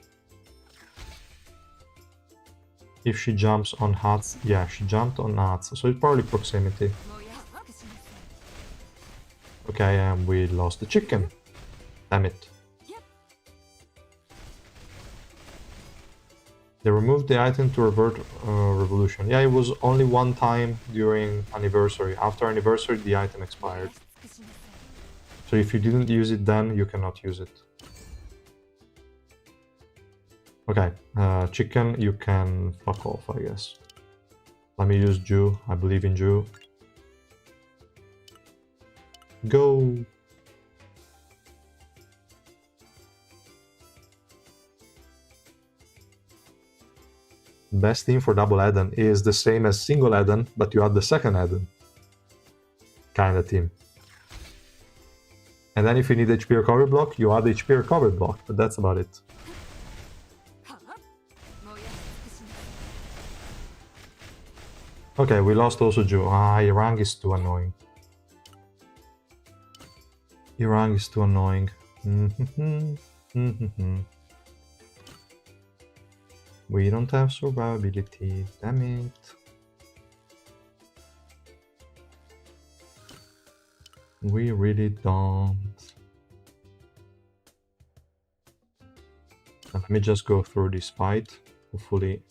If she jumps on Hats, yeah, she jumped on Hats, so it's probably proximity. Okay, and we lost the chicken. Damn it. They removed the item to revert revolution. Yeah, it was only one time during anniversary. After anniversary, the item expired. So if you didn't use it then, you cannot use it. Okay, chicken, you can fuck off, I guess. Let me use Ju. I believe in Ju. Go! Best team for double add-on is the same as single add-on, but you add the second add-on. Kinda team. And then if you need HP recovery block, you add HP recovery block, but that's about it. Okay, we lost also Ju. Irang is too annoying. Irang is too annoying. We don't have survivability, damn it. We really don't. And let me just go through this fight. Hopefully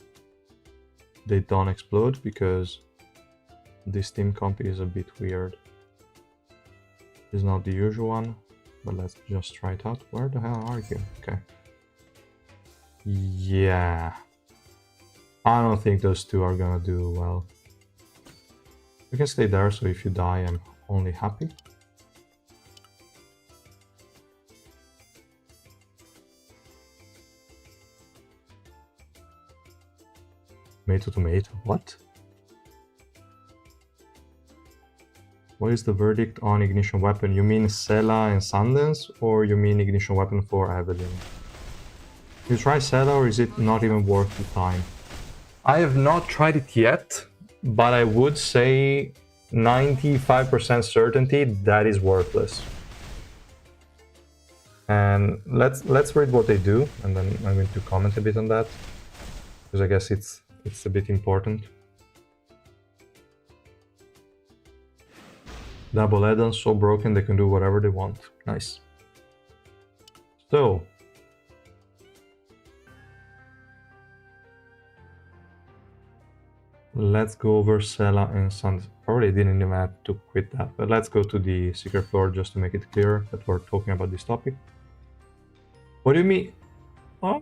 they don't explode, because this team comp is a bit weird. It's not the usual one, but let's just try it out. Where the hell are you? Okay. Yeah. I don't think those two are gonna do well. You can stay there, so if you die, I'm only happy. Tomato, tomato. What? What is the verdict on ignition weapon? You mean Sela and Sundance, or you mean ignition weapon for Evelyn? You try Sela, or is it not even worth the time? I have not tried it yet, but I would say 95% certainty that is worthless. And let's read what they do, and then I'm going to comment a bit on that, because I guess it's a bit important. Double add-on, so broken they can do whatever they want. Nice. So let's go over Sela and Sand. Probably didn't even have to quit that, but let's go to the secret floor just to make it clear that we're talking about this topic. What do you mean? Oh,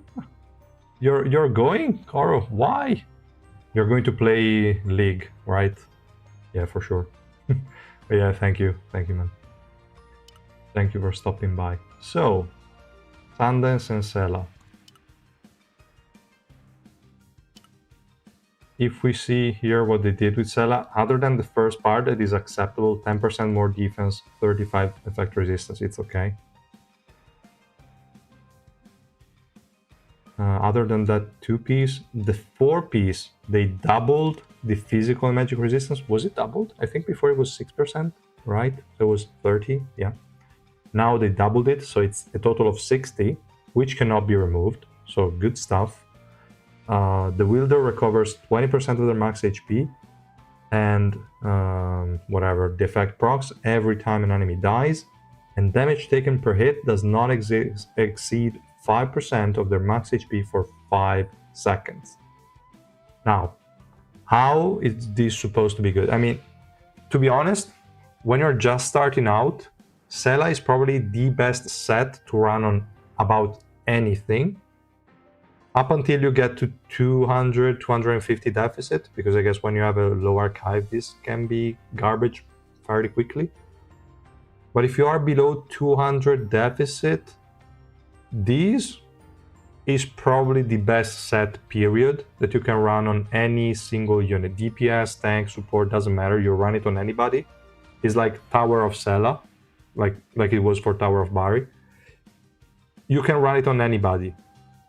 you're going, Caro? Why? You're going to play League, right? Yeah, for sure. But yeah, thank you, man. Thank you for stopping by. So, Sundance and Sela. If we see here what they did with Sela, other than the first part that is acceptable, 10% more defense, 35 effect resistance, it's okay. Other than that 2-piece, the 4-piece, they doubled the physical and magic resistance. Was it doubled? I think before it was 6%, right? So it was 30, yeah. Now they doubled it, so it's a total of 60, which cannot be removed. So good stuff. The wielder recovers 20% of their max HP, and whatever, the effect procs every time an enemy dies, and damage taken per hit does not exceed 5% of their max HP for 5 seconds. Now, how is this supposed to be good? I mean, to be honest, when you're just starting out, Sela is probably the best set to run on about anything, up until you get to 200, 250 deficit, because I guess when you have a low archive, this can be garbage fairly quickly. But if you are below 200 deficit, this is probably the best set, period, that you can run on any single unit. DPS, tank, support, doesn't matter, you run it on anybody. It's like Tower of Sela, like it was for Tower of Bari. You can run it on anybody.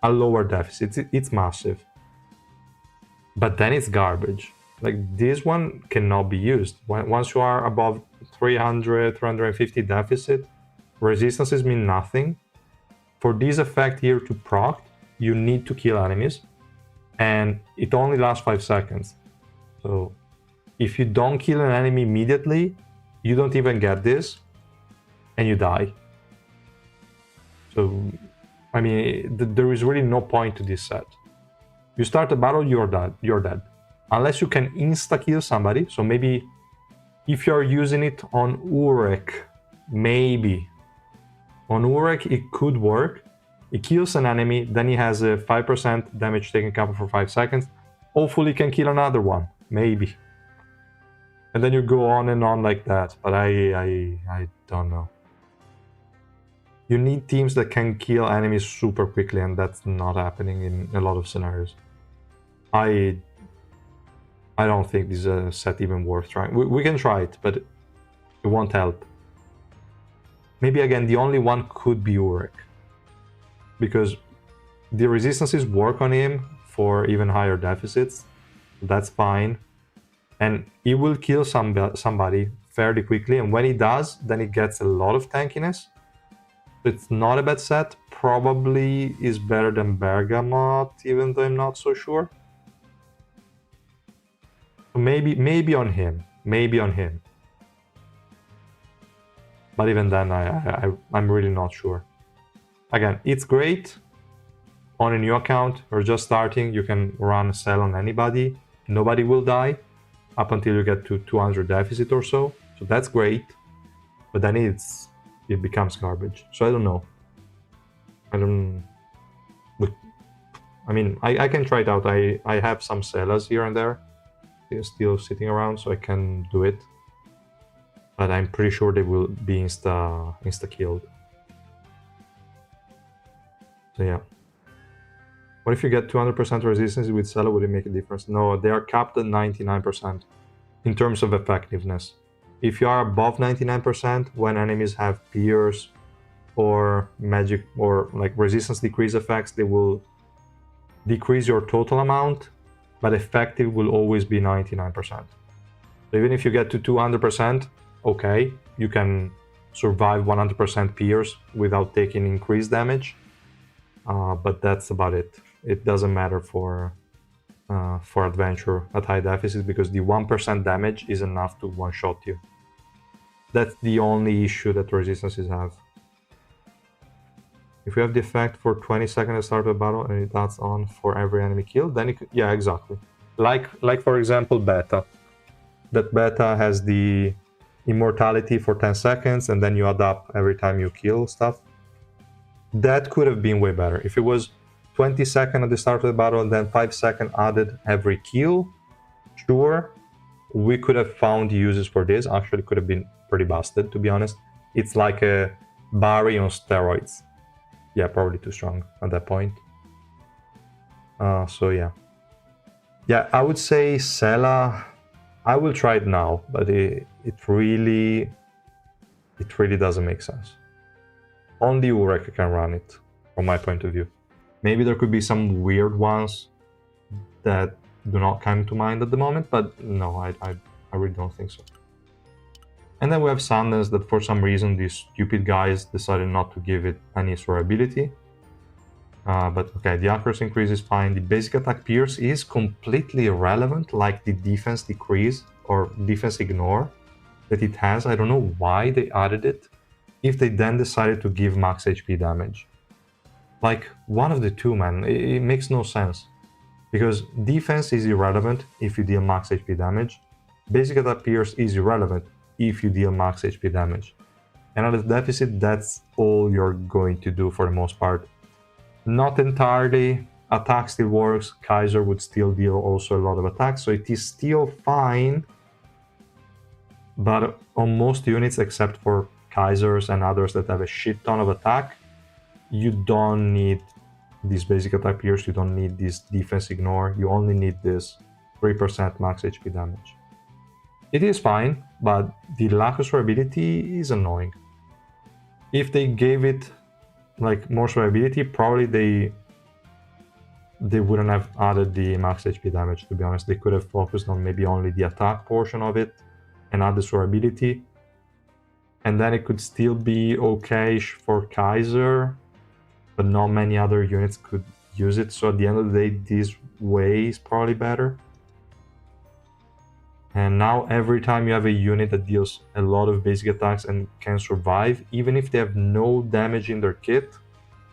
A lower deficit, it's massive. But then it's garbage. Like, this one cannot be used. Once you are above 300, 350 deficit, resistances mean nothing. For this effect here to proc, you need to kill enemies, and it only lasts 5 seconds. So if you don't kill an enemy immediately, you don't even get this, and you die. So, I mean, there is really no point to this set. You start a battle, you're dead. Unless you can insta-kill somebody, so maybe if you're using it on Urek, maybe. On Urek, it could work. He kills an enemy, then he has a 5% damage taken cover for 5 seconds. Hopefully he can kill another one, maybe. And then you go on and on like that, but I don't know. You need teams that can kill enemies super quickly, and that's not happening in a lot of scenarios. I don't think this is a set even worth trying. We can try it, but it won't help. Maybe again, the only one could be Urek, because the resistances work on him for even higher deficits. That's fine, and he will kill somebody fairly quickly, and when he does, then he gets a lot of tankiness. It's not a bad set. Probably is better than Bergamot, even though I'm not so sure. Maybe on him. But even then, I'm really not sure. Again, it's great on a new account. You're just starting. You can run Sell on anybody. Nobody will die up until you get to 200 deficit or so. So that's great. But then it becomes garbage. So I don't know. I mean, I can try it out. I have some Celas here and there. They're still sitting around, so I can do it. But I'm pretty sure they will be insta-killed. So yeah. What if you get 200% resistance with Cela? Would it make a difference? No, they are capped at 99% in terms of effectiveness. If you are above 99%, when enemies have Pierce or magic or like resistance decrease effects, they will decrease your total amount, but effective will always be 99%. So even if you get to 200%, okay, you can survive 100% Pierce without taking increased damage, but that's about it. It doesn't matter for adventure at high deficit, because the 1% damage is enough to one-shot you. That's the only issue that resistances have. If you have the effect for 20 seconds at the start of a battle and it lasts on for every enemy killed, then it could, yeah, exactly. Like for example, Beta. That Beta has the immortality for 10 seconds and then you add up every time you kill stuff. That could have been way better. If it was 20 seconds at the start of the battle and then 5 seconds added every kill, sure, we could have found uses for this. Actually, could have been pretty busted, to be honest. It's like a Barry on steroids. Yeah, probably too strong at that point. So yeah. Yeah, I would say Cela, I will try it now, but it really doesn't make sense. Only Urek can run it, from my point of view. Maybe there could be some weird ones that do not come to mind at the moment, but no, I really don't think so. And then we have Sundance, that for some reason these stupid guys decided not to give it any survivability. But okay, the accuracy increase is fine. The basic attack Pierce is completely irrelevant, like the defense decrease or defense ignore that it has. I don't know why they added it, if they then decided to give max HP damage. Like, one of the two, man. It makes no sense. Because defense is irrelevant if you deal max HP damage. Basic attack Pierce is irrelevant if you deal max HP damage. And at the deficit, that's all you're going to do for the most part. Not entirely. Attack still works. Kaiser would still deal also a lot of attacks, so it is still fine. But on most units, except for Kaisers and others that have a shit ton of attack, you don't need this basic attack Pierce, you don't need this defense ignore, you only need this 3% max HP damage. It is fine, but the lack of survivability is annoying. If they gave it like more survivability, probably they wouldn't have added the max HP damage, to be honest. They could have focused on maybe only the attack portion of it and add the survivability. And then it could still be okay-ish for Kaiser, but not many other units could use it. So at the end of the day, this way is probably better. And now every time you have a unit that deals a lot of basic attacks and can survive, even if they have no damage in their kit,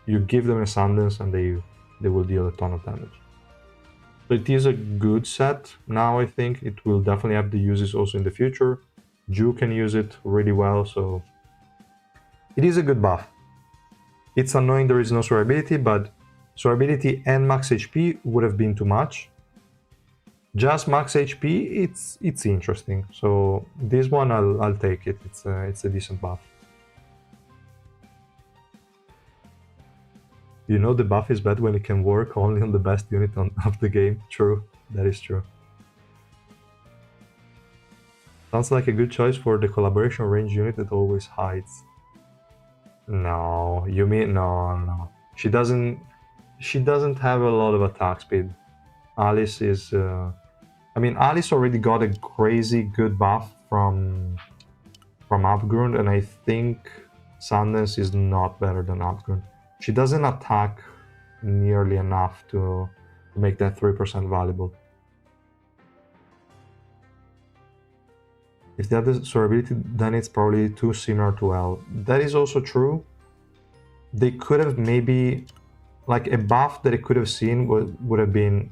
you give them a Sundance and they will deal a ton of damage. So it is a good set now, I think. It will definitely have the uses also in the future. Ju can use it really well, so it is a good buff. It's annoying there is no survivability, but survivability and max HP would have been too much. Just max HP, it's interesting. So this one I'll take it. It's a decent buff. You know the buff is bad when it can work only on the best unit of the game. True, that is true. Sounds like a good choice for the collaboration range unit that always hides. No, you mean no. She doesn't have a lot of attack speed. Alice is I mean, Alice already got a crazy good buff from Upgrund, and I think Sundance is not better than Upgrund. She doesn't attack nearly enough to make that 3% valuable. If they have the survivability, then it's probably too similar to L. That is also true. They could have maybe, like a buff that I could have seen would have been,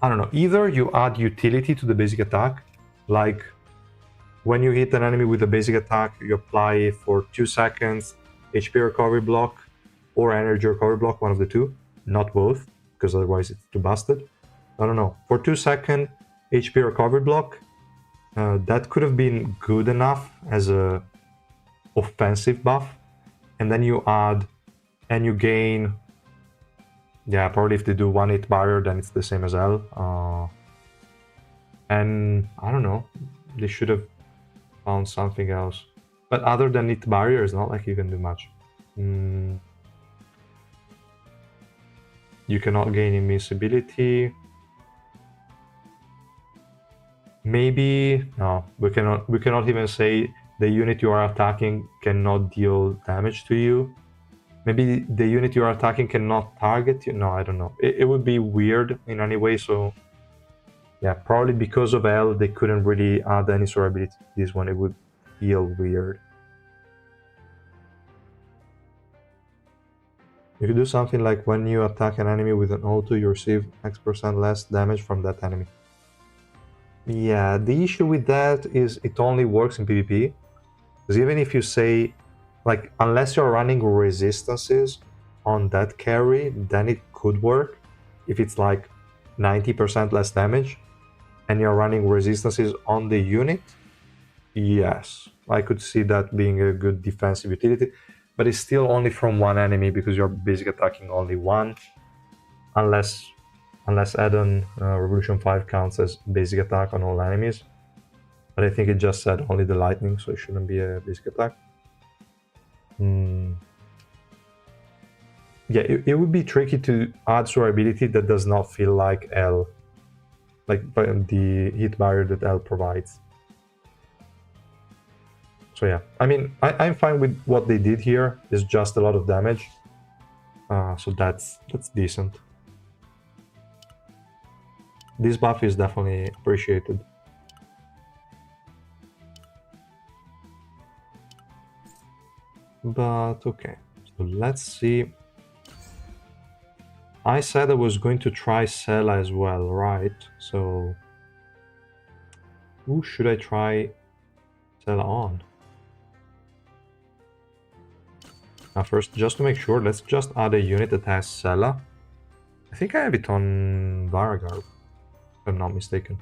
I don't know, either you add utility to the basic attack, like when you hit an enemy with a basic attack, you apply it for 2 seconds, HP recovery block or energy recovery block, one of the two. not both, because otherwise it's too busted. I don't know. For 2-second HP recovery block, that could have been good enough as a offensive buff. And then you add and you gain. Yeah, probably if they do 1-hit barrier, then it's the same as L. And I don't know, they should have found something else. But other than hit barrier, it's not like you can do much. You cannot gain invincibility. Maybe no, we cannot even say the unit you are attacking cannot deal damage to you. Maybe the unit you are attacking cannot target you. No, I don't know. It would be weird in any way. So yeah, probably because of L, they couldn't really add any sort of ability to this one. It would feel weird. You could do something like when you attack an enemy with an auto, you receive X% less damage from that enemy. Yeah, the issue with that is it only works in PvP. Because even if you say, like, unless you're running resistances on that carry, then it could work. If it's like 90% less damage and you're running resistances on the unit, yes, I could see that being a good defensive utility. But it's still only from one enemy because you're basically attacking only one. Unless add-on Revolution 5 counts as basic attack on all enemies. But I think it just said only the lightning, so it shouldn't be a basic attack. Yeah, it would be tricky to add survivability that does not feel like L. Like the hit barrier that L provides. So yeah, I mean, I'm fine with what they did here. It's just a lot of damage. So that's decent. This buff is definitely appreciated. But okay, so let's see. I said I was going to try Sela as well, right? So who should I try Sela on? Now first, just to make sure, let's just add a unit that has Sela. I think I have it on Varagar, if I'm not mistaken.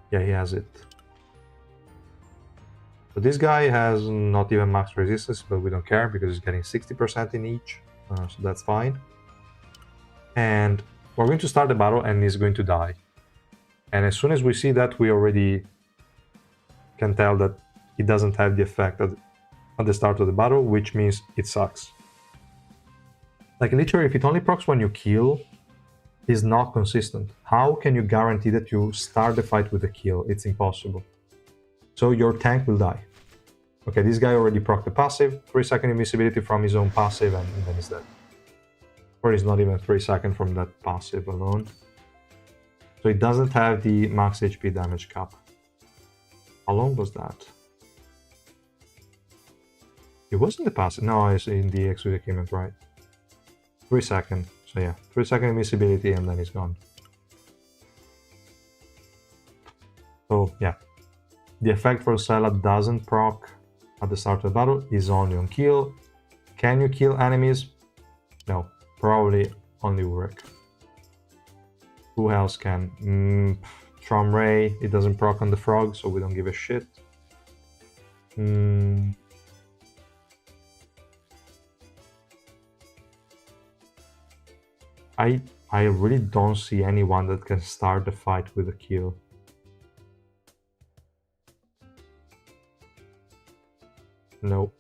Yeah, he has it. So this guy has not even max resistance, but we don't care because he's getting 60% in each, so that's fine. And we're going to start the battle and he's going to die. And as soon as we see that, we already can tell that it doesn't have the effect at the start of the battle, which means it sucks. Like literally, if it only procs when you kill, is not consistent. How can you guarantee that you start the fight with a kill? It's impossible. So your tank will die. Okay, this guy already procced the passive, 3-second invincibility from his own passive, and then he's dead. Or it's not even 3 seconds from that passive alone. So it doesn't have the max HP damage cap. How long was that? It wasn't the passive. No, it's in the exotic equipment, right? 3 seconds. So yeah, 3-second invincibility and then he's gone. So yeah, the effect for Sela doesn't proc at the start of the battle, is only on kill. Can you kill enemies? No, probably only Urek. Who else can? Trom Ray, it doesn't proc on the frog, so we don't give a shit. I really don't see anyone that can start the fight with a kill. No.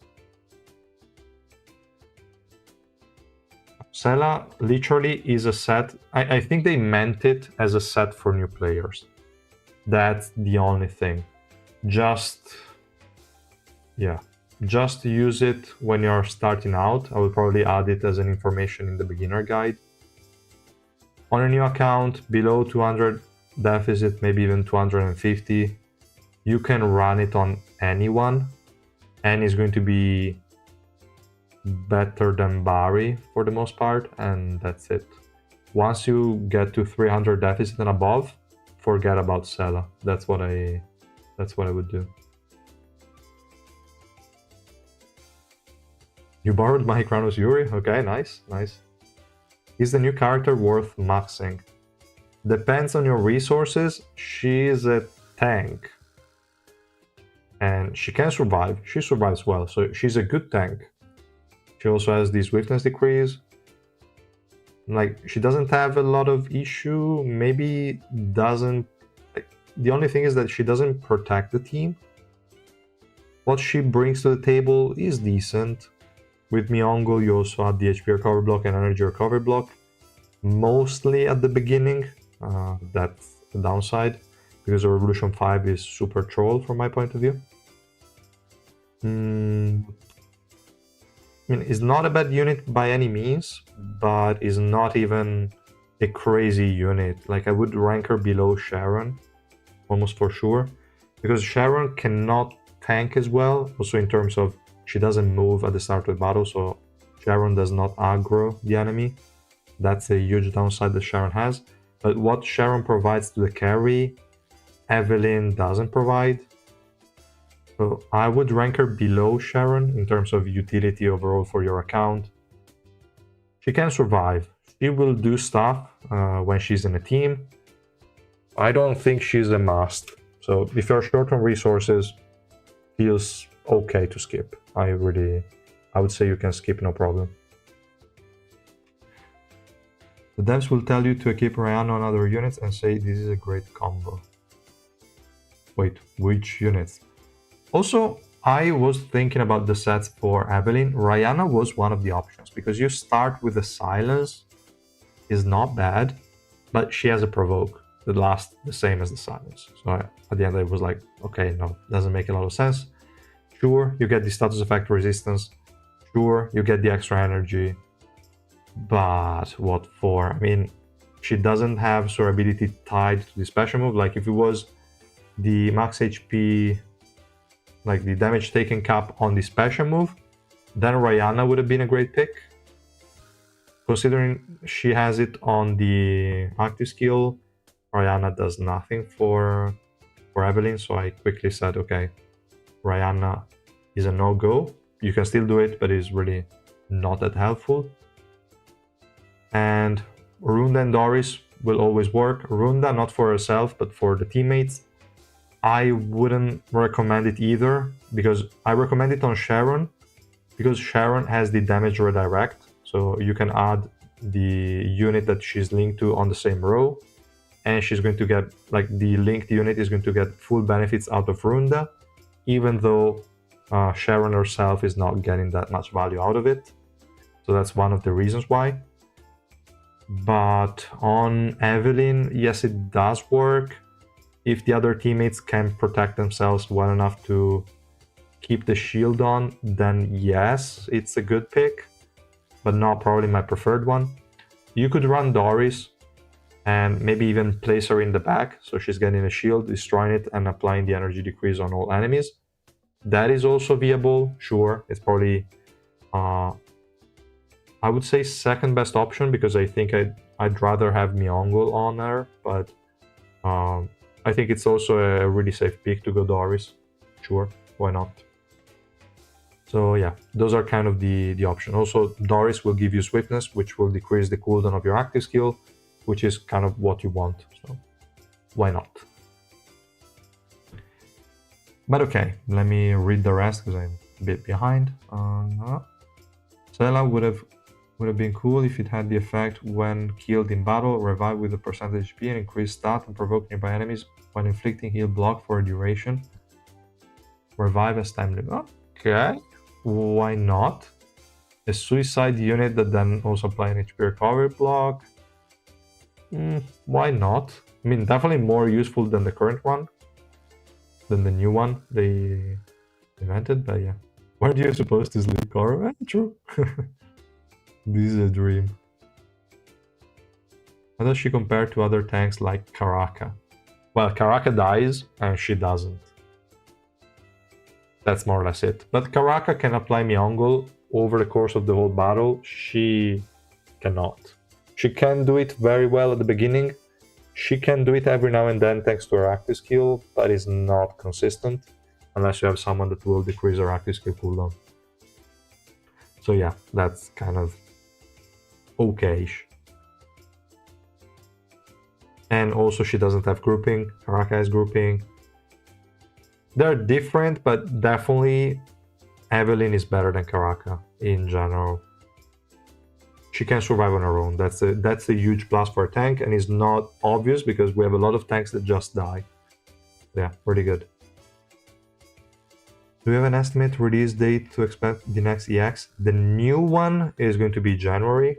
Sela literally is a set. I think they meant it as a set for new players. That's the only thing. Just use it when you're starting out. I will probably add it as an information in the beginner guide. On a new account, below 200 deficit, maybe even 250, you can run it on anyone, and it's going to be better than Barry for the most part, and that's it. Once you get to 300 deficit and above, forget about Sela. That's what I would do. You borrowed my Kranos Yuri? Okay, nice. Is the new character worth maxing? Depends on your resources. She's a tank. And she can survive. She survives well, so she's a good tank. She also has the swiftness decrease. Like, she doesn't have a lot of issue. Maybe doesn't... Like, the only thing is that she doesn't protect the team. What she brings to the table is decent. With Miongo, you also add the HP recovery block and energy recovery block. Mostly at the beginning. That's the downside. Because the Revolution 5 is super troll from my point of view. I mean, it's not a bad unit by any means, but is not even a crazy unit. Like, I would rank her below Sharon, almost for sure, because Sharon cannot tank as well, also in terms of she doesn't move at the start of the battle, so Sharon does not aggro the enemy. That's a huge downside that Sharon has. But what Sharon provides to the carry, Evelyn doesn't provide. So I would rank her below Sharon in terms of utility overall for your account. She can survive. She will do stuff when she's in a team. I don't think she's a must. So if you're short on resources, feels okay to skip. I would say you can skip, no problem. The devs will tell you to equip Rihanna on other units and say this is a great combo. Wait, which units? Also, I was thinking about the sets for Evelyn. Rihanna was one of the options because you start with the silence, is not bad, but she has a provoke that lasts the same as the silence. So at the end I was like, okay, no, doesn't make a lot of sense. Sure, you get the status effect resistance. Sure, you get the extra energy. But what for? I mean, she doesn't have her ability tied to the special move. Like if it was the max HP, like the damage taken cap on the special move, then Rihanna would have been a great pick. Considering she has it on the active skill, Rihanna does nothing for Evelyn, so I quickly said, okay, Rihanna is a no-go. You can still do it, but it's really not that helpful. And Runda and Doris will always work. Runda, not for herself, but for the teammates. I wouldn't recommend it either, because I recommend it on Sharon, because Sharon has the damage redirect, so you can add the unit that she's linked to on the same row, and she's going to get, like, the linked unit is going to get full benefits out of Runda, even though Sharon herself is not getting that much value out of it. So that's one of the reasons why. But on Evelyn, yes, it does work. If the other teammates can protect themselves well enough to keep the shield on, then yes, it's a good pick, but not probably my preferred one. You could run Doris and maybe even place her in the back, so she's getting a shield, destroying it, and applying the energy decrease on all enemies. That is also viable, sure. It's probably, I would say, second best option, because I think I'd rather have Miongo on her, but I think it's also a really safe pick to go Doris. Sure, why not? So yeah, those are kind of the option. Also, Doris will give you swiftness, which will decrease the cooldown of your active skill, which is kind of what you want. So why not? But okay, let me read the rest because I'm a bit behind. Sela would have been cool if it had the effect when killed in battle, revive with a percentage HP and increase stat and provoke nearby enemies when inflicting heal block for a duration. Revive as time limit. Okay, why not? A suicide unit that then also apply an HP recovery block. Why not? I mean, definitely more useful than the current one, than the new one they invented, but yeah. Weren't you supposed to sleep, Cora? True. This is a dream. How does she compare to other tanks like Karaka? Well, Karaka dies and she doesn't. That's more or less it. But Karaka can apply Miongo over the course of the whole battle. She cannot. She can do it very well at the beginning. She can do it every now and then thanks to her active skill, but is not consistent unless you have someone that will decrease her active skill cooldown. So yeah, that's kind of okay-ish. And also she doesn't have grouping. Karaka has grouping. They're different, but definitely Evelyn is better than Karaka in general. She can survive on her own. That's a huge plus for a tank, and it's not obvious because we have a lot of tanks that just die. Yeah, pretty good. Do we have an estimate release date to expect the next EX? The new one is going to be January.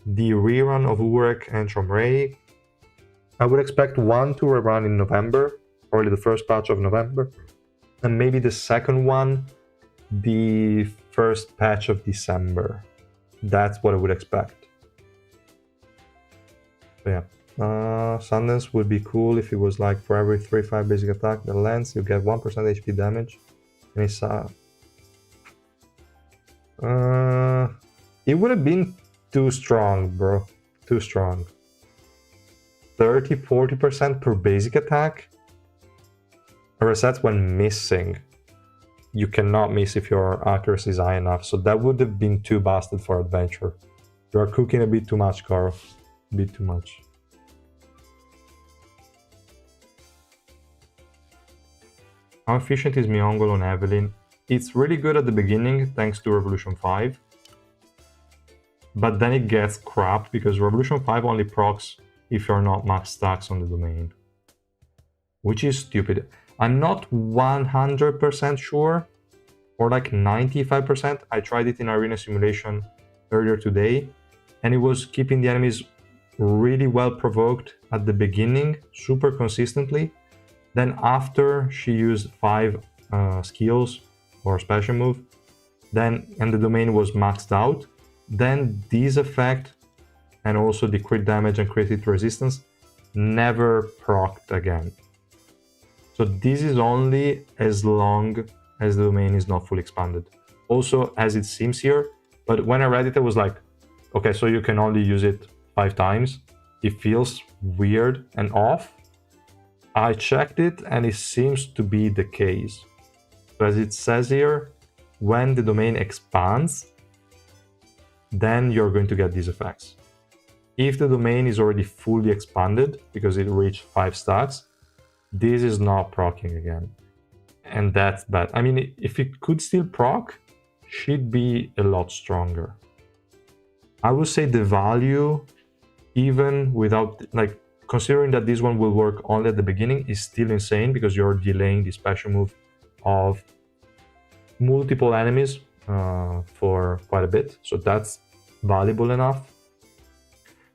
The rerun of Urek and Chomrei, I would expect one to rerun in November, probably the first patch of November, and maybe the second one, the first patch of December. That's what I would expect. So yeah, Sundance would be cool if it was like for every 3-5 basic attack that lands, you get 1% HP damage. And it's it would have been too strong, bro. Too strong. 30-40% per basic attack. Resets when missing. You cannot miss if your accuracy is high enough. So that would have been too busted for adventure. You are cooking a bit too much, Carl. A bit too much. How efficient is Myeongol on Evelyn? It's really good at the beginning thanks to Revolution 5. But then it gets crap because Revolution 5 only procs if you're not max stacks on the domain. Which is stupid. I'm not 100% sure, or like 95%. I tried it in Arena Simulation earlier today, and it was keeping the enemies really well provoked at the beginning, super consistently. Then after she used 5 skills or special move, and the domain was maxed out, then this effect and also the crit damage and crit hit resistance never procced again. So this is only as long as the domain is not fully expanded. Also, as it seems here, but when I read it, I was like, okay, so you can only use it 5 times. It feels weird and off. I checked it and it seems to be the case. So as it says here, when the domain expands, then you're going to get these effects. If the domain is already fully expanded because it reached 5 stacks, this is not proccing again. And that's bad. I mean, if it could still proc, should be a lot stronger. I would say the value, even without, like, considering that this one will work only at the beginning, is still insane because you're delaying the special move of multiple enemies for quite a bit. So that's valuable enough.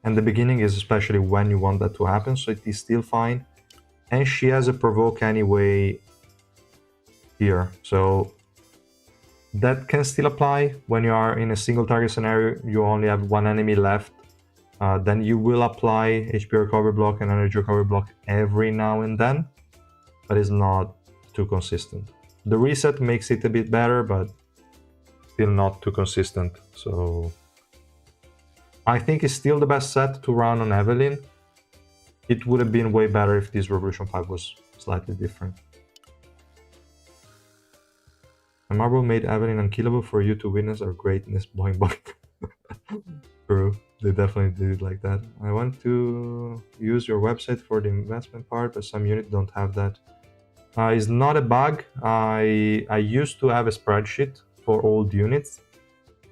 And the beginning is especially when you want that to happen, so it is still fine. And she has a provoke anyway here, so that can still apply when you are in a single target scenario. You only have one enemy left. Then you will apply HP recovery block and energy recovery block every now and then, but it's not too consistent. The reset makes it a bit better, but still not too consistent. So I think it's still the best set to run on Evelyn. It would have been way better if this Revolution 5 was slightly different. And Marble made Evelyn unkillable for you to witness our greatness. Boing boing. True, they definitely did it like that. I want to use your website for the investment part, but some units don't have that. It's not a bug. I used to have a spreadsheet for old units,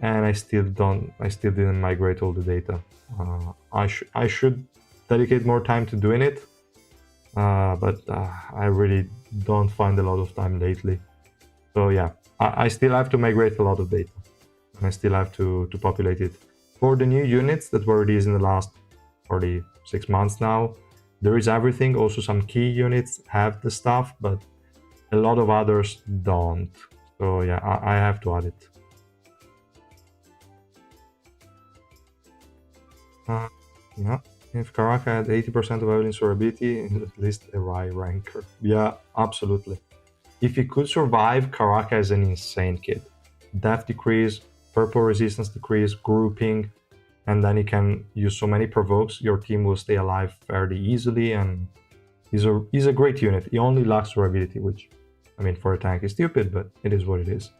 and I still didn't migrate all the data. I should dedicate more time to doing it, but I really don't find a lot of time lately. So yeah, I still have to migrate a lot of data, and I still have to populate it. For the new units that were released in the last 46 months now, there is everything. Also some key units have the stuff, but a lot of others don't. So yeah, I have to add it. Yeah, if Karaka had 80% of Evelyn's durability, at least a Rai ranker. Yeah, absolutely. If he could survive, Karaka is an insane kid. Death decrease, purple resistance decrease, grouping, and then he can use so many provokes, your team will stay alive fairly easily, and he's a great unit. He only lacks durability, which, I mean, for a tank is stupid, but it is what it is.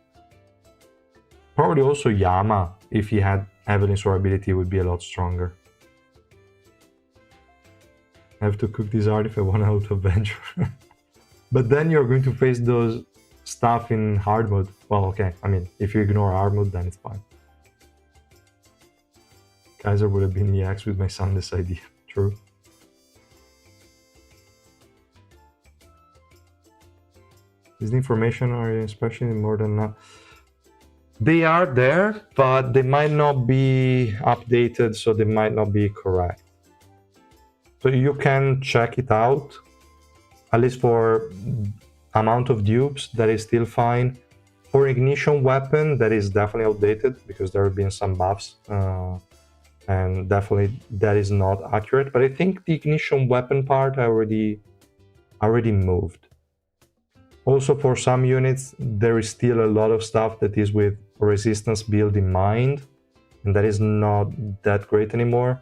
Probably also Yama, if he had Evelyn's durability, would be a lot stronger. I have to cook this art if I want out of adventure. But then you're going to face those stuff in hard mode. Well, okay, I mean, if you ignore hard mode, then it's fine. Kaiser would have been EX with my son this idea. True. Is the information are especially more than now? They are there, but they might not be updated, so they might not be correct. So you can check it out, at least for amount of dupes, that is still fine. For ignition weapon, that is definitely outdated because there have been some buffs, and definitely that is not accurate. But I think the ignition weapon part I already moved. Also, for some units, there is still a lot of stuff that is with resistance build in mind, and that is not that great anymore.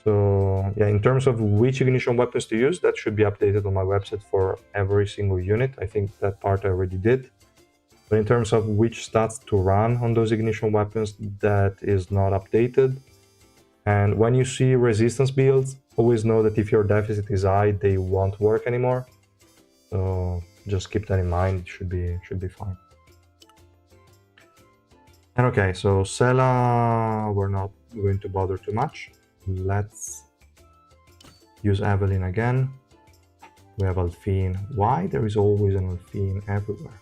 So yeah, in terms of which ignition weapons to use, that should be updated on my website for every single unit. I think that part I already did. But in terms of which stats to run on those ignition weapons, that is not updated. And when you see resistance builds, always know that if your deficit is high, they won't work anymore. So just keep that in mind. It should be fine. And okay, so Sela, we're not going to bother too much. Let's use Evelyn again. We have Alphine. Why there is always an Alphine everywhere?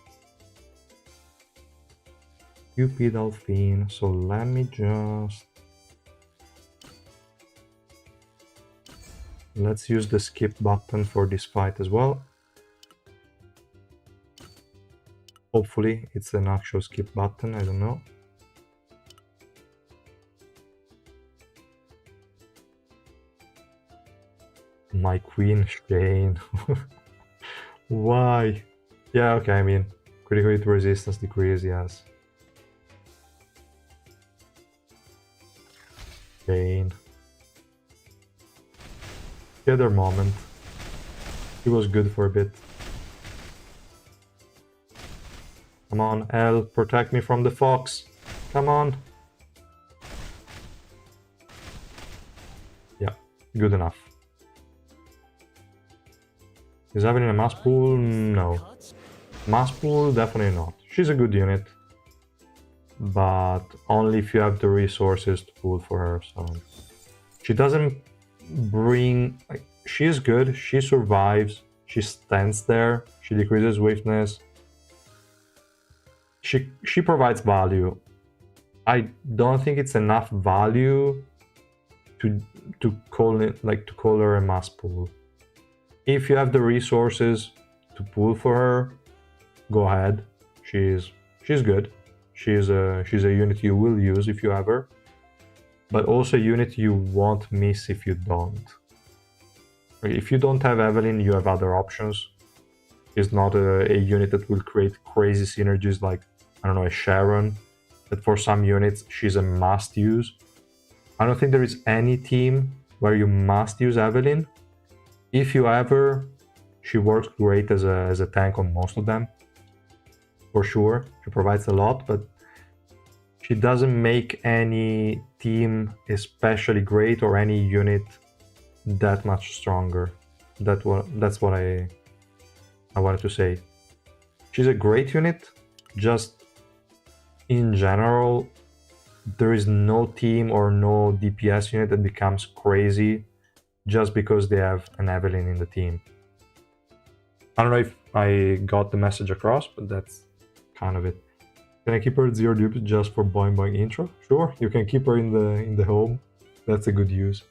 Cupid Alphine. So let me just... Let's use the skip button for this fight as well. Hopefully it's an actual skip button, I don't know. My queen, Shane. Why? Yeah, okay, I mean, critical hit resistance decrease, yes. Shane. The other moment. He was good for a bit. Come on, Elle, protect me from the fox. Come on. Yeah, good enough. Is Evelyn a mass pool? No. Mass pool? Definitely not. She's a good unit. But only if you have the resources to pull for her, so... She doesn't bring... Like, she is good, she survives, she stands there, she decreases swiftness. She provides value. I don't think it's enough value to call it, like, to call her a mass pool. If you have the resources to pull for her, go ahead. She's good. She's a unit you will use if you have her, but also a unit you won't miss if you don't. If you don't have Evelyn, you have other options. She's not a unit that will create crazy synergies like, I don't know, a Sharon, that for some units she's a must use. I don't think there is any team where you must use Evelyn. If you have her, she works great as a tank on most of them. For sure, she provides a lot, but she doesn't make any team especially great or any unit that much stronger. That's what I wanted to say. She's a great unit, just in general, there is no team or no DPS unit that becomes crazy just because they have an Evelyn in the team. I don't know if I got the message across, but that's kind of it. Can I keep her at 0 dupes just for Boing Boing intro? Sure, you can keep her in the home. That's a good use.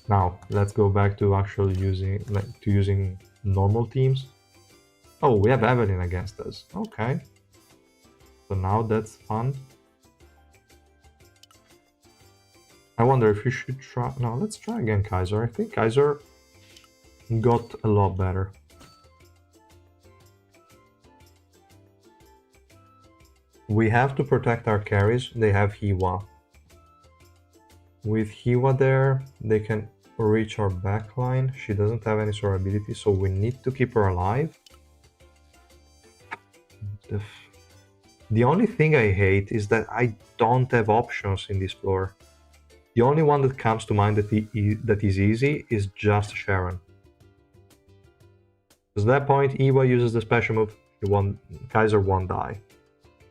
Now let's go back to actually using normal teams. Oh, we have Evelyn against us. Okay. So now that's fun. I wonder if you should try... No, let's try again Kaiser. I think Kaiser got a lot better. We have to protect our carries. They have Hiwa. With Hiwa there, they can reach our backline. She doesn't have any sort of ability, so we need to keep her alive. The only thing I hate is that I don't have options in this floor. The only one that comes to mind that is easy is just Sharon. At that point, Eva uses the special move, Kaiser won't die.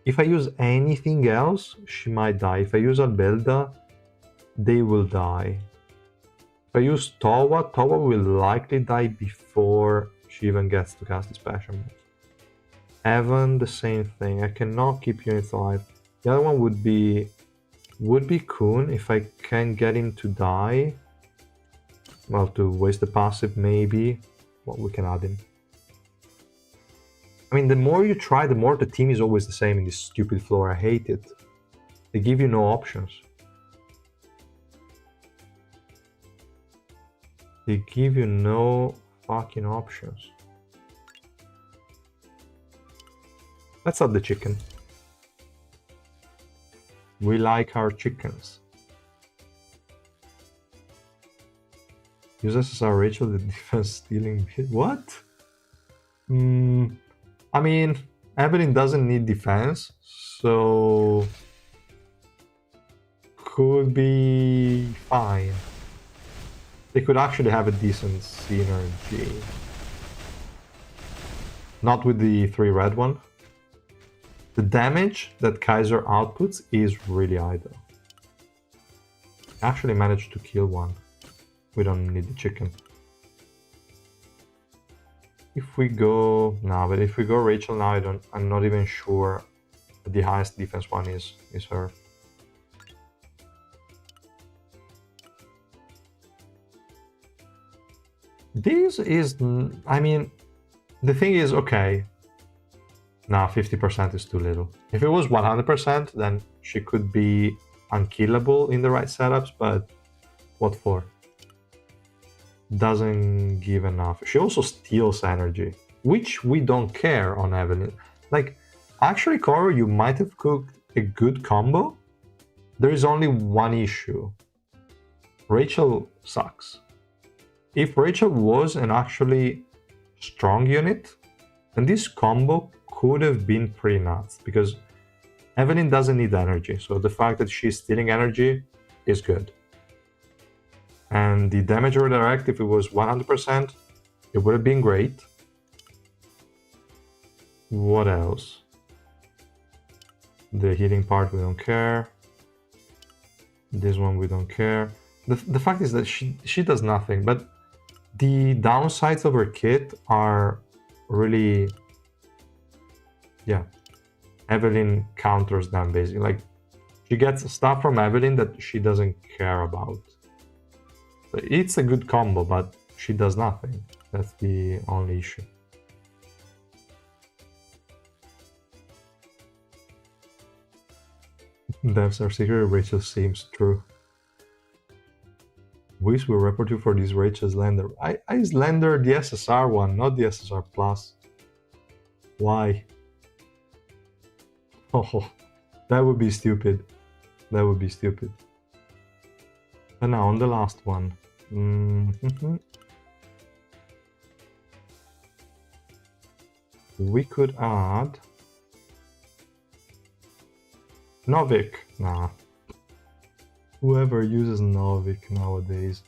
If I use anything else, she might die. If I use Albelda, they will die. If I use Towa, Towa will likely die before she even gets to cast the special move. Evan, the same thing. I cannot keep units alive. The other one would be Kun if I can get him to die. Well, to waste the passive, maybe. Well, we can add him. I mean, the more you try, the more the team is always the same in this stupid floor. I hate it. They give you no options. They give you no fucking options. Let's add the chicken. We like our chickens. Use SSR Rachel, the defense stealing bit. What? I mean, Evelyn doesn't need defense, so could be fine. They could actually have a decent synergy. Not with the 3 red one. The damage that Kaiser outputs is really high though. Actually managed to kill one. We don't need the chicken. If we go... No, but if we go Rachel now, I'm not even sure that the highest defense one is her. This is... I mean, the thing is, okay. Nah, 50% is too little. If it was 100%, then she could be unkillable in the right setups, but what for? Doesn't give enough. She also steals energy, which we don't care on Evelyn. Like, actually, Koro, you might have cooked a good combo. There is only one issue. Rachel sucks. If Rachel was an actually strong unit, then this combo could have been pretty nuts, because Evelyn doesn't need energy, so the fact that she's stealing energy is good. And the damage redirect, if it was 100%, it would have been great. What else? The healing part, we don't care. This one, we don't care. The fact is that she does nothing, but the downsides of her kit are really... Yeah. Evelyn counters them, basically. Like, she gets stuff from Evelyn that she doesn't care about. So it's a good combo, but she does nothing. That's the only issue. Devs are secret, Rachel seems true. Whis will report you for this Rachel Slender. I Slender the SSR one, not the SSR Plus. Why? Oh, that would be stupid. That would be stupid. And now on the last one. We could add... Novik. Nah. Whoever uses Novik nowadays.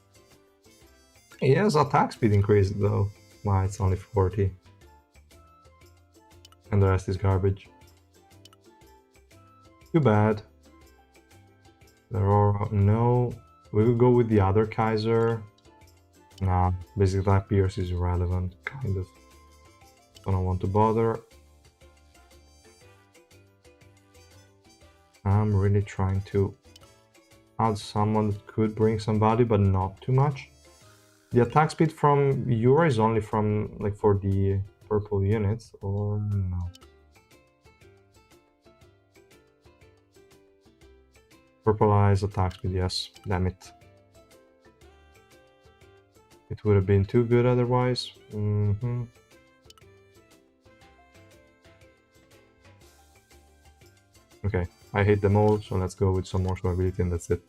He has attack speed increased though. Why, it's only 40. And the rest is garbage. Too bad. There are no... We will go with the other Kaiser. Nah, basically that Pierce is irrelevant, kind of. I don't want to bother. I'm really trying to add someone that could bring some value, but not too much. The attack speed from Yura is only from, like, for the purple units, or no? Purple eyes attack speed, yes. Damn it. It would have been too good otherwise. Okay, I hate them all, so let's go with some more survivability and that's it.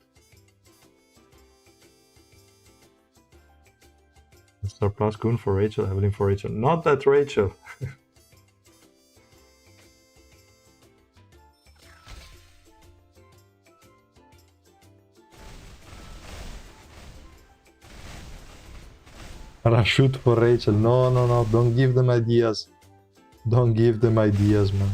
Surplus Goon for Rachel, Evelyn for Rachel. Not that Rachel! Shoot for Rachel. No, no, no. Don't give them ideas. Don't give them ideas, man.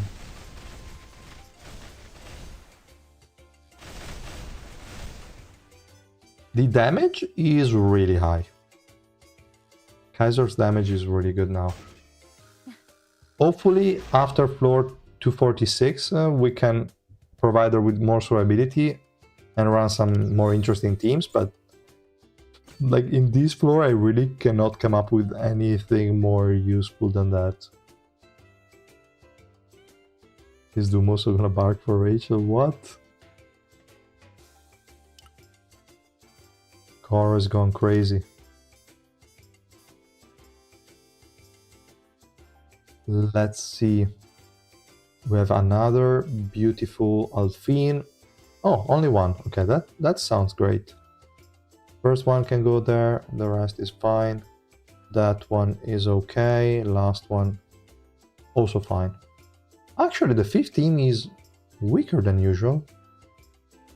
The damage is really high. Kaiser's damage is really good now. Hopefully, after floor 246, we can provide her with more survivability and run some more interesting teams, but like in this floor, I really cannot come up with anything more useful than that. Is Doom also gonna bark for Rachel? What? Cora's gone crazy. Let's see. We have another beautiful Alphine. Oh, only one. Okay, that sounds great. First one can go there, the rest is fine. That one is okay, last one also fine. Actually, the 15 is weaker than usual.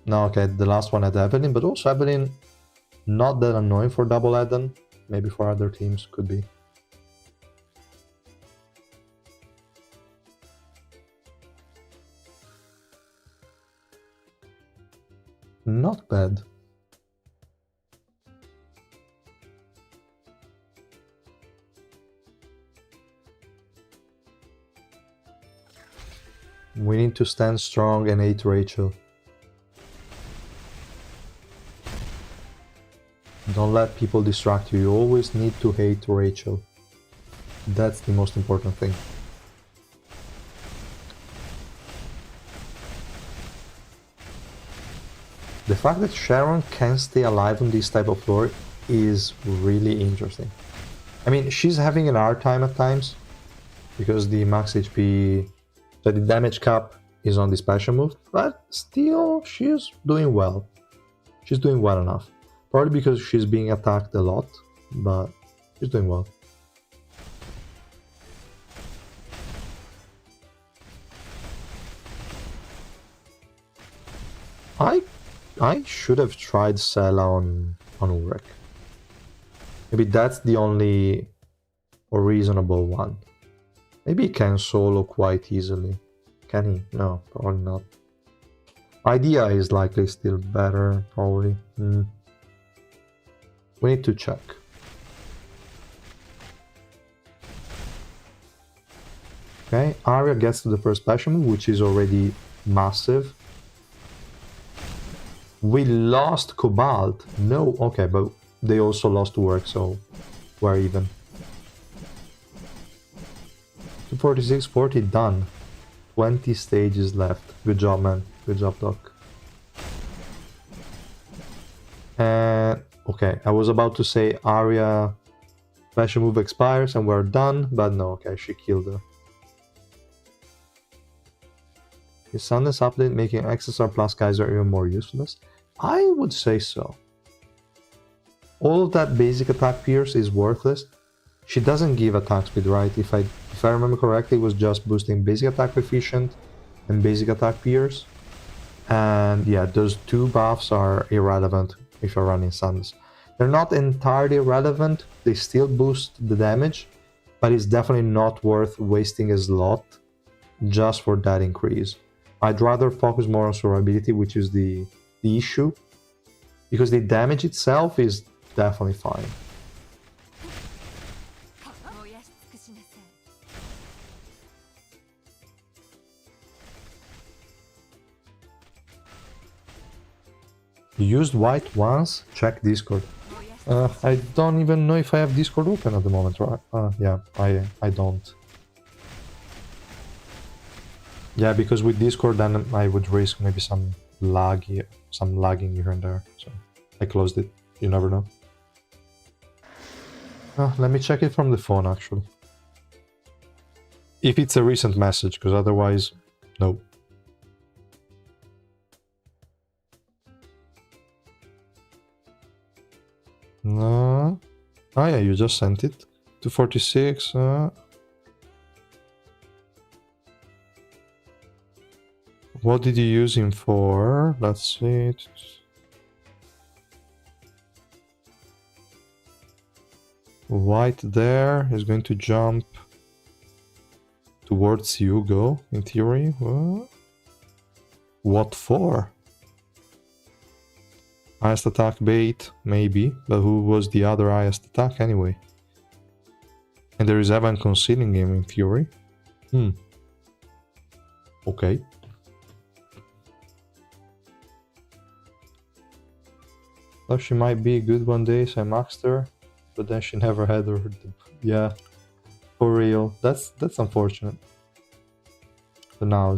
No, okay, the last one had Evelyn, but also Evelyn not that annoying for double add-on. Maybe for other teams, could be. Not bad. We need to stand strong and hate Rachel. Don't let people distract you. You always need to hate Rachel. That's the most important thing. The fact that Sharon can stay alive on this type of floor is really interesting. I mean, she's having an hard time at times because the max HP, so the damage cap is on the special move, but still she's doing well. She's doing well enough. Probably because she's being attacked a lot, but she's doing well. I should have tried Sela on Urek. Maybe that's the only or reasonable one. Maybe he can solo quite easily. Can he? No, probably not. Idea is likely still better, probably. We need to check. Okay, Arya gets to the first special move, which is already massive. We lost Cobalt. No, okay, but they also lost work, so we're even. 246, 40 done. 20 stages left. Good job, man. Good job, Doc. And okay, I was about to say Arya special move expires and we're done, but no, okay, she killed her. Is Sundance update making XSR plus Kaiser even more useless? I would say so. All of that basic attack pierce is worthless. She doesn't give attack speed, right? If I remember correctly, it was just boosting basic attack coefficient and basic attack pierce. And yeah, those two buffs are irrelevant if you're running Sundance. They're not entirely irrelevant, they still boost the damage, but it's definitely not worth wasting a slot just for that increase. I'd rather focus more on survivability, which is the issue, because the damage itself is definitely fine. You used white once? Check Discord. I don't even know if I have Discord open at the moment, right? Yeah, I don't. Yeah, because with Discord then I would risk maybe some lag here, some lagging here and there, so I closed it. You never know. Let me check it from the phone actually. If it's a recent message, because otherwise, no. No. Oh yeah, you just sent it. 246. What did you use him for? Let's see. White there is going to jump towards Hugo, in theory. What for? Highest attack bait, maybe. But who was the other highest attack anyway? And there is Evan concealing him, in theory. Okay. Well, she might be good one day, so I maxed her. But then she never had her... Yeah. For real. That's unfortunate. So now,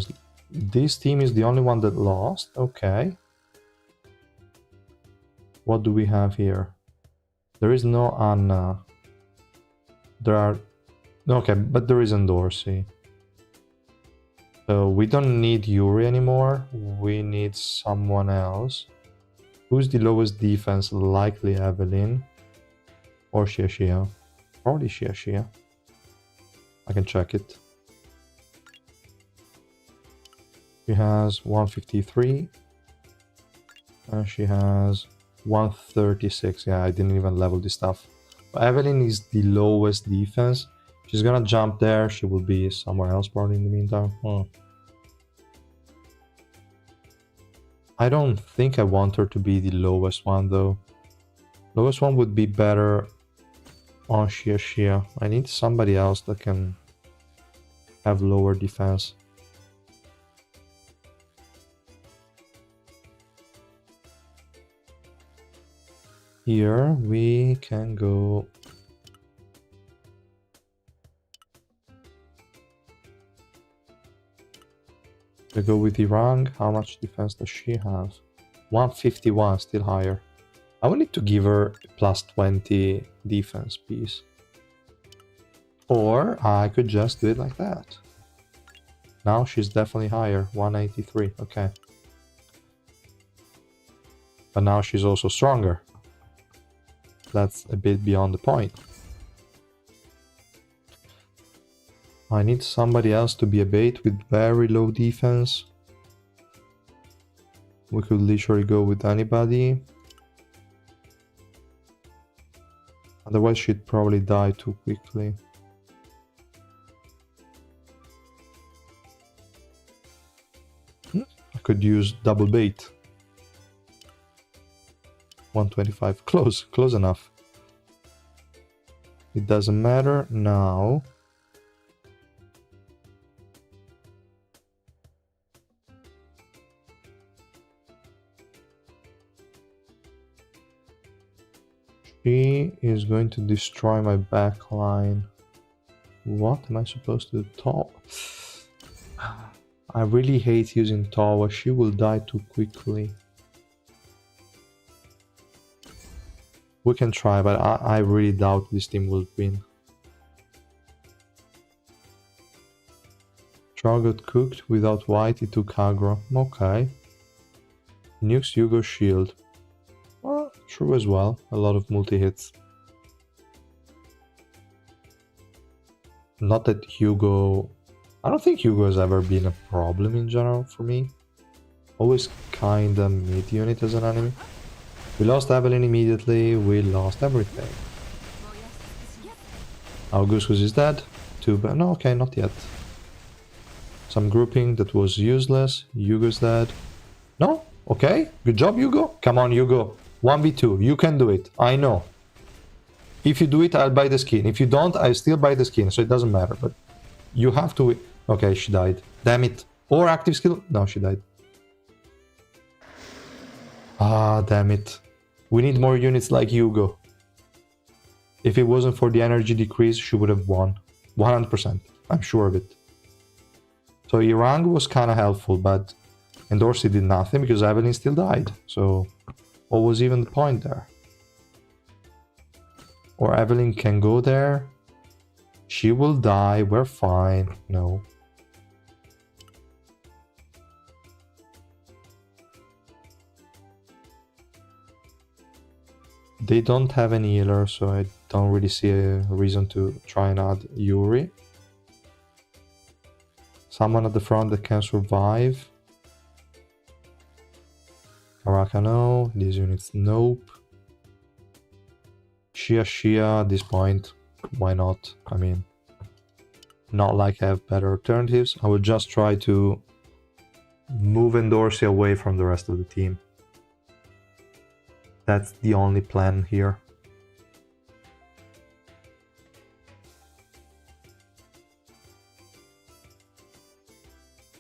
this team is the only one that lost. Okay. What do we have here? There is no Anna. There are... Okay, but there is Dorsey. So we don't need Yuri anymore. We need someone else. Who's the lowest defense? Likely Evelyn. Or Shia. Probably Shia. I can check it. She has 153. And she has 136. Yeah, I didn't even level this stuff. But Evelyn is the lowest defense. She's gonna jump there. She will be somewhere else probably in the meantime. I don't think I want her to be the lowest one though. Lowest one would be better on Shia. I need somebody else that can have lower defense. Here we can go... We go with Irang. How much defense does she have? 151, still higher. I will need to give her a plus 20 defense piece. Or I could just do it like that. Now she's definitely higher, 183, okay. But now she's also stronger. That's a bit beyond the point. I need somebody else to be a bait with very low defense. We could literally go with anybody. Otherwise she'd probably die too quickly. I could use double bait. 125. Close enough. It doesn't matter now. She is going to destroy my backline. What am I supposed to do? Tawa. I really hate using Tawa. She will die too quickly. We can try, but I really doubt this team will win. Troll got cooked without white, it took aggro. Okay. Nukes Hugo shield. Well, true as well. A lot of multi-hits. Not that Hugo... I don't think Hugo has ever been a problem in general for me. Always kinda mid-unit as an enemy. We lost Evelyn immediately, we lost everything. Augustus is dead. Too bad. No, okay, not yet. Some grouping that was useless. Hugo's dead. No? Okay. Good job, Hugo. Come on, Hugo. 1v2. You can do it. I know. If you do it, I'll buy the skin. If you don't, I still buy the skin, so it doesn't matter. But you have to... Okay, she died. Damn it. Or active skill. No, she died. Ah, damn it. We need more units like Hugo. If it wasn't for the energy decrease, she would have won. 100%. I'm sure of it. So Irang was kind of helpful, but... And Dorsey did nothing because Evelyn still died. So what was even the point there? Or Evelyn can go there. She will die. We're fine. No. They don't have any healer, so I don't really see a reason to try and add Yuri. Someone at the front that can survive. Karaka, no. These units, nope. Shia at this point. Why not? I mean, not like I have better alternatives. I would just try to move Endorsi away from the rest of the team. That's the only plan here.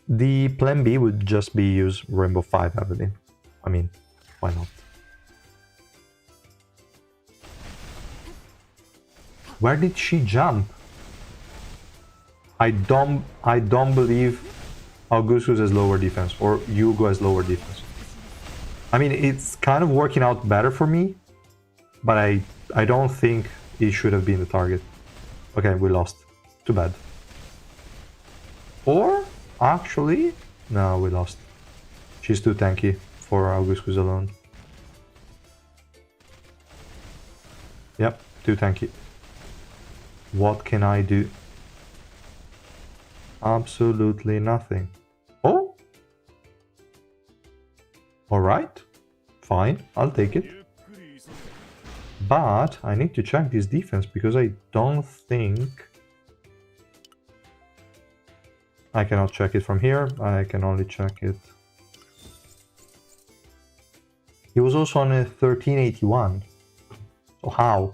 The plan B would just be use Rainbow 5 Evelyn. I mean, why not? Where did she jump? I don't believe Augustus has lower defense or Hugo has lower defense. I mean, it's kind of working out better for me, but I don't think it should have been the target. Okay, we lost. Too bad. Or actually, no, we lost. She's too tanky for Augustus alone. Yep, too tanky. What can I do? Absolutely nothing. Oh! Alright. Fine, I'll take it. But I need to check this defense because I don't think... I cannot check it from here. I can only check it. He was also on a 1381. So how?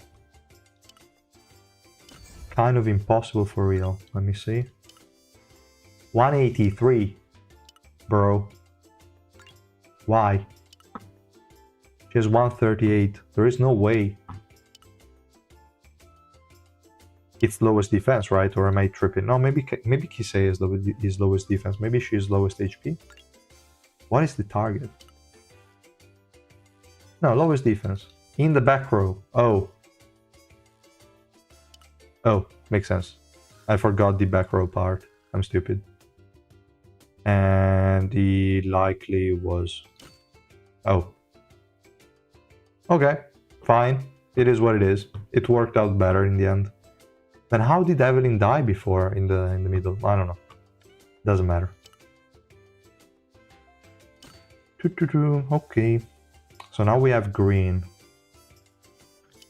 Kind of impossible for real. Let me see. 183. Bro. Why? She has 138. There is no way. It's lowest defense, right? Or am I tripping? No, maybe Kisei is lowest defense. Maybe she's lowest HP. What is the target? No, lowest defense. In the back row. Oh. Oh, makes sense. I forgot the back row part. I'm stupid. And he likely was... Oh. Okay, fine. It is what it is. It worked out better in the end. Then how did Evelyn die before in the middle? I don't know. Doesn't matter. Okay. So now we have green.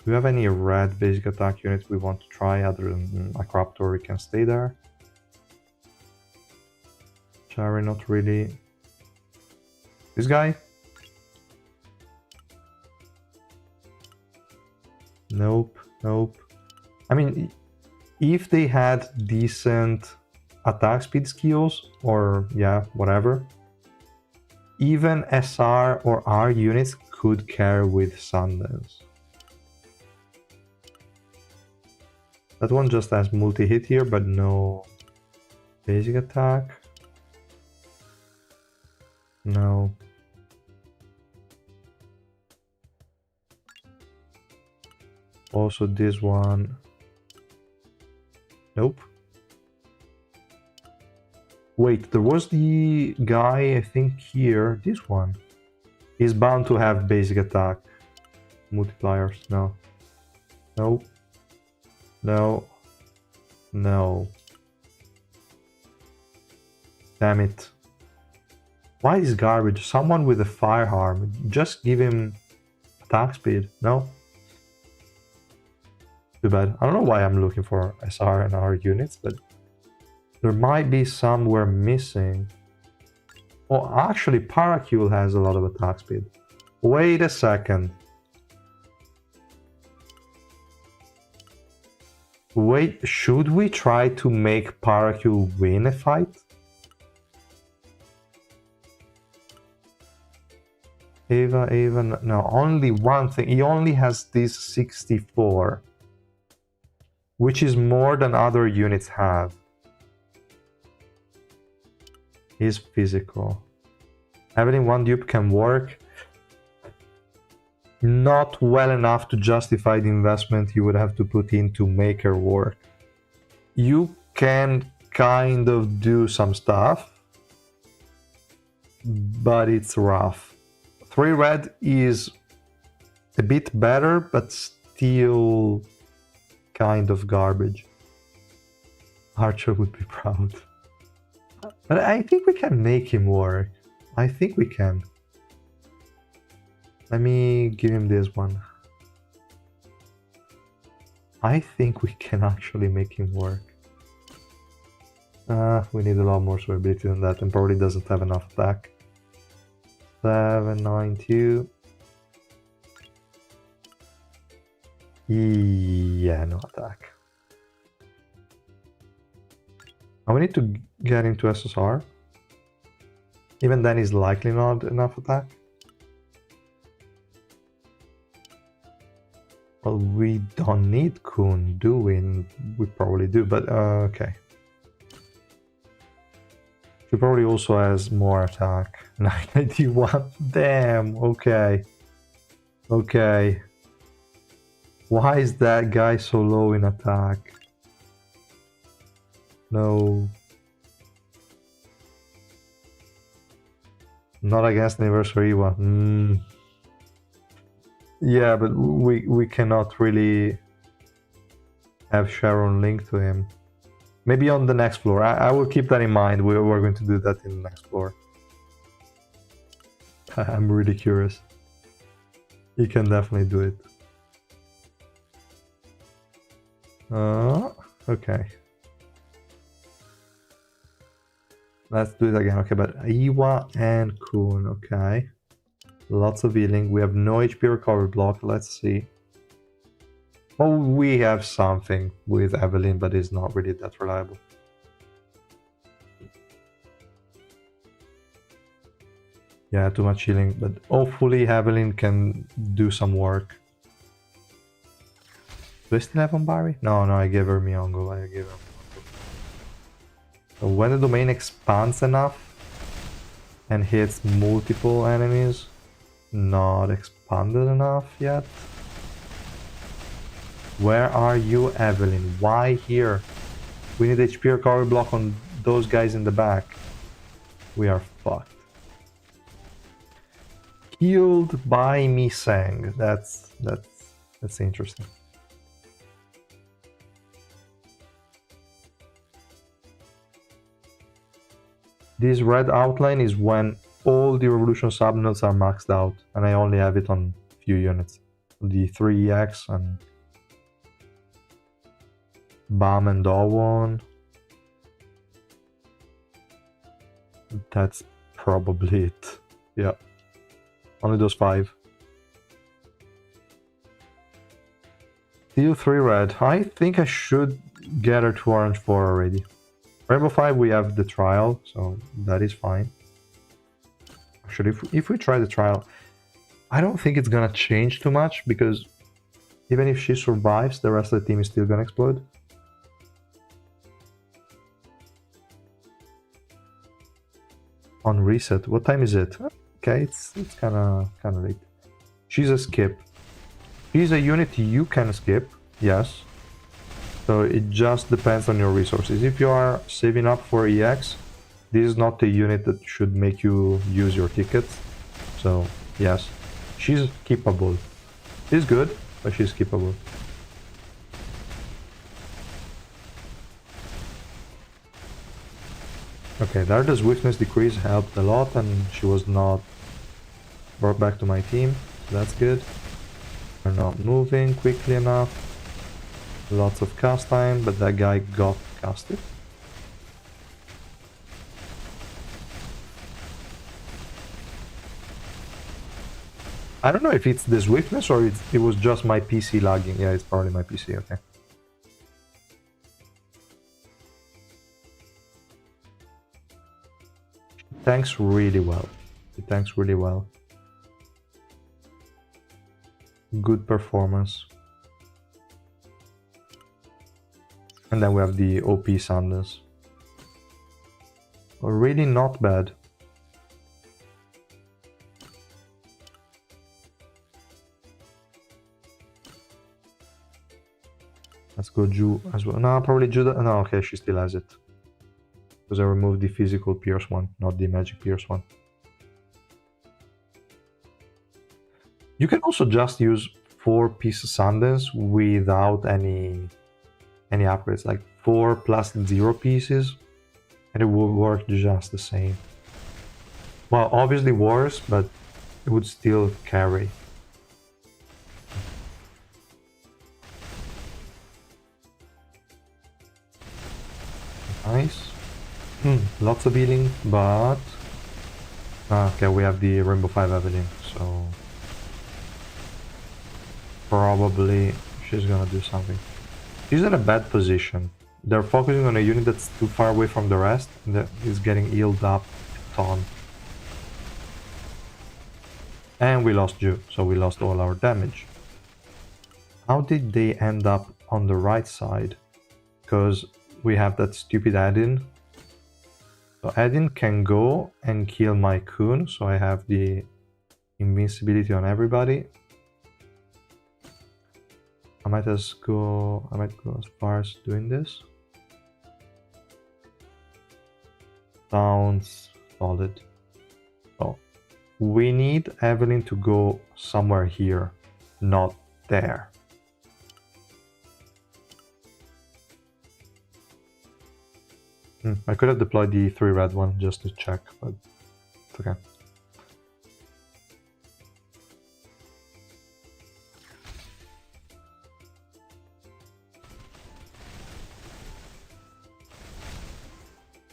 Do we have any red basic attack units we want to try other than a Craptor? We can stay there. Cherry, not really. This guy? Nope, nope. I mean, if they had decent attack speed skills, or yeah, whatever, even SR or R units could carry with Sundance. That one just has multi-hit here, but no basic attack. No. Also this one. Nope. Wait, there was the guy, I think here, this one. He's bound to have basic attack. Multipliers, no. No. No. No. Damn it. Why is garbage? Someone with a firearm. Just give him attack speed. No? Too bad. I don't know why I'm looking for SR and R units, but there might be some we're missing. Oh, actually, Paracule has a lot of attack speed. Wait a second. Wait, should we try to make Paracule win a fight? Ava, no, only one thing. He only has this 64, which is more than other units have. He's physical. Having one dupe can work. Not well enough to justify the investment you would have to put in to make her work. You can kind of do some stuff, but it's rough. 3 red is a bit better, but still kind of garbage. Archer would be proud. But I think we can make him work. I think we can. Let me give him this one. I think we can actually make him work. We need a lot more survivability than that, and probably doesn't have enough attack. 792. Yeah, no attack. Now we need to get into SSR. Even then, he's likely not enough attack. Well, we don't need Kun, do we? We probably do, but okay. She probably also has more attack. 991. Damn, okay. Okay. Why is that guy so low in attack? No. Not against Anniversary one. Yeah, but we cannot really have Sharon linked to him. Maybe on the next floor. I will keep that in mind. We're going to do that in the next floor. I'm really curious. He can definitely do it. Okay. Let's do it again. Okay, but Iwa and Kun. Okay. Lots of healing. We have no HP recovery block. Let's see. Well, we have something with Evelyn, but it's not really that reliable. Yeah, too much healing, but hopefully Evelyn can do some work. Do I still have on Barry? No, I gave her Miongo. I gave her Miongo. So when the domain expands enough and hits multiple enemies, not expanded enough yet. Where are you, Evelyn? Why here? We need HP recovery block on those guys in the back. We are fucked. Healed by Misang. That's interesting. This red outline is when all the Revolution subnodes are maxed out, and I only have it on few units. The 3EX and Bam and Dawon. That's probably it. Yeah. Only those 5. Steel 3 red. I think I should get her to orange 4 already. Rainbow 5 we have the trial, so that is fine. Actually, if we try the trial, I don't think it's gonna change too much, because even if she survives, the rest of the team is still gonna explode. On reset, what time is it? Okay, it's kind of late. She's a skip. She's a unit you can skip, yes. So it just depends on your resources. If you are saving up for EX, this is not a unit that should make you use your tickets. So yes, she's keepable. She's good, but she's keepable. Okay, there the swiftness decrease helped a lot, and she was not brought back to my team. So that's good. We're not moving quickly enough. Lots of cast time, but that guy got casted. I don't know if it's the swiftness or it was just my PC lagging. Yeah, it's probably my PC, okay. It tanks really well. It tanks really well. Good performance. And then we have the OP Sanders. Really not bad. Let's go Ju as well. No, probably Judah. No, okay, she still has it. Because I removed the physical Pierce one, not the magic Pierce one. You can also just use 4-piece Sanders without any upgrades, like 4 plus 0 pieces, and it will work just the same. Well, obviously worse, but it would still carry. Nice. Lots of healing, but... okay, we have the Rainbow 5 Evelyn, so... probably she's gonna do something. She's in a bad position. They're focusing on a unit that's too far away from the rest, and that is getting healed up a ton. And we lost Ju, so we lost all our damage. How did they end up on the right side? Because we have that stupid add-in. So add-in can go and kill my Kun, so I have the invincibility on everybody. I might go as far as doing this. Sounds solid. So we need Evelyn to go somewhere here, not there. I could have deployed the 3 red one just to check, but it's okay.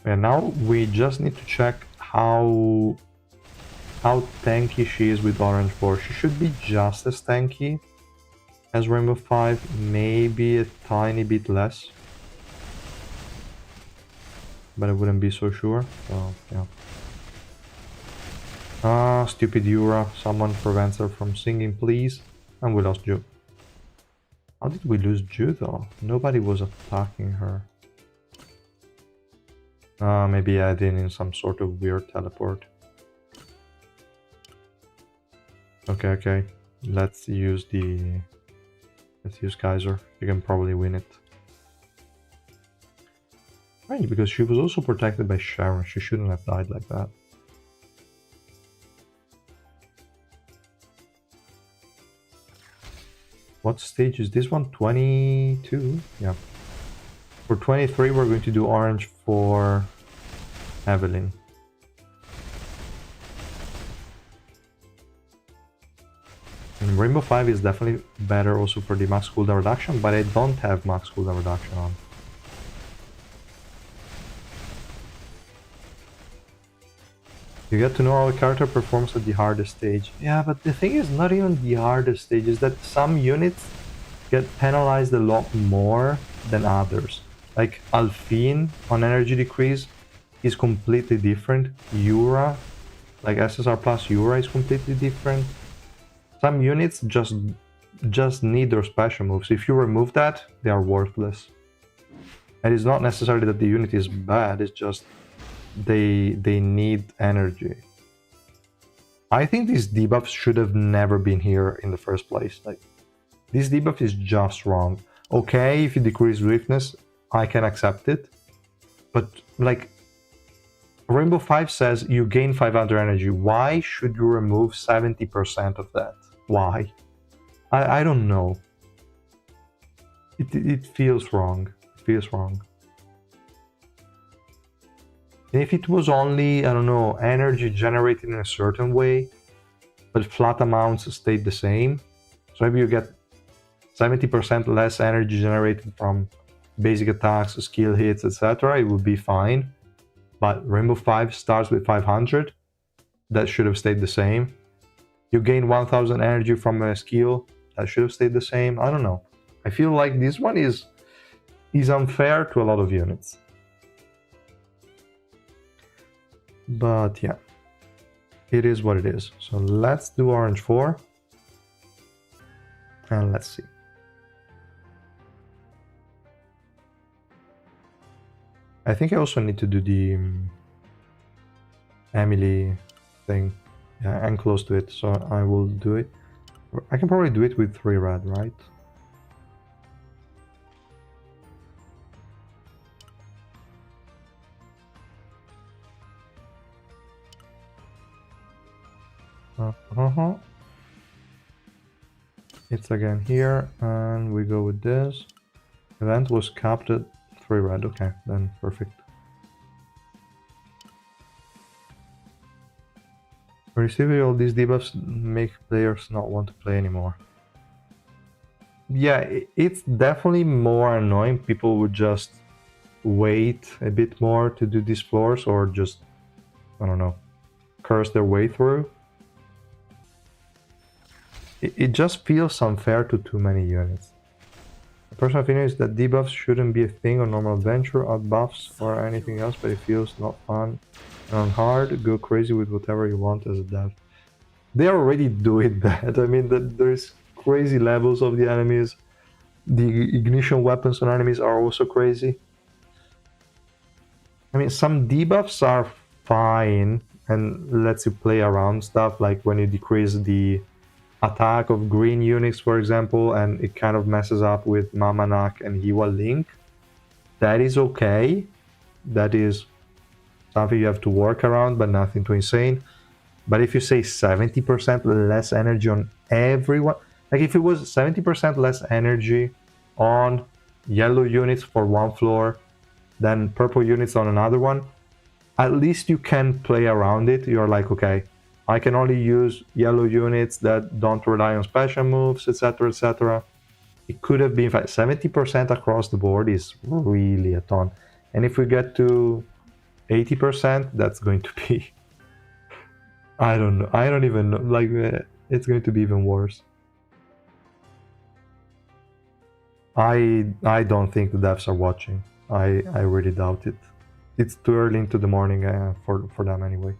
And now we just need to check how tanky she is with Orange 4. She should be just as tanky as Rainbow 5, maybe a tiny bit less. But I wouldn't be so sure, so yeah. Ah, stupid Yura. Someone prevents her from singing, please. And we lost Ju. How did we lose Ju though? Nobody was attacking her. Maybe adding in some sort of weird teleport. Okay. Let's use Kaiser. You can probably win it. Right, because she was also protected by Sharon. She shouldn't have died like that. What stage is this one? 22? Yeah. For 23, we're going to do orange for Evelyn. And Rainbow 5 is definitely better also for the max cooldown reduction, but I don't have max cooldown reduction on. You get to know how a character performs at the hardest stage. Yeah, but the thing is not even the hardest stage, is that some units get penalized a lot more than others. Like Alphine on energy decrease is completely different. Yura, like SSR plus Yura is completely different. Some units just need their special moves. If you remove that, they are worthless. And it's not necessarily that the unit is bad, it's just they need energy. I think these debuffs should have never been here in the first place. Like, this debuff is just wrong. Okay, if you decrease weakness, I can accept it. But, like, Rainbow 5 says you gain 500 energy. Why should you remove 70% of that? Why? I don't know. It feels wrong. It feels wrong. If it was only, I don't know, energy generated in a certain way, but flat amounts stayed the same, so maybe you get 70% less energy generated from basic attacks, skill hits, etc., it would be fine. But Rainbow 5 starts with 500, that should have stayed the same. You gain 1000 energy from a skill, that should have stayed the same. I don't know. I feel like this one is unfair to a lot of units. But yeah, it is what it is. So let's do orange 4. And let's see. I think I also need to do the Emily thing. Yeah, I'm close to it, so I will do it. I can probably do it with 3 red, right? It's again here, and we go with this. Event was capped at 3 red. Okay, then perfect. Receiving all these debuffs make players not want to play anymore. Yeah, it's definitely more annoying. People would just wait a bit more to do these floors, or just, I don't know, curse their way through. It just feels unfair to too many units. My personal opinion is that debuffs shouldn't be a thing on normal adventure, odd buffs or anything else, but it feels not fun. And on hard, go crazy with whatever you want as a dev. They already do it bad. I mean, there's crazy levels of the enemies. The ignition weapons on enemies are also crazy. I mean, some debuffs are fine and lets you play around stuff, like when you decrease the attack of green units, for example, and it kind of messes up with Mamanak and Hiwa Link. That is okay. That is something you have to work around, but nothing too insane. But if you say 70% less energy on everyone, like if it was 70% less energy on yellow units for one floor than purple units on another one, at least you can play around it. You're like, okay, I can only use yellow units that don't rely on special moves, etc., etc. It could have been 70% across the board is really a ton. And if we get to 80%, that's going to be, I don't know. I don't even know. Like, it's going to be even worse. I don't think the devs are watching. I really doubt it. It's too early into the morning for them anyway.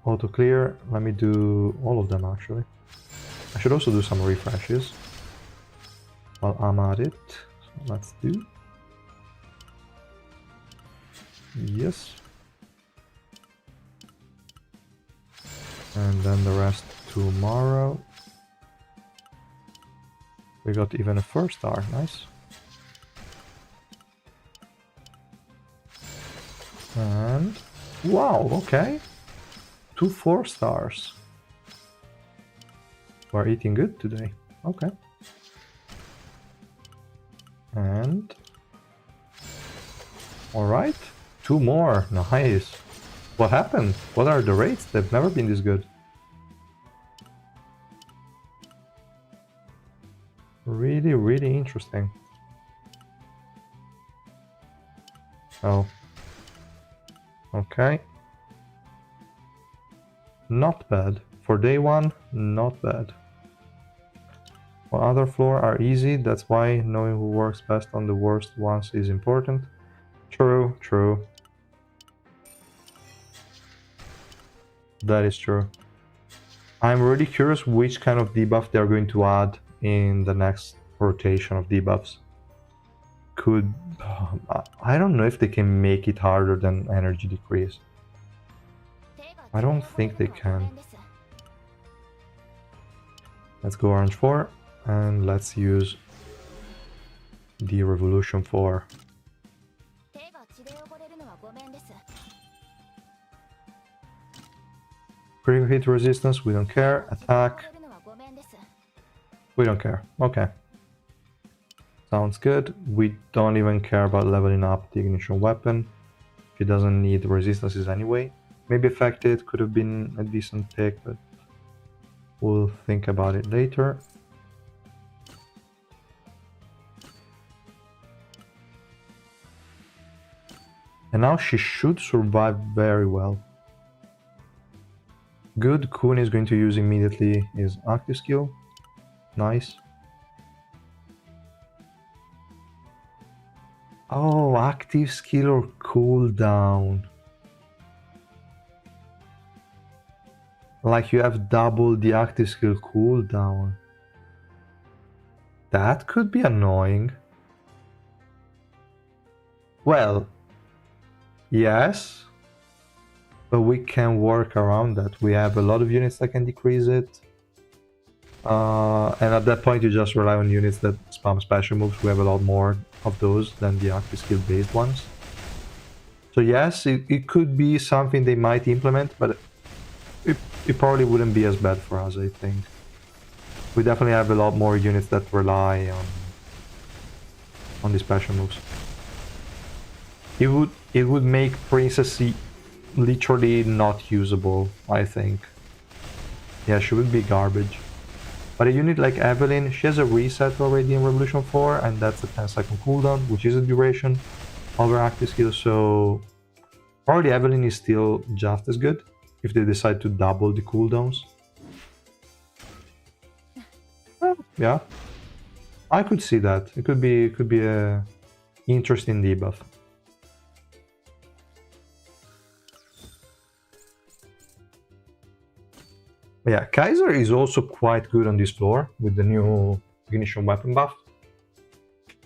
Auto clear. Let me do all of them actually. I should also do some refreshes while I'm at it. So let's do. Yes. And then the rest tomorrow. We got even a 4-star, nice. And wow, okay. 2 4-stars. We're eating good today. Okay. And alright. 2 more. Nice. What happened? What are the rates? They've never been this good. Really, really interesting. Oh. Okay. Not bad. For day 1, not bad. While other floor are easy, that's why knowing who works best on the worst ones is important. True, true. That is true. I'm really curious which kind of debuff they're going to add in the next rotation of debuffs. Could... I don't know if they can make it harder than energy decrease. I don't think they can. Let's go orange 4 and let's use the revolution 4. Critical hit resistance, we don't care. Attack, we don't care. Okay. Sounds good. We don't even care about leveling up the ignition weapon. It doesn't need resistances anyway. Maybe affected, could have been a decent pick, but we'll think about it later. And now she should survive very well. Good, Kun is going to use immediately his active skill. Nice. Oh, active skill or cooldown. Like you have double the active skill cooldown. That could be annoying. Well, yes. But we can work around that. We have a lot of units that can decrease it. And at that point you just rely on units that spam special moves. We have a lot more of those than the active skill based ones. So yes, it could be something they might implement, but it probably wouldn't be as bad for us, I think. We definitely have a lot more units that rely on the special moves. It would make Princess literally not usable, I think. Yeah, she would be garbage. But a unit like Evelyn, she has a reset already in Revolution 4, and that's a 10-second cooldown, which is the duration of her active skill, so probably Evelyn is still just as good if they decide to double the cooldowns. Yeah, I could see that. It could be a interesting debuff. Yeah, Kaiser is also quite good on this floor with the new Ignition Weapon buff.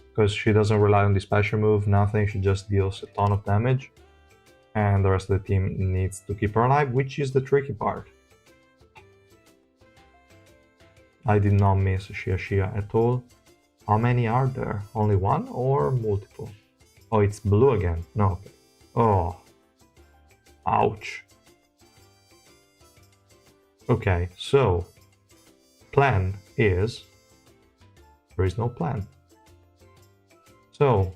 Because she doesn't rely on the special move, nothing, she just deals a ton of damage. And the rest of the team needs to keep her alive, which is the tricky part. I did not miss Shia at all. How many are there? Only one or multiple? Oh, it's blue again. No. Oh. Ouch. Okay, so plan is... There is no plan. So,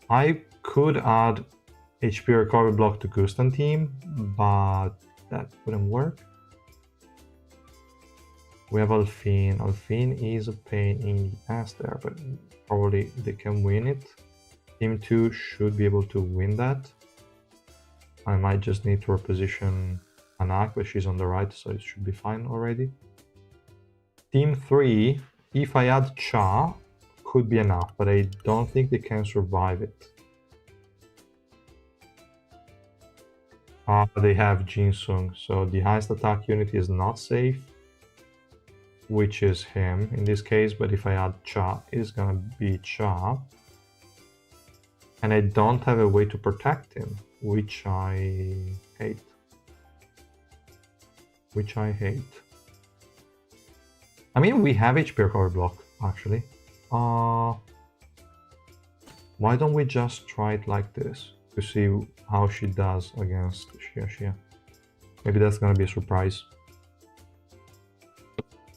I could add HP recovery block to Gustan team, but that wouldn't work. We have Alfine. Alfine is a pain in the ass there, but probably they can win it. Team 2 should be able to win that. I might just need to reposition Anak, but she's on the right, so it should be fine already. Team 3, if I add Cha, could be enough, but I don't think they can survive it. They have Jinsung, so the highest attack unit is not safe, which is him in this case, but if I add Cha, it's gonna be Cha. And I don't have a way to protect him, which I hate. I mean, we have HP recovery block, actually. Why don't we just try it like this to see how she does against Xia? Maybe that's gonna be a surprise.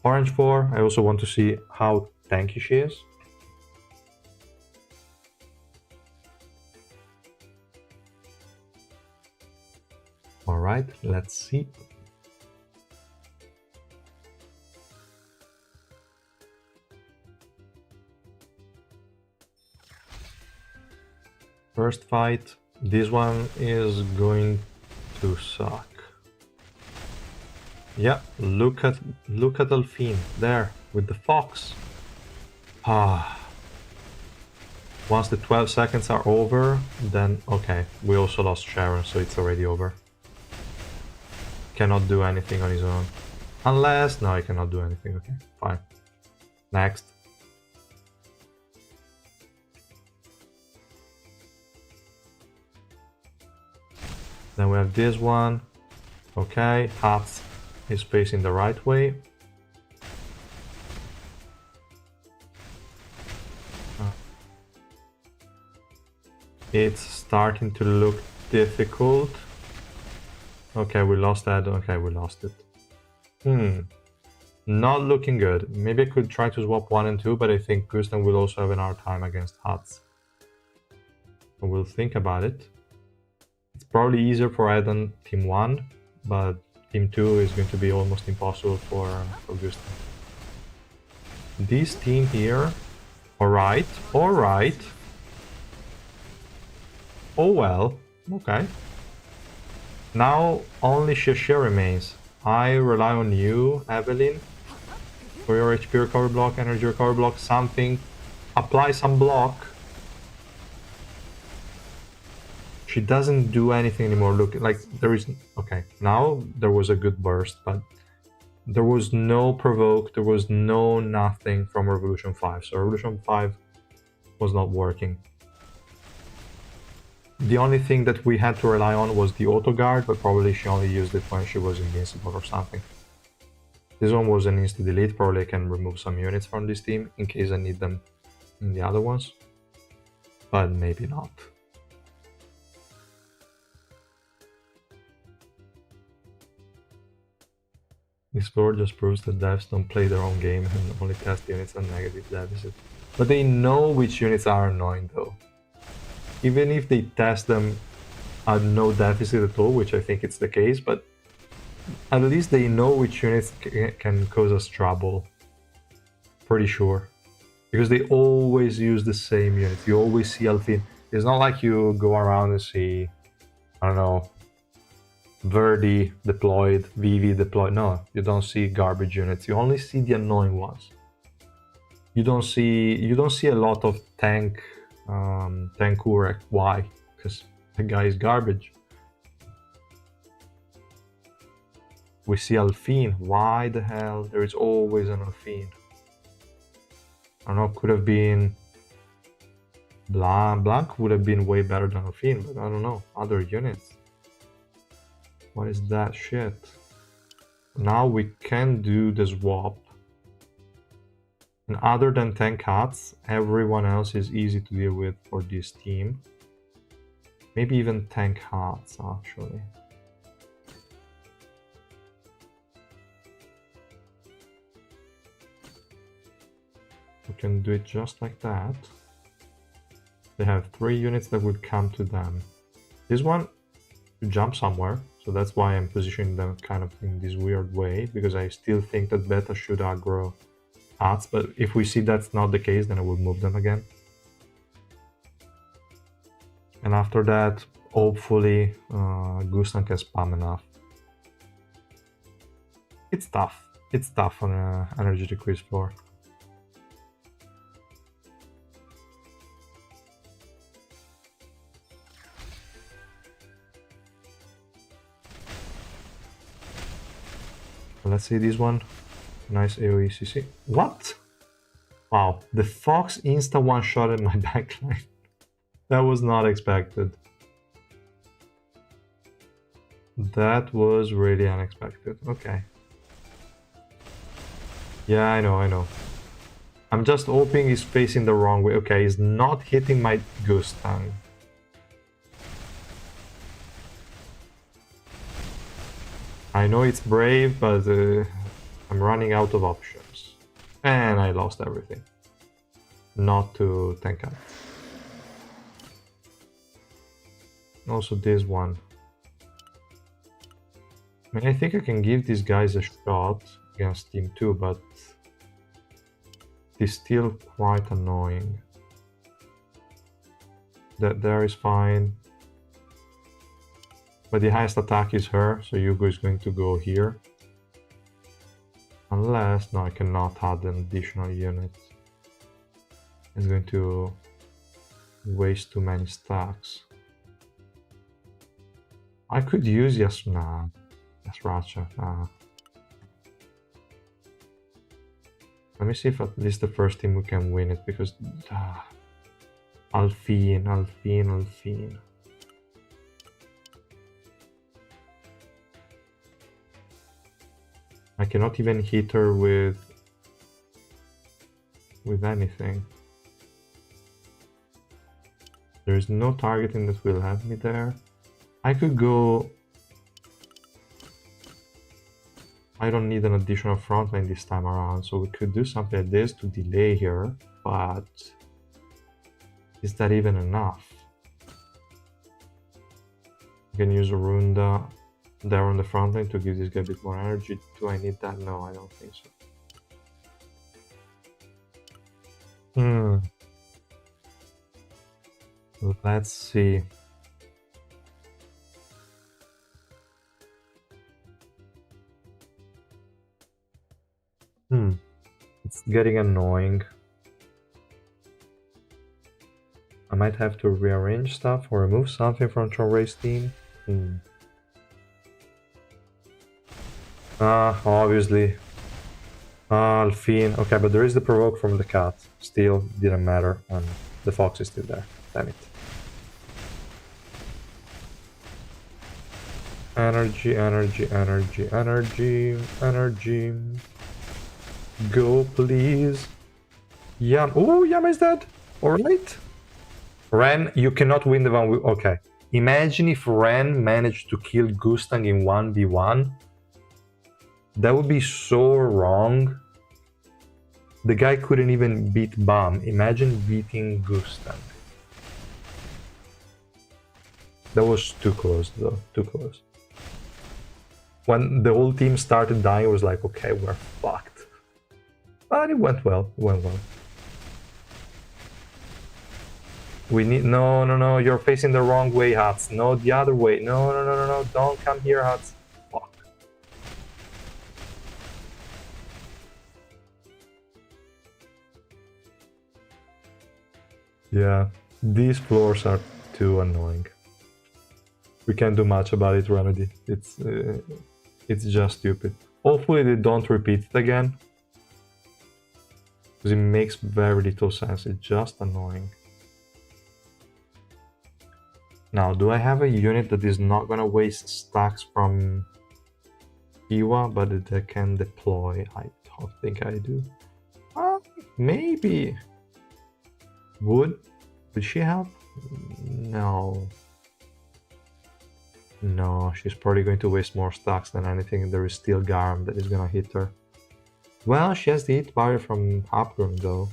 Orange 4, I also want to see how tanky she is. Alright, let's see. First fight, this one is going to suck. Yeah, look at Alfine there with the fox. Once the 12 seconds are over, then okay, we also lost Sharon, so it's already over. Cannot do anything on his own. Unless, no, he cannot do anything. Okay, fine. Next. Then we have this one. Okay, Hats is facing the right way. It's starting to look difficult. Okay, we lost that. Okay, we lost it. Not looking good. Maybe I could try to swap 1 and 2, but I think Gusten will also have an hard time against Hats. So we'll think about it. It's probably easier for Ed than Team 1, but Team 2 is going to be almost impossible for Gusten. This team here... Alright. Oh well, okay. Now only Xia remains. I rely on you, Evelyn, for your HP recovery block, energy recovery block, something. Apply some block. She doesn't do anything anymore. Look, like there is... Okay, now there was a good burst, but there was no provoke, there was no nothing from Revolution 5. So Revolution 5 was not working. The only thing that we had to rely on was the auto guard, but probably she only used it when she was invincible or something. This one was an insta delete, probably I can remove some units from this team in case I need them in the other ones, but maybe not. This floor just proves that devs don't play their own game and only test units on negative deficit. But they know which units are annoying though. Even if they test them at no deficit at all, which I think it's the case, but At least they know which units can cause us trouble. Pretty sure. Because they always use the same units. You always see Alfin. It's not like you go around and see, I don't know, Verdi deployed, Vivi deployed. No, you don't see garbage units. You only see the annoying ones. You don't see a lot of tank Urek. Why? Because the guy is garbage. We see Alfin. Why the hell? There is always an Alfin. I don't know, could have been Blanc would have been way better than Alfin, but I don't know. Other units. What is that shit? Now we can do the swap. And other than 10 cats, everyone else is easy to deal with for this team. Maybe even 10 cats, actually. We can do it just like that. They have 3 units that would come to them. This one to jump somewhere, so that's why I'm positioning them kind of in this weird way, because I still think that beta should aggro cats, but if we see that's not the case, then I will move them again. And after that, hopefully, Gustan can spam enough. It's tough. It's tough on an energy decrease floor. Let's see this one. Nice AoE CC. What? Wow, the Fox insta one-shotted my backline. That was not expected. That was really unexpected. Okay. Yeah, I know. I'm just hoping he's facing the wrong way. Okay, he's not hitting my Gustan. I know it's brave, but I'm running out of options. And I lost everything. Not to tank up. Also this one. I mean, I think I can give these guys a shot against Team 2, but it's still quite annoying. That there is fine. But the highest attack is her, so Yugo is going to go here. Unless, no, I cannot add an additional unit. It's going to waste too many stacks. I could use Yasracha. Let me see if at least the first team we can win it, because Alfin. I cannot even hit her with anything. There is no targeting that will have me there. I could go... I don't need an additional frontline this time around, so we could do something like this to delay here, but is that even enough? I can use a Runda there on the front line to give this guy a bit more energy. Do I need that? No, I don't think so. Let's see. It's getting annoying. I might have to rearrange stuff or remove something from Chonray's team. Obviously. Alfin. Okay, but there is the provoke from the cat. Still didn't matter, and the fox is still there. Damn it. Energy. Go, please. Yam. Oh, Yama is dead. Alright. Ren, you cannot win the one. Okay. Imagine if Ren managed to kill Gustang in 1v1. That would be so wrong. The guy couldn't even beat Bam. Imagine beating Gustang. That was too close, though. Too close. When the whole team started dying, I was like, okay, we're fucked. But it went well. It went well. We need... No, you're facing the wrong way, Hats. No, the other way. No, don't come here, Hats. Fuck. Yeah, these floors are too annoying. We can't do much about it, Remedy. It's just stupid. Hopefully they don't repeat it again. Because it makes very little sense. It's just annoying. Now, do I have a unit that is not gonna waste stacks from Iwa, but that I can deploy? I don't think I do. Maybe. Would she help? No. No, she's probably going to waste more stacks than anything. There is still Garm that is gonna hit her. Well, she has the hit barrier from Hapgrim though.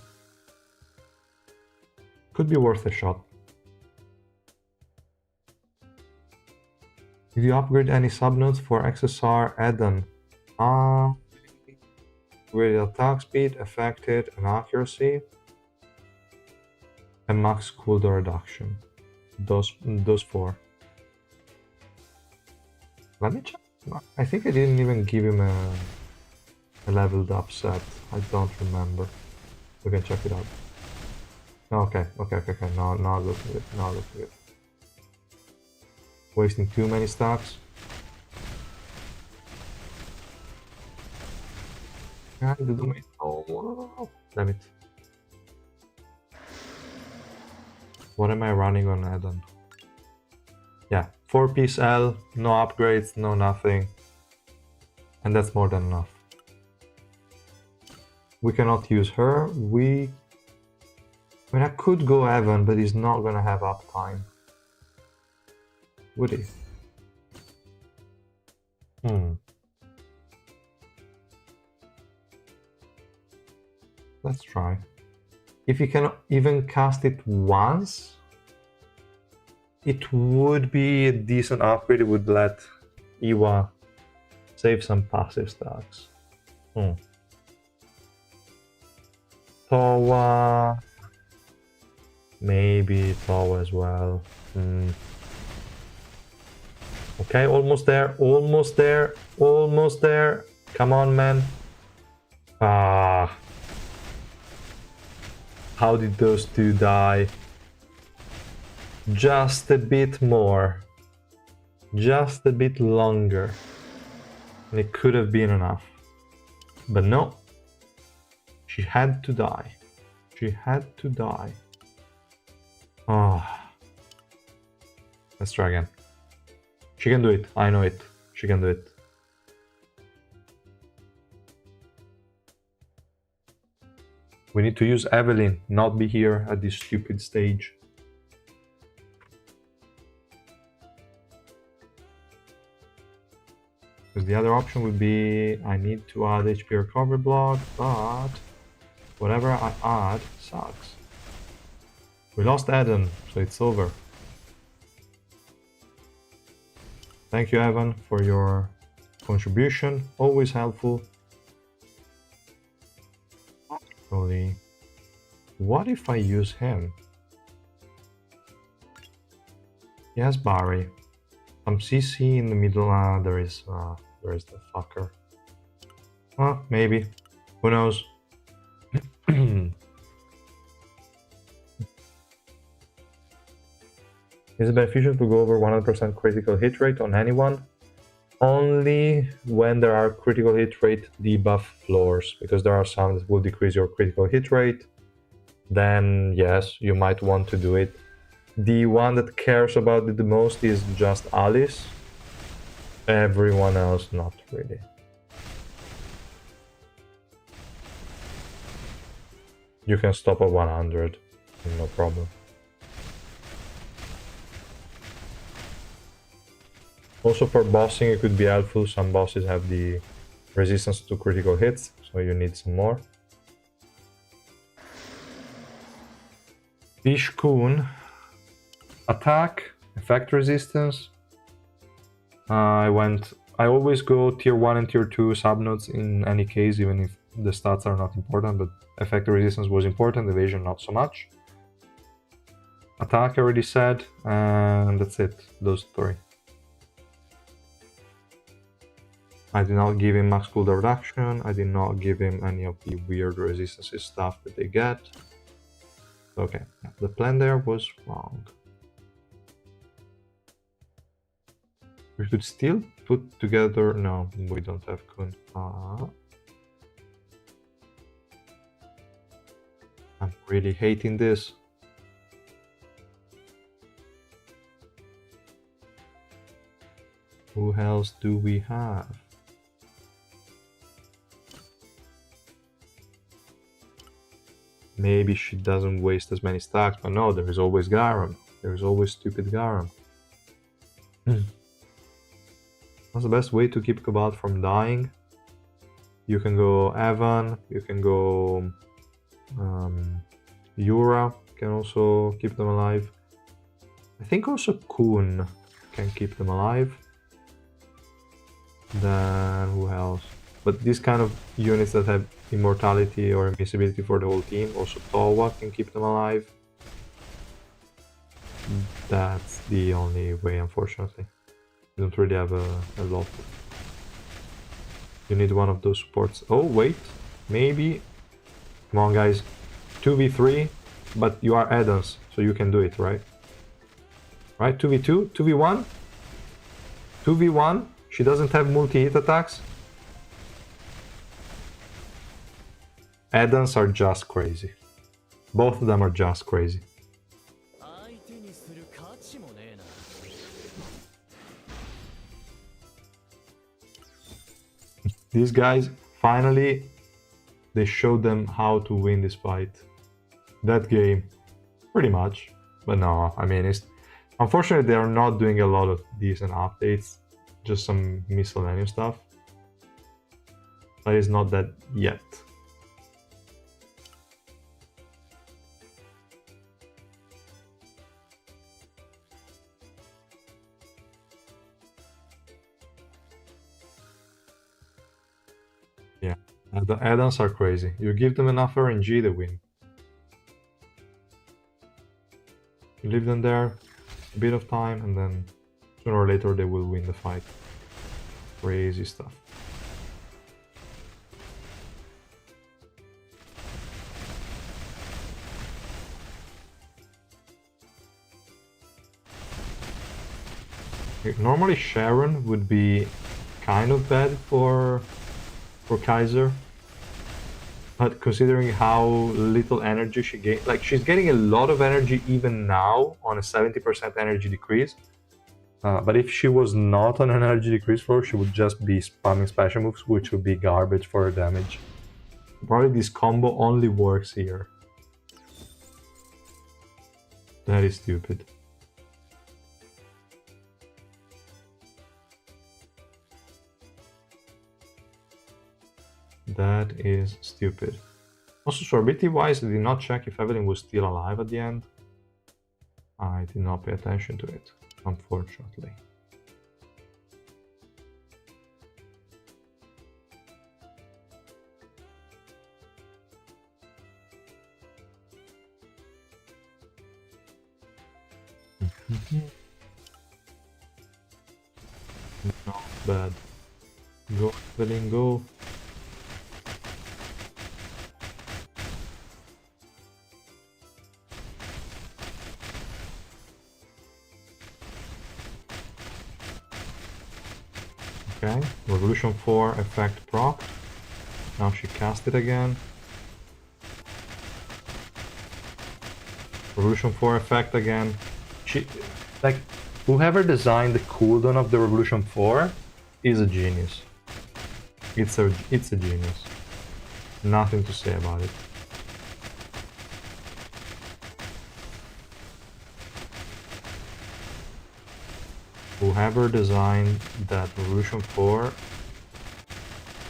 Could be worth a shot. Did you upgrade any subnodes for XSR Eden? With attack speed, affected, and accuracy, and max cooldown reduction. Those four. Let me check. I think I didn't even give him a leveled up set. I don't remember. We can check it out. Okay. Now look at it. Now look at it. Wasting too many stacks. Oh, damn it. What am I running on Eden? Yeah, 4-piece L, no upgrades, no nothing. And that's more than enough. We cannot use her. I mean, I could go Evan, but he's not gonna have uptime. Would he? Let's try. If you can even cast it once, it would be a decent upgrade. It would let Iwa save some passive stacks. Towa. Maybe Towa as well. Okay, almost there, almost there, almost there. Come on, man. How did those two die? Just a bit more. Just a bit longer. And it could have been enough. But no. She had to die. She had to die. Let's try again. She can do it. I know it. She can do it. We need to use Evelyn, not be here at this stupid stage. Because the other option would be I need to add HP recovery block, but whatever I add sucks. We lost Eden, so it's over. Thank you, Evan, for your contribution. Always helpful. Actually, what if I use him? He has Barry. Some CC in the middle. There is the fucker. Maybe. Who knows? Is it beneficial to go over 100% critical hit rate on anyone? Only when there are critical hit rate debuff floors, because there are some that will decrease your critical hit rate. Then yes, you might want to do it. The one that cares about it the most is just Alice. Everyone else, not really. You can stop at 100, no problem. Also for bossing it could be helpful. Some bosses have the resistance to critical hits, so you need some more. Ishkun. Attack, effect resistance. I went I always go tier 1 and tier 2 subnodes in any case, even if the stats are not important, but effective resistance was important, evasion not so much. Attack I already said, and that's it, those three. I did not give him max cooldown reduction, I did not give him any of the weird resistances stuff that they get. Okay, the plan there was wrong. We could still put together... No, we don't have Kun. I'm really hating this. Who else do we have? Maybe she doesn't waste as many stacks, but no, there is always Garam. There is always stupid Garam. What's the best way to keep Cabal from dying? You can go Evan, you can go Yura, can also keep them alive. I think also Kun can keep them alive. Then who else? But these kind of units that have immortality or invincibility for the whole team, also Towa can keep them alive. That's the only way, unfortunately. You don't really have a lot. You need one of those supports. Oh, wait. Maybe. Come on, guys. 2v3, but you are add-ons, so you can do it, right? Right? 2v2? 2v1? 2v1? She doesn't have multi-hit attacks? Add-ons are just crazy. Both of them are just crazy. These guys, finally, they showed them how to win this fight. That game, pretty much. But no, I mean, it's unfortunately they are not doing a lot of decent updates. Just some miscellaneous stuff. But it's not that yet. Yeah, the add-ons are crazy. You give them enough RNG, they win. You leave them there a bit of time, and then sooner or later they will win the fight. Crazy stuff. Normally Sharon would be kind of bad for Kaiser, but considering how little energy she gains, like she's getting a lot of energy even now on a 70% energy decrease. But if she was not on an energy decrease floor, she would just be spamming special moves, which would be garbage for her damage. Probably this combo only works here. That is stupid. That is stupid. Also, sorbitivity wise, I did not check if Evelyn was still alive at the end. I did not pay attention to it, unfortunately. Not bad. Go, Evelyn, go. Okay, Revolution 4 effect proc. Now she cast it again. Revolution 4 effect again. She, like, whoever designed the cooldown of the Revolution 4 is a genius. It's a genius. Nothing to say about it. Whoever designed that Revolution 4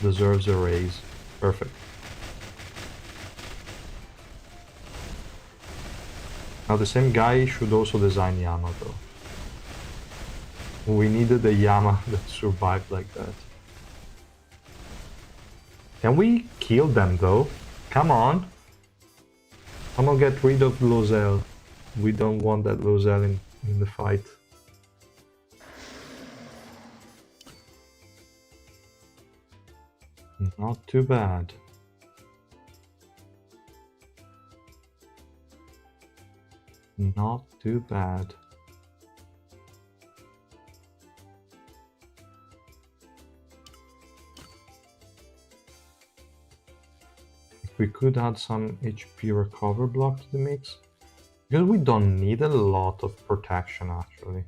deserves a raise. Perfect. Now the same guy should also design Yamato. We needed a Yama that survived like that. Can we kill them though? Come on! Come on, get rid of Lozelle. We don't want that Lozelle in the fight. Not too bad. Not too bad. We could add some HP recover block to the mix. Because we don't need a lot of protection actually.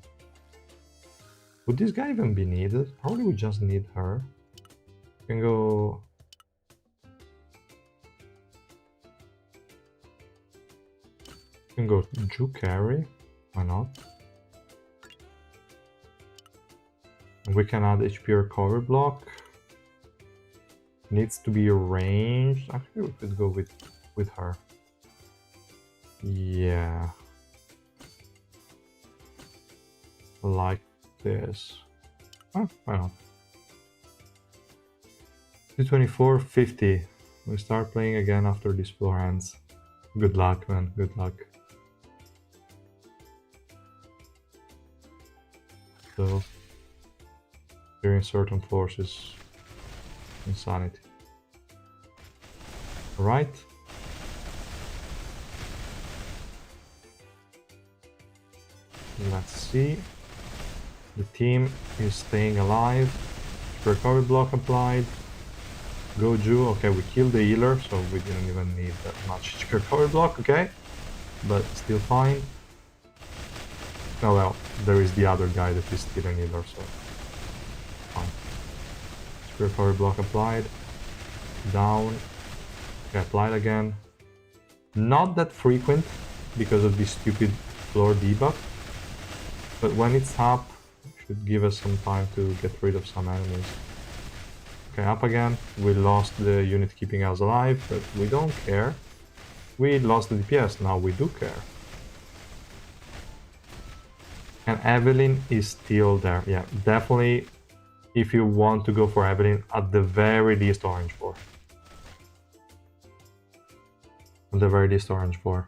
Would this guy even be needed? Probably we just need her. We can go... We can go Ju carry. Why not? And we can add HP recover block. Needs to be arranged. Actually, we could go with her. Yeah. Like this. Oh, why not? 224, 50. We start playing again after this floor ends. Good luck, man. Good luck. So, during certain floors is insanity. Alright. Let's see. The team is staying alive. Recovery block applied. Goju. Okay, we killed the healer, so we didn't even need that much recovery block, okay? But still fine. Oh well, there is the other guy that is still an healer, so fine. Recovery block applied. Down. Okay, applied again. Not that frequent because of this stupid floor debuff. But when it's up, it should give us some time to get rid of some enemies. Okay, up again. We lost the unit keeping us alive, but we don't care. We lost the DPS, now we do care. And Evelyn is still there. Yeah, definitely, if you want to go for Evelyn, at the very least orange 4. At the very least orange 4.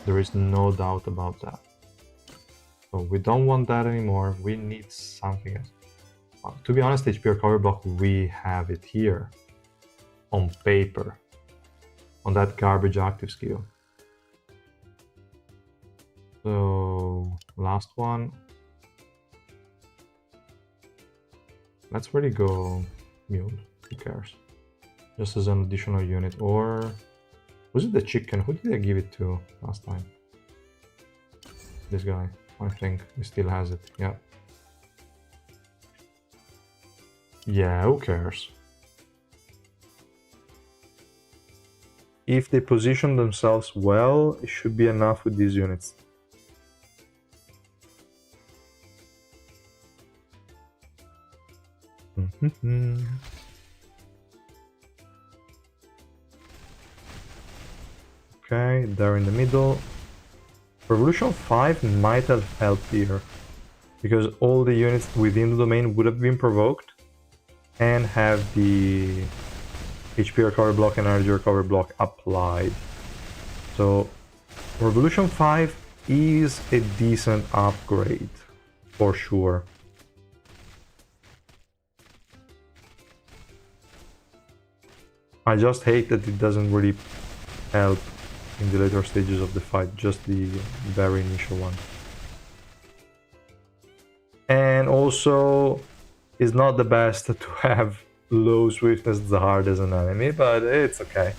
There is no doubt about that. So we don't want that anymore, we need something else. To be honest, HP recovery block, we have it here. On paper. On that garbage active skill. So, last one. Let's really go Mule, who cares? Just as an additional unit, or... Was it the chicken? Who did I give it to last time? This guy. I think he still has it, yeah. Yeah, who cares? If they position themselves well, it should be enough with these units. Okay, they're in the middle. Revolution 5 might have helped here, because all the units within the domain would have been provoked and have the HP recovery block and energy recovery block applied. So Revolution 5 is a decent upgrade, for sure. I just hate that it doesn't really help in the later stages of the fight, just the very initial one. And also, it's not the best to have low swiftness as hard as an enemy, but it's okay.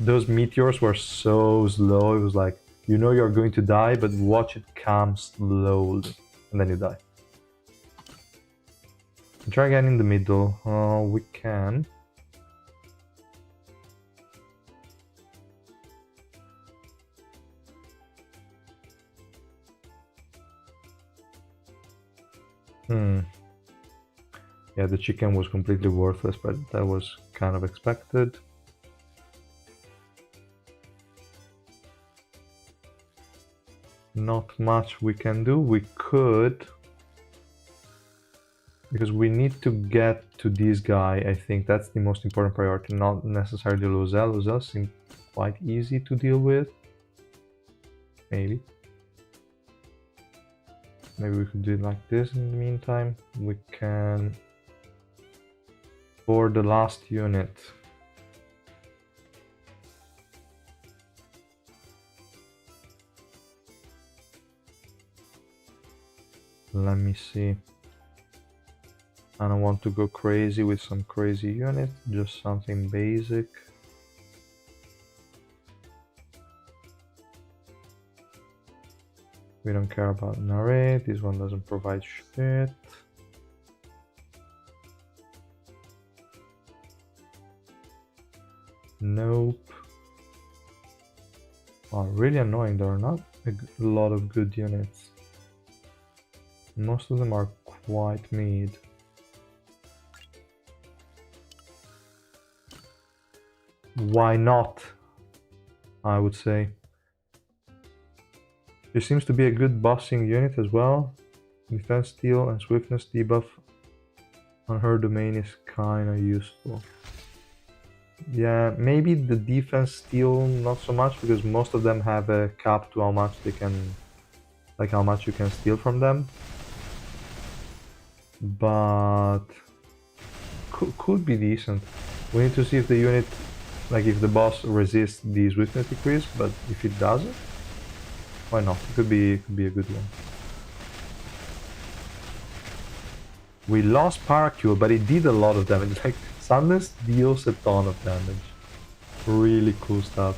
Those meteors were so slow, it was like, you know you're going to die, but watch it come slowly, and then you die. Try again in the middle. We can. Yeah, the chicken was completely worthless, but that was kind of expected. Not much we can do. We could because we need to get to this guy. I think that's the most important priority, not necessarily Lozelle. Lozelle seems quite easy to deal with. Maybe we could do it like this. In the meantime, we can for the last unit. Let me see. I don't want to go crazy with some crazy unit, just something basic. We don't care about narrate, this one doesn't provide shit. Nope. Oh, really annoying, there are not a lot of good units. Most of them are quite mid. Why not? I would say. There seems to be a good bossing unit as well. Defense steal and swiftness debuff on her domain is kinda useful. Yeah, maybe the defense steal not so much, because most of them have a cap to how much they can, like how much you can steal from them. But could be decent. We need to see if the unit, like if the boss resists the swiftness decrease, but if it doesn't, why not? It could be a good one. We lost Paracule, but it did a lot of damage. Like Sandness deals a ton of damage. Really cool stuff.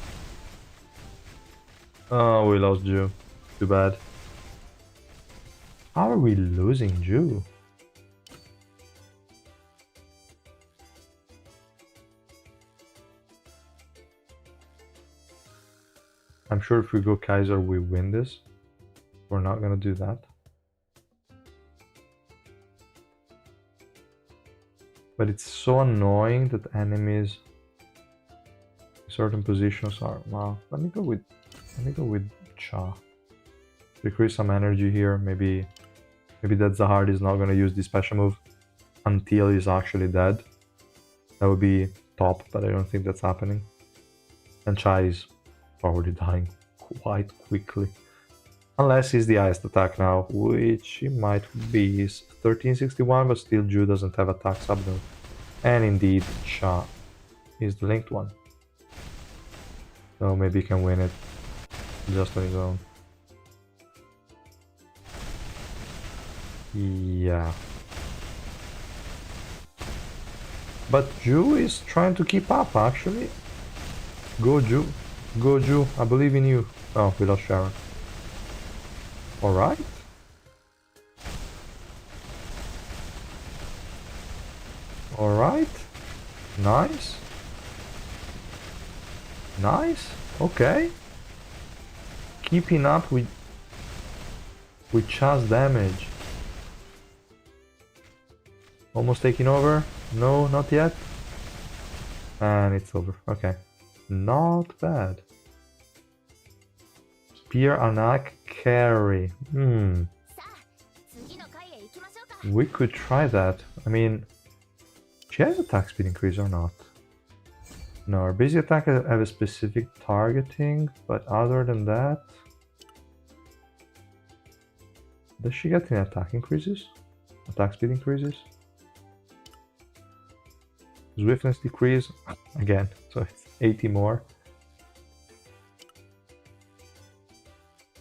Oh, we lost Ju. Too bad. How are we losing Ju? I'm sure if we go Kaiser, we win this. We're not gonna do that. But it's so annoying that enemies in certain positions are. Well, let me go with Cha. Decrease some energy here. Maybe that Zahard is not gonna use the special move until he's actually dead. That would be top, but I don't think that's happening. And Cha is probably dying quite quickly. Unless he's the highest attack now, which he might be. He's 1361, but still Ju doesn't have attack sub node. And indeed, Cha is the linked one. So maybe he can win it just on his own. Yeah. But Ju is trying to keep up, actually. Go Ju. Go Ju, I believe in you. Oh, we lost Sharon. Alright. Alright. Nice. Nice. Okay. Keeping up with Cha's damage. Almost taking over. No, not yet. And it's over. Okay. Not bad. Spear Anak carry. We could try that. I mean, she has attack speed increase or not? No, her basic attack have a specific targeting, but other than that, does she get any attack increases? Attack speed increases? Swiftness decrease again, so it's 80 more.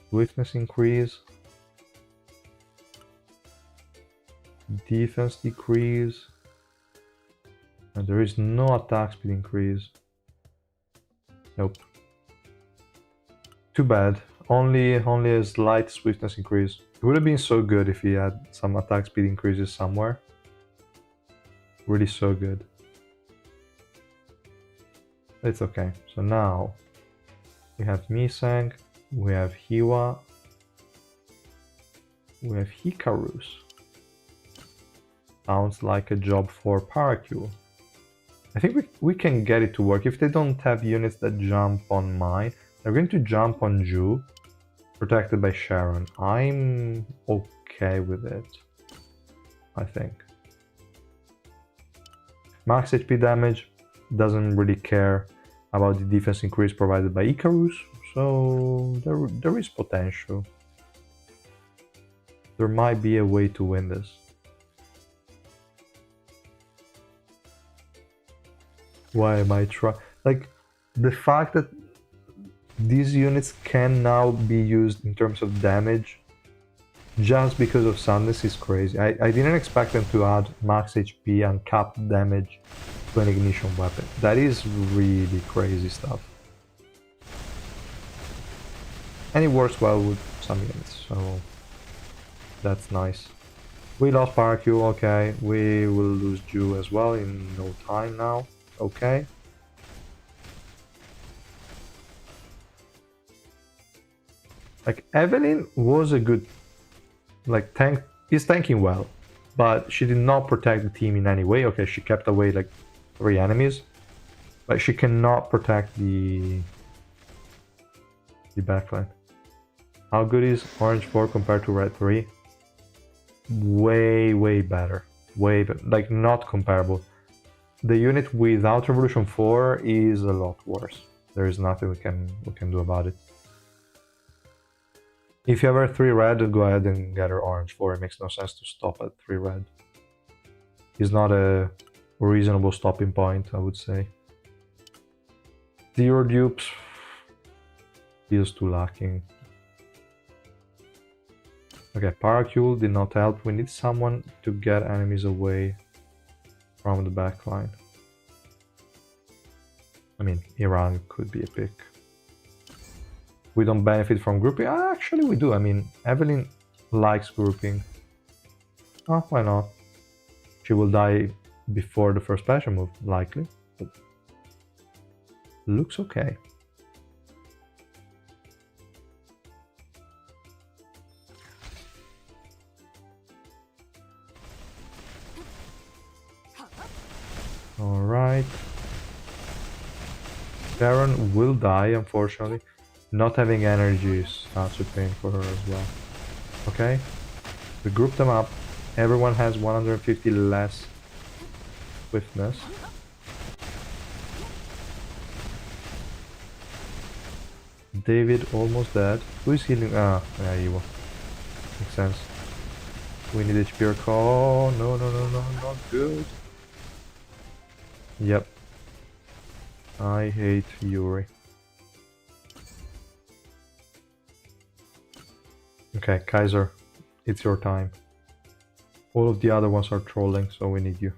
Swiftness increase. Defense decrease. And there is no attack speed increase. Nope. Too bad. Only a slight swiftness increase. It would have been so good if he had some attack speed increases somewhere. Really so good. It's okay. So now we have Misang, we have Hiwa, we have Hikarus. Sounds like a job for Paracule. I think we can get it to work. If they don't have units that jump on mine, they're going to jump on Ju, protected by Sharon. I'm okay with it, I think. Max HP damage, doesn't really care about the defense increase provided by Icarus, so there is potential. There might be a way to win this. Why am I trying? Like, the fact that these units can now be used in terms of damage just because of Sadness is crazy. I didn't expect them to add max HP and cap damage to an ignition weapon. That is really crazy stuff. And it works well with some units, so that's nice. We lost Paracule, okay. We will lose Ju as well in no time now, okay. Like, Evelyn was a good, like, is tanking well, but she did not protect the team in any way. Okay, she kept away like 3 enemies, but she cannot protect the backline. How good is Orange 4 compared to Red 3? Way better. Like, not comparable. The unit without Revolution 4 is a lot worse. There is nothing we can do about it. If you have a 3 red, go ahead and get her Orange 4. It makes no sense to stop at 3 red. It's not a reasonable stopping point, I would say. Zero dupes feels too lacking. Okay, Paracule did not help. We need someone to get enemies away from the backline. I mean, Iran could be a pick. We don't benefit from grouping. Actually, we do. I mean, Evelyn likes grouping. Oh, why not? She will die before the first special move, likely. But looks okay. Alright. Baron will die, unfortunately. Not having energy is such a pain for her as well. Okay, we group them up. Everyone has 150 less swiftness. David almost dead. Who is healing? Ah, yeah, you will. Makes sense. We need HP recall. No, not good. Yep. I hate Yuri. Okay, Kaiser, it's your time. All of the other ones are trolling, so we need you.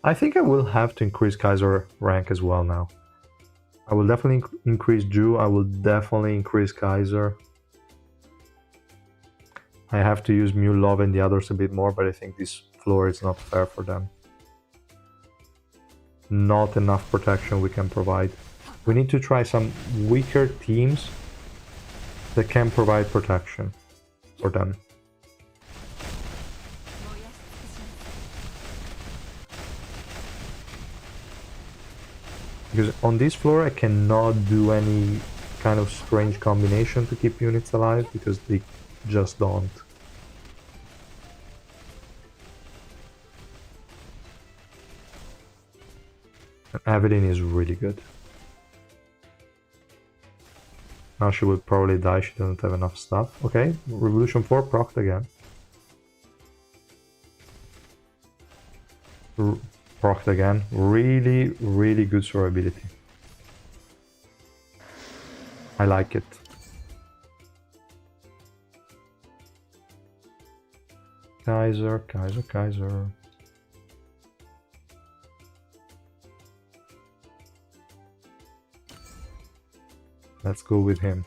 I think I will have to increase Kaiser rank as well now. I will definitely increase Ju, I will definitely increase Kaiser. I have to use Mew Love and the others a bit more, but I think this floor is not fair for them. Not enough protection we can provide. We need to try some weaker teams that can provide protection for them. Because on this floor I cannot do any kind of strange combination to keep units alive, because they just don't. Evelyn is really good. Now she will probably die, she doesn't have enough stuff. Okay, Revolution 4 procced again. Procced again. Really good survivability. I like it. Kaiser. Let's go with him.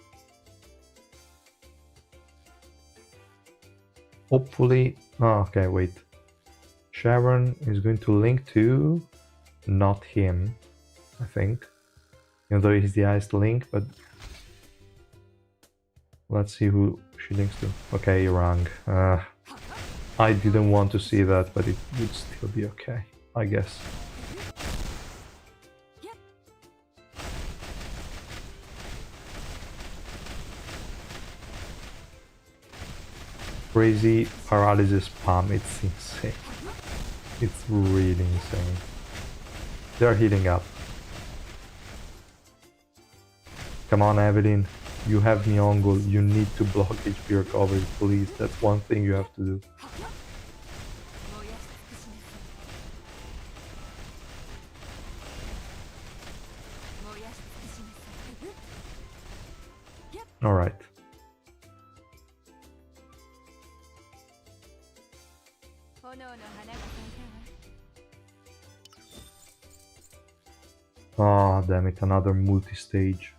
Hopefully... Oh, okay, wait. Sharon is going to link to... Not him, I think. Even though he's the highest link, but... Let's see who she links to. Okay, you're wrong. I didn't want to see that, but it would still be okay, I guess. Crazy paralysis spam, it's insane. It's really insane. They're healing up. Come on, Evelyn. You have Nyong'o. You need to block HP recovery, please. That's one thing you have to do. Alright. Ah, damn it, another multi-stage.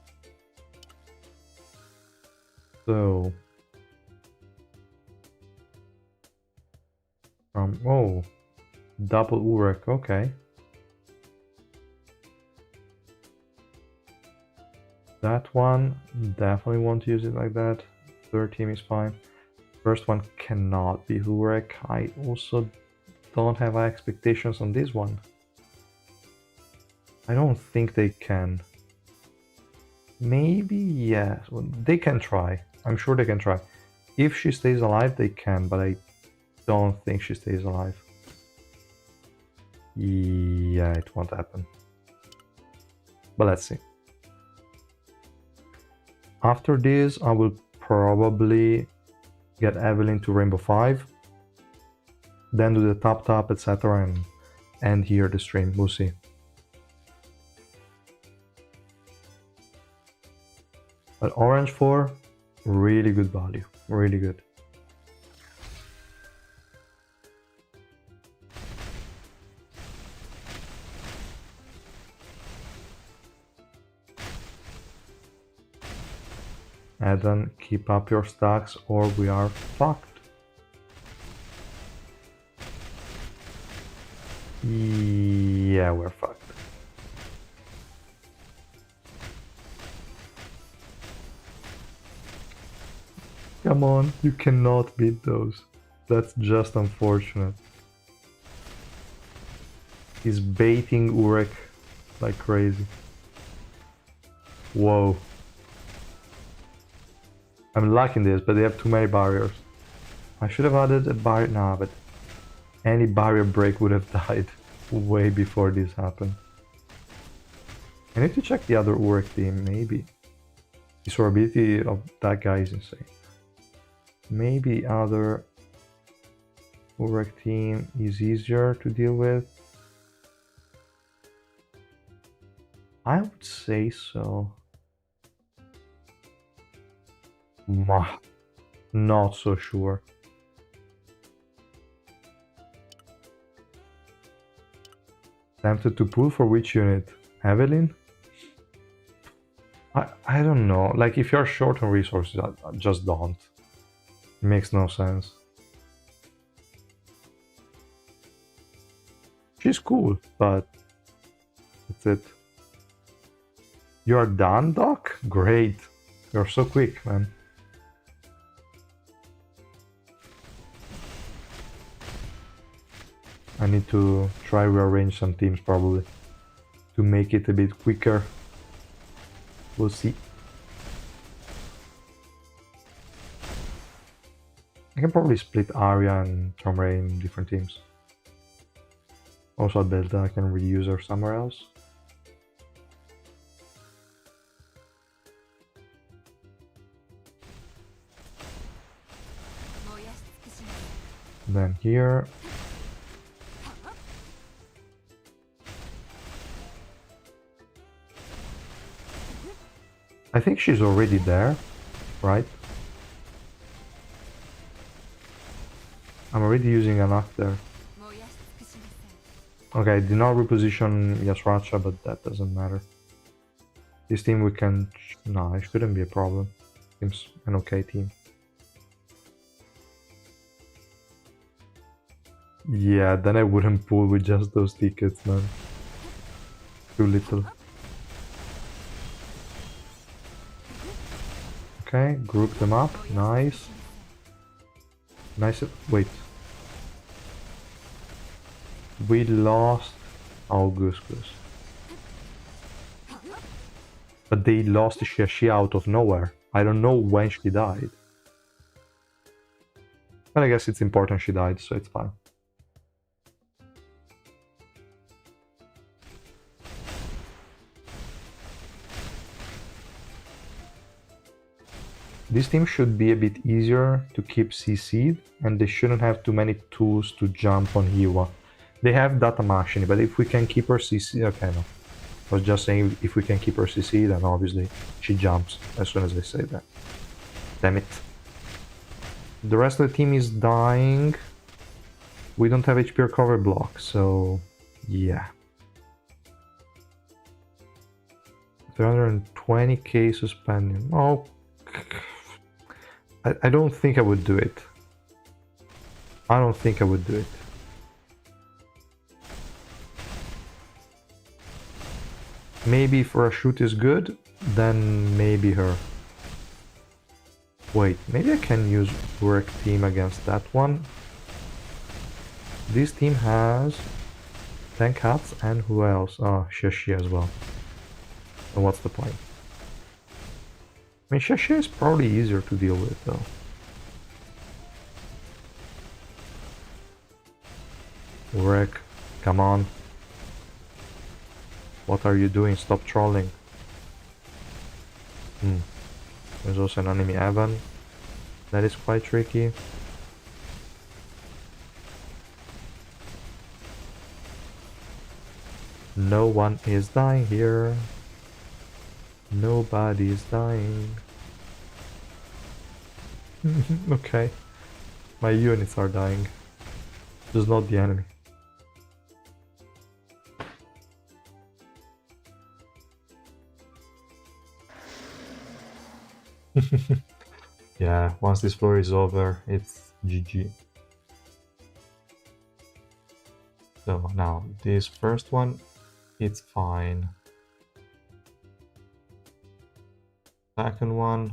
So... oh, double Urek, okay. That one, definitely won't use it like that. Third team is fine. First one cannot be Urek. I also don't have high expectations on this one. I don't think they can. Maybe, yes. Well, they can try. I'm sure they can try. If she stays alive, they can, but I don't think she stays alive. Yeah, it won't happen. But let's see. After this, I will probably get Evelyn to Rainbow 5. Then do the top, etc. and end here the stream. We'll see. But Orange 4, really good value. Really good. And then keep up your stacks or we are fucked. Yeah, we're fucked. Come on, you cannot beat those. That's just unfortunate. He's baiting Urek like crazy. Whoa. I'm liking this, but they have too many barriers. I should have added a barrier. Nah, but any barrier break would have died way before this happened. I need to check the other Urek team, maybe. The survivability of that guy is insane. Maybe other Urek team is easier to deal with. I would say so. Not so sure. Tempted to pull for which unit? Evelyn? I don't know. Like, if you're short on resources, I just don't. It makes no sense. She's cool, but that's it. You're done, Doc? Great. You're so quick, man. I need to try rearrange some teams probably to make it a bit quicker. We'll see. I can probably split Arya and Tomray in different teams. Also Delta, I can reuse her somewhere else. Then here. I think she's already there, right? I'm already using an act there. Okay, I did not reposition Yasracha, but that doesn't matter. This team we can... No, it shouldn't be a problem. Seems an okay team. Yeah, then I wouldn't pull with just those tickets, man. Too little. Okay, group them up. Nice. Nice. Wait. We lost... Oh, Goose. But they lost Shashi out of nowhere. I don't know when she died. But I guess it's important she died, so it's fine. This team should be a bit easier to keep CC'd, and they shouldn't have too many tools to jump on Hiwa. They have Data Machine, but if we can keep her CC... Okay, no. I was just saying if we can keep her CC, then obviously she jumps as soon as I say that. Damn it. The rest of the team is dying. We don't have HP recovery block, so... yeah. 320k suspending. Oh... I don't think I would do it. I don't think I would do it. Maybe if Rashut is good, then maybe her. Wait, maybe I can use work team against that one. This team has Tank Hats and who else? Oh, Shashi as well. And what's the point? I mean, Shashi is probably easier to deal with though. Work, come on. What are you doing? Stop trolling. There's also an enemy Evan. That is quite tricky. No one is dying here. Nobody is dying. Okay. My units are dying. Just not the enemy. Yeah, once this floor is over, it's GG. So now, this first one, it's fine. Second one,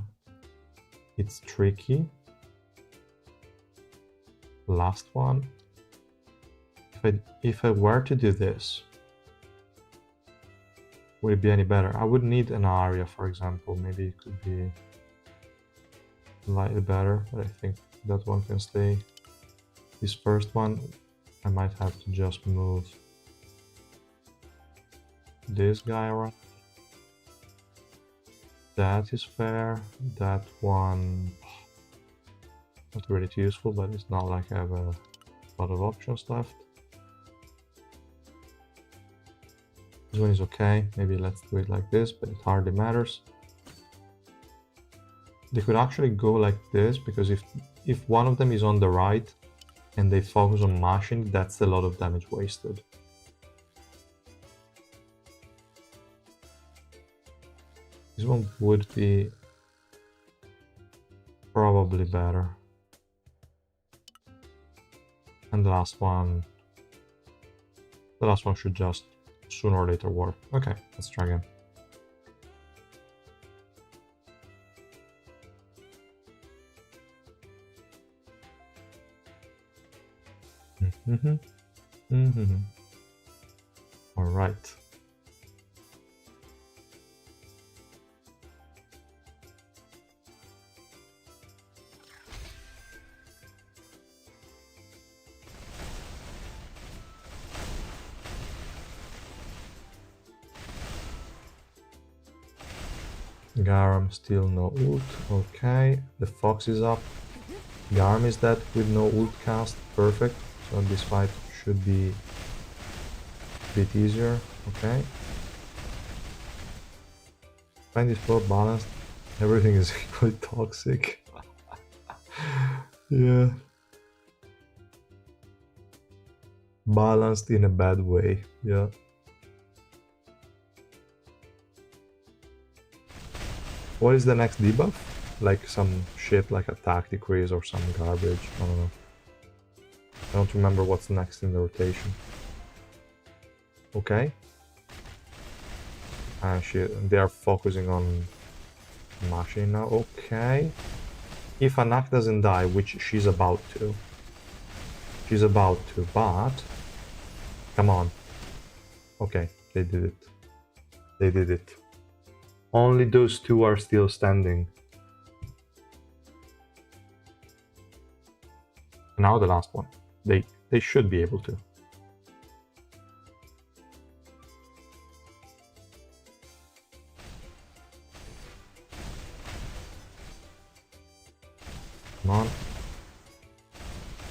it's tricky. Last one, if I were to do this, would it be any better? I would need an area, for example. Maybe it could be slightly better, but I think that one can stay. This first one, I might have to just move this guy around. That is fair. That one, not really too useful, but it's not like I have a lot of options left. This one is okay. Maybe let's do it like this, but it hardly matters. They could actually go like this, because if one of them is on the right and they focus on mashing, that's a lot of damage wasted. This one would be probably better. And the last one should just sooner or later work. Okay, let's try again. All right. Garam still no ult. Okay, the fox is up. Garam is dead with no ult cast. Perfect. So this fight should be a bit easier. Okay. Find this floor balanced. Everything is equally toxic. Yeah. Balanced in a bad way. Yeah. What is the next debuff? Like some shit like attack decrease or some garbage. I don't know. I don't remember what's next in the rotation. Okay. And they are focusing on mashing now. Okay. If Anak doesn't die, which she's about to. She's about to, but... Come on. Okay, they did it. They did it. Only those two are still standing. Now the last one. They should be able to. Come on.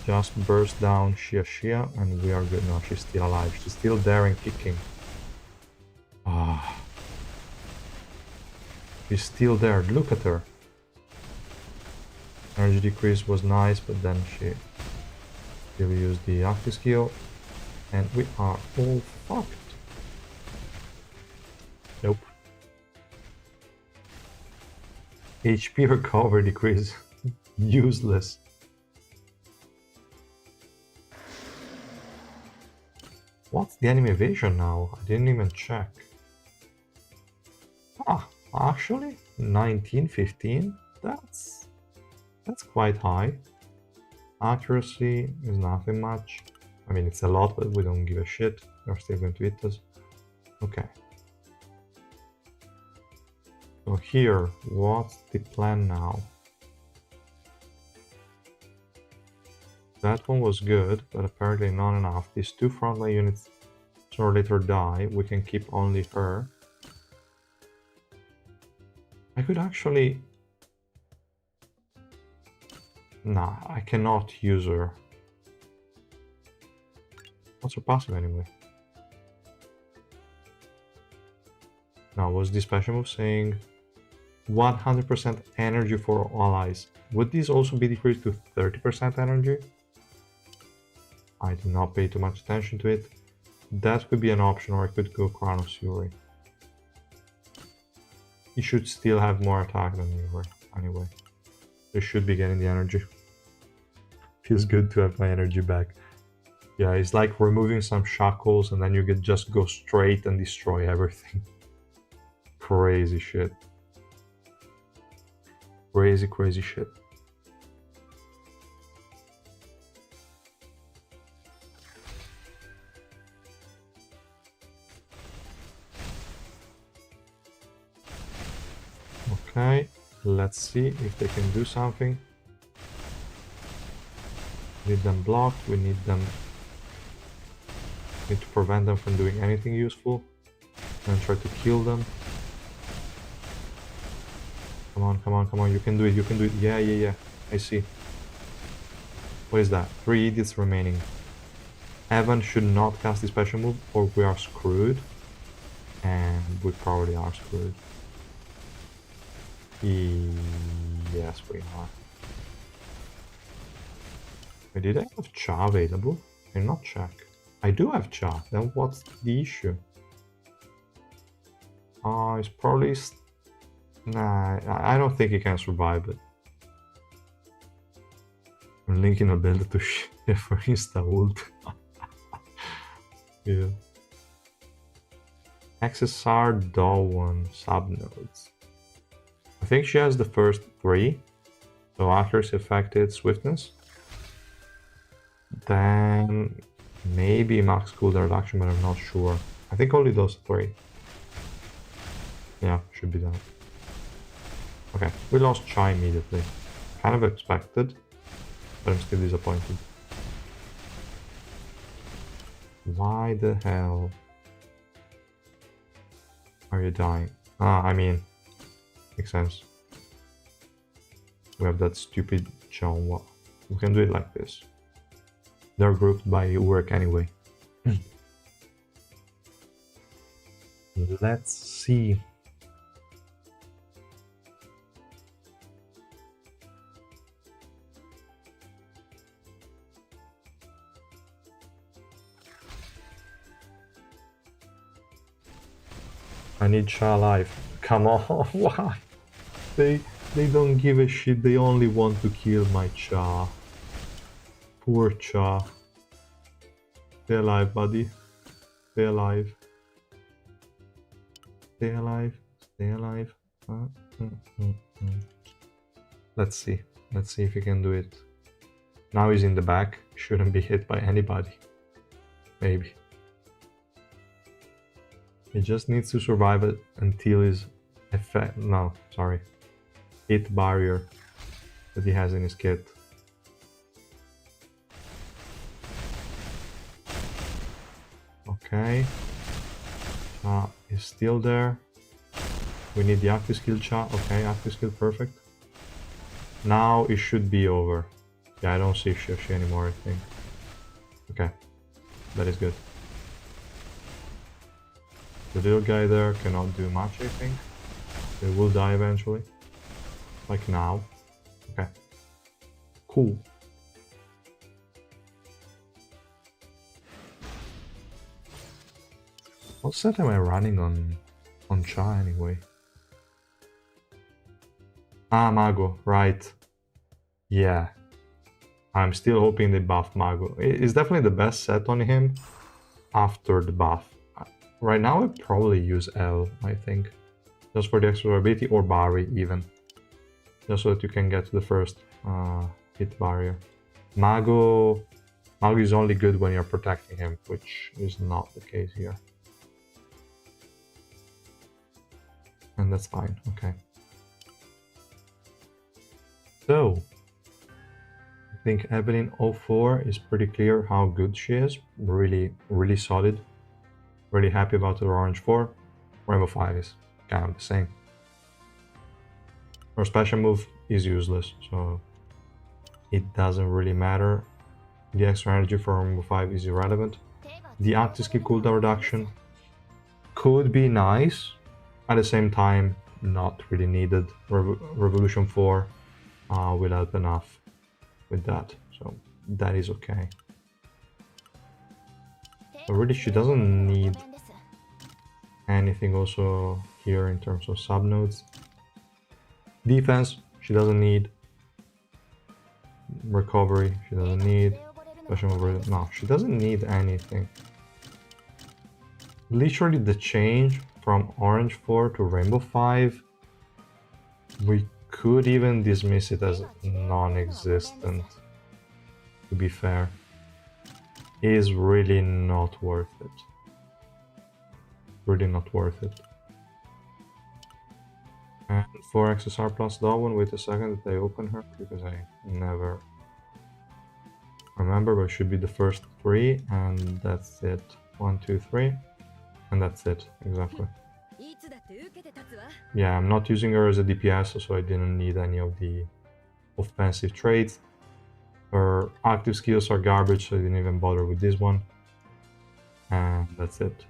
Just burst down Shia and we are good. No, she's still alive. She's still there and kicking. Ah. She's still there. Look at her. Energy decrease was nice, but then she still used the active skill. And we are all fucked. Nope. HP recovery decrease. Useless. What's the enemy evasion now? I didn't even check. Ah, actually, 1915. That's quite high. Accuracy is nothing much. I mean, it's a lot, but we don't give a shit. They're still going to hit us. Okay. So here, what's the plan now? That one was good, but apparently not enough. These two frontline units sooner or later die. We can keep only her. I could actually... Nah, I cannot use her. What's her passive anyway? Now, was the special move saying 100% energy for allies? Would this also be decreased to 30% energy? I did not pay too much attention to it. That could be an option, or I could go Crown of Fury. He should still have more attack than me, anyway. They should be getting the energy. Feels good to have my energy back. Yeah, it's like removing some shackles and then you can just go straight and destroy everything. Crazy shit. Crazy, crazy shit. Okay, let's see if they can do something. Need them blocked, we need them... Need to prevent them from doing anything useful. And try to kill them. Come on, come on, come on, you can do it, you can do it. Yeah, yeah, yeah, I see. What is that? 3 idiots remaining. Evan should not cast the special move or we are screwed. And we probably are screwed. Yes, we are. Wait, did I have Cha available? I did not check. I do have Cha. Then what's the issue? It's probably... Nah, I don't think he can survive it. I'm linking a build to shit for insta ult. Yeah. XSR Dawn subnodes. I think she has the first 3. So accuracy, affected, swiftness. Then maybe max cooldown reduction, but I'm not sure. I think only those 3. Yeah, should be done. Okay, we lost Chai immediately. Kind of expected, but I'm still disappointed. Why the hell are you dying? Ah, I mean, makes sense. We have that stupid Chonwa. We can do it like this. They're grouped by work anyway. Let's see. I need Cha alive. Come on, why? They don't give a shit, they only want to kill my Cha. Poor Cha. Stay alive, buddy. Stay alive. Stay alive. Stay alive. Let's see. Let's see if he can do it. Now he's in the back. Shouldn't be hit by anybody. Maybe. He just needs to survive it until his effect... No, sorry. Hit barrier that he has in his kit. Okay. Cha is still there. We need the active skill Cha. Okay, active skill, perfect. Now it should be over. Yeah, I don't see Shoshi anymore, I think. Okay, that is good. The little guy there cannot do much, I think. They will die eventually. Like now. Okay. Cool. What set am I running on Cha anyway? Ah, Mago, right. Yeah. I'm still hoping they buff Mago. It's definitely the best set on him after the buff. Right now I probably use L, I think. Just for the extra ability, or Barry even. Just so that you can get to the first hit barrier. Mago is only good when you're protecting him, which is not the case here. And that's fine, okay. So, I think Evelyn 04 is pretty clear how good she is. Really, really solid. Really happy about her Orange 4. Rainbow 5 is kind of the same. Her special move is useless, so it doesn't really matter. The extra energy for Rainbow 5 is irrelevant. The active skill cooldown reduction could be nice, at the same time not really needed. Revolution 4 will help enough with that, so that is okay. But really she doesn't need anything also here in terms of subnodes. Defense, she doesn't need. Recovery, she doesn't need. Special move, no, she doesn't need anything. Literally the change from Orange 4 to Rainbow 5, we could even dismiss it as non-existent, to be fair. It is really not worth it. Really not worth it. And for XSR plus Darwin, wait a second that I open her, because I never remember, but it should be the first 3, and that's it. 1, 2, 3, and that's it, exactly. Yeah, I'm not using her as a DPS, so I didn't need any of the offensive traits. Her active skills are garbage, so I didn't even bother with this one. And that's it.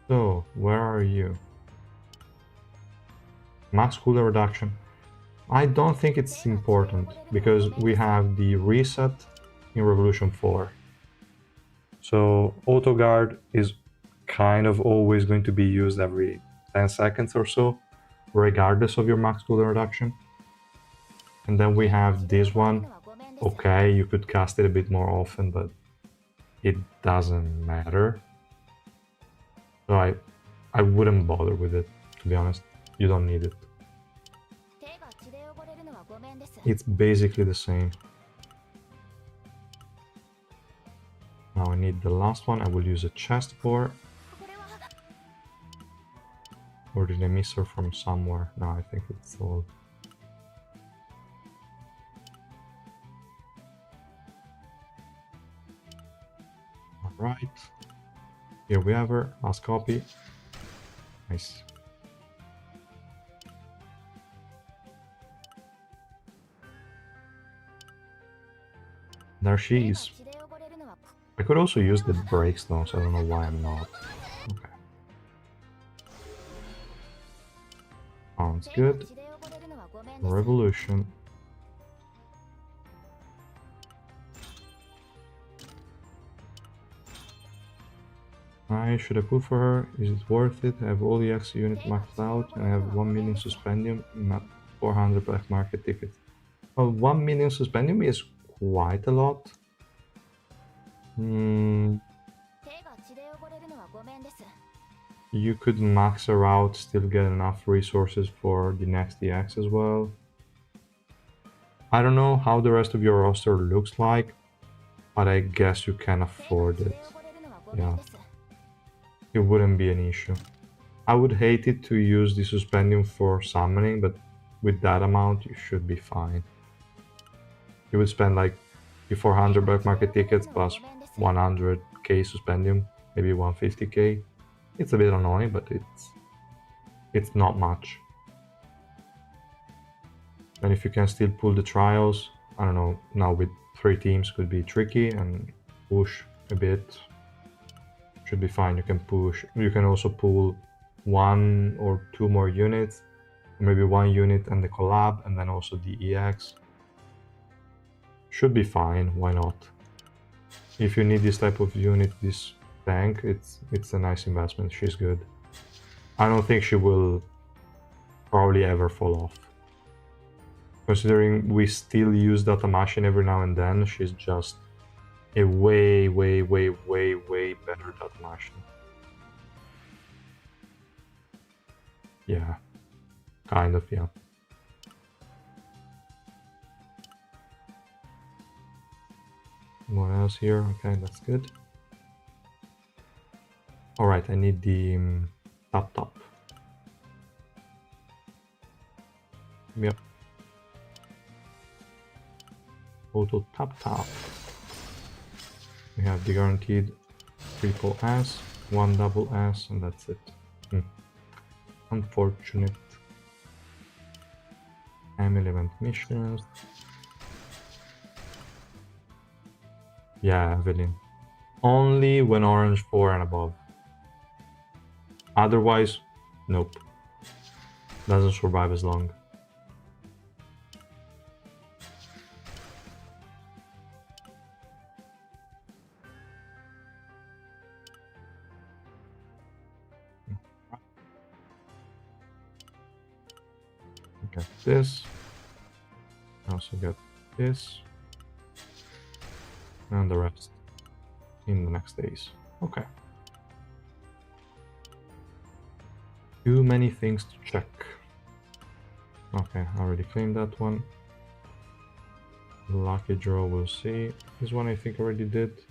So, where are you? Max cooldown reduction. I don't think it's important, because we have the reset in Revolution 4. So auto guard is kind of always going to be used every 10 seconds or so, regardless of your max cooldown reduction. And then we have this one. Okay, you could cast it a bit more often, but it doesn't matter. So I wouldn't bother with it, to be honest. You don't need it. It's basically the same. Now I need the last one. I will use a chest for. Or did I miss her from somewhere? No, I think it's all. Alright. Here we have her. Last copy. Nice. There she is. I could also use the brakes though, so I don't know why I'm not. Okay. Sounds good. Revolution. Should I pull for her? Is it worth it? I have all the X unit maxed out and I have 1 million suspendium, not 400 black market tickets. Well, 1 million suspendium is quite a lot. You could max her out, still get enough resources for the next EX as well. I don't know how the rest of your roster looks like, but I guess you can afford it. Yeah. It wouldn't be an issue. I would hate it to use the suspendium for summoning, but with that amount you should be fine. You would spend like the 400 black market tickets plus 100k suspendium, maybe 150k. It's a bit annoying, but it's not much. And if you can still pull the trials, I don't know, now with 3 teams could be tricky, and push a bit. Should be fine. You can push. You can also pull 1 or 2 more units, maybe 1 unit and the collab, and then also the EX. Should be fine. Why not? If you need this type of unit, this tank, it's a nice investment. She's good. I don't think she will probably ever fall off. Considering we still use data machine every now and then, she's just a way better data machine. Yeah, kind of, yeah. What else here? Okay, that's good. Alright, I need the top. Yep. Total top. We have the guaranteed triple S, 1 double S, and that's it. Unfortunate. Family event missions. Yeah, Evelyn. Only when orange 4 and above. Otherwise, nope. Doesn't survive as long. Get this. Also get this. And the rest in the next days. Okay. Too many things to check. Okay, I already claimed that one. Lucky draw, we'll see. This one I think I already did.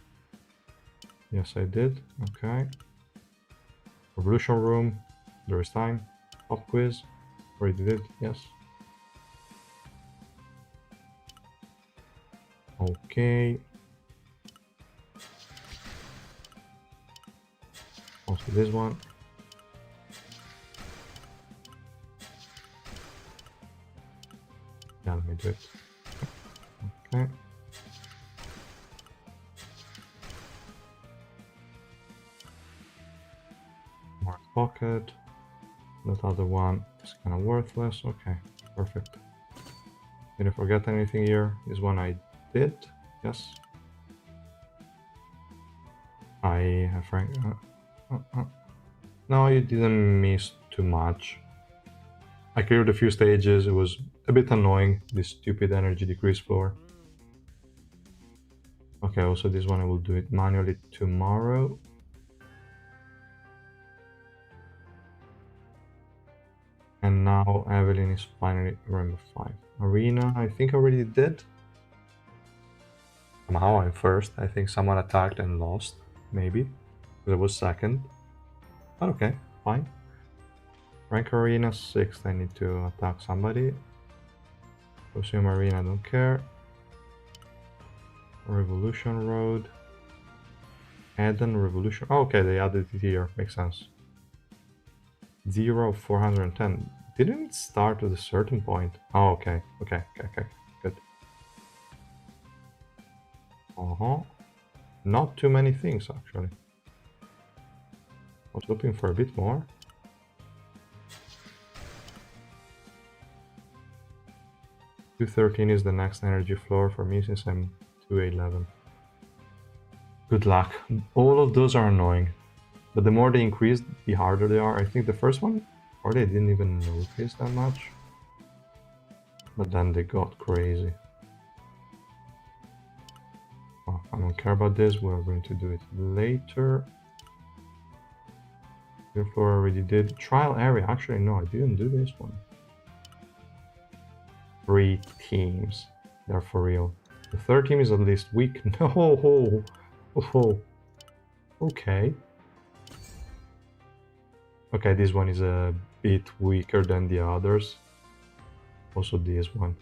Yes, I did. Okay. Revolution room. There is time. Pop quiz. Already did. Yes. Okay. Also this one. Yeah, let me do it. Okay. More pocket. That other one is kind of worthless. Okay, perfect. Did I forget anything here? This one I did. Yes. I have frank. No, you didn't miss too much. I cleared a few stages. It was a bit annoying, this stupid energy decrease floor. Okay, also this one I will do it manually tomorrow. And now Evelyn is finally Rainbow 5. Arena, I think I already did. Somehow I'm first. I think someone attacked and lost, maybe. Because I was second. But okay, fine. Rank Arena 6th, I need to attack somebody. Consume Arena, I don't care. Revolution Road. Eden Revolution. Oh, okay, they added it here. Makes sense. 0, 410. Didn't it start at a certain point? Oh, okay. Okay. Good. Not too many things, actually. I was looking for a bit more. $213 is the next energy floor for me since I'm 211. Good luck. All of those are annoying. But the more they increase, the harder they are. I think the first one, or they didn't even notice that much. But then they got crazy. Oh, I don't care about this. We're going to do it later. Your floor already did. Trial area. Actually, no, I didn't do this one. 3 teams. They're for real. The third team is at least weak. No. Oh. Okay. Okay, this one is a bit weaker than the others. Also this one.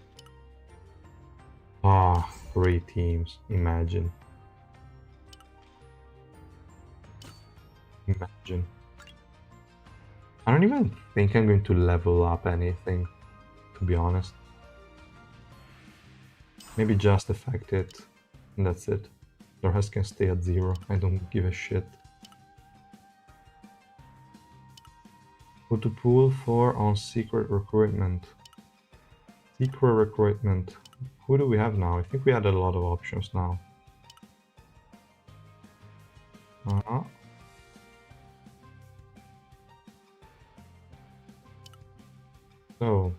Ah, 3 teams. Imagine. I don't even think I'm going to level up anything, to be honest. Maybe just affect it, and that's it. The rest can stay at 0. I don't give a shit. Who to pull for on secret recruitment? Secret recruitment. Who do we have now? I think we had a lot of options now. So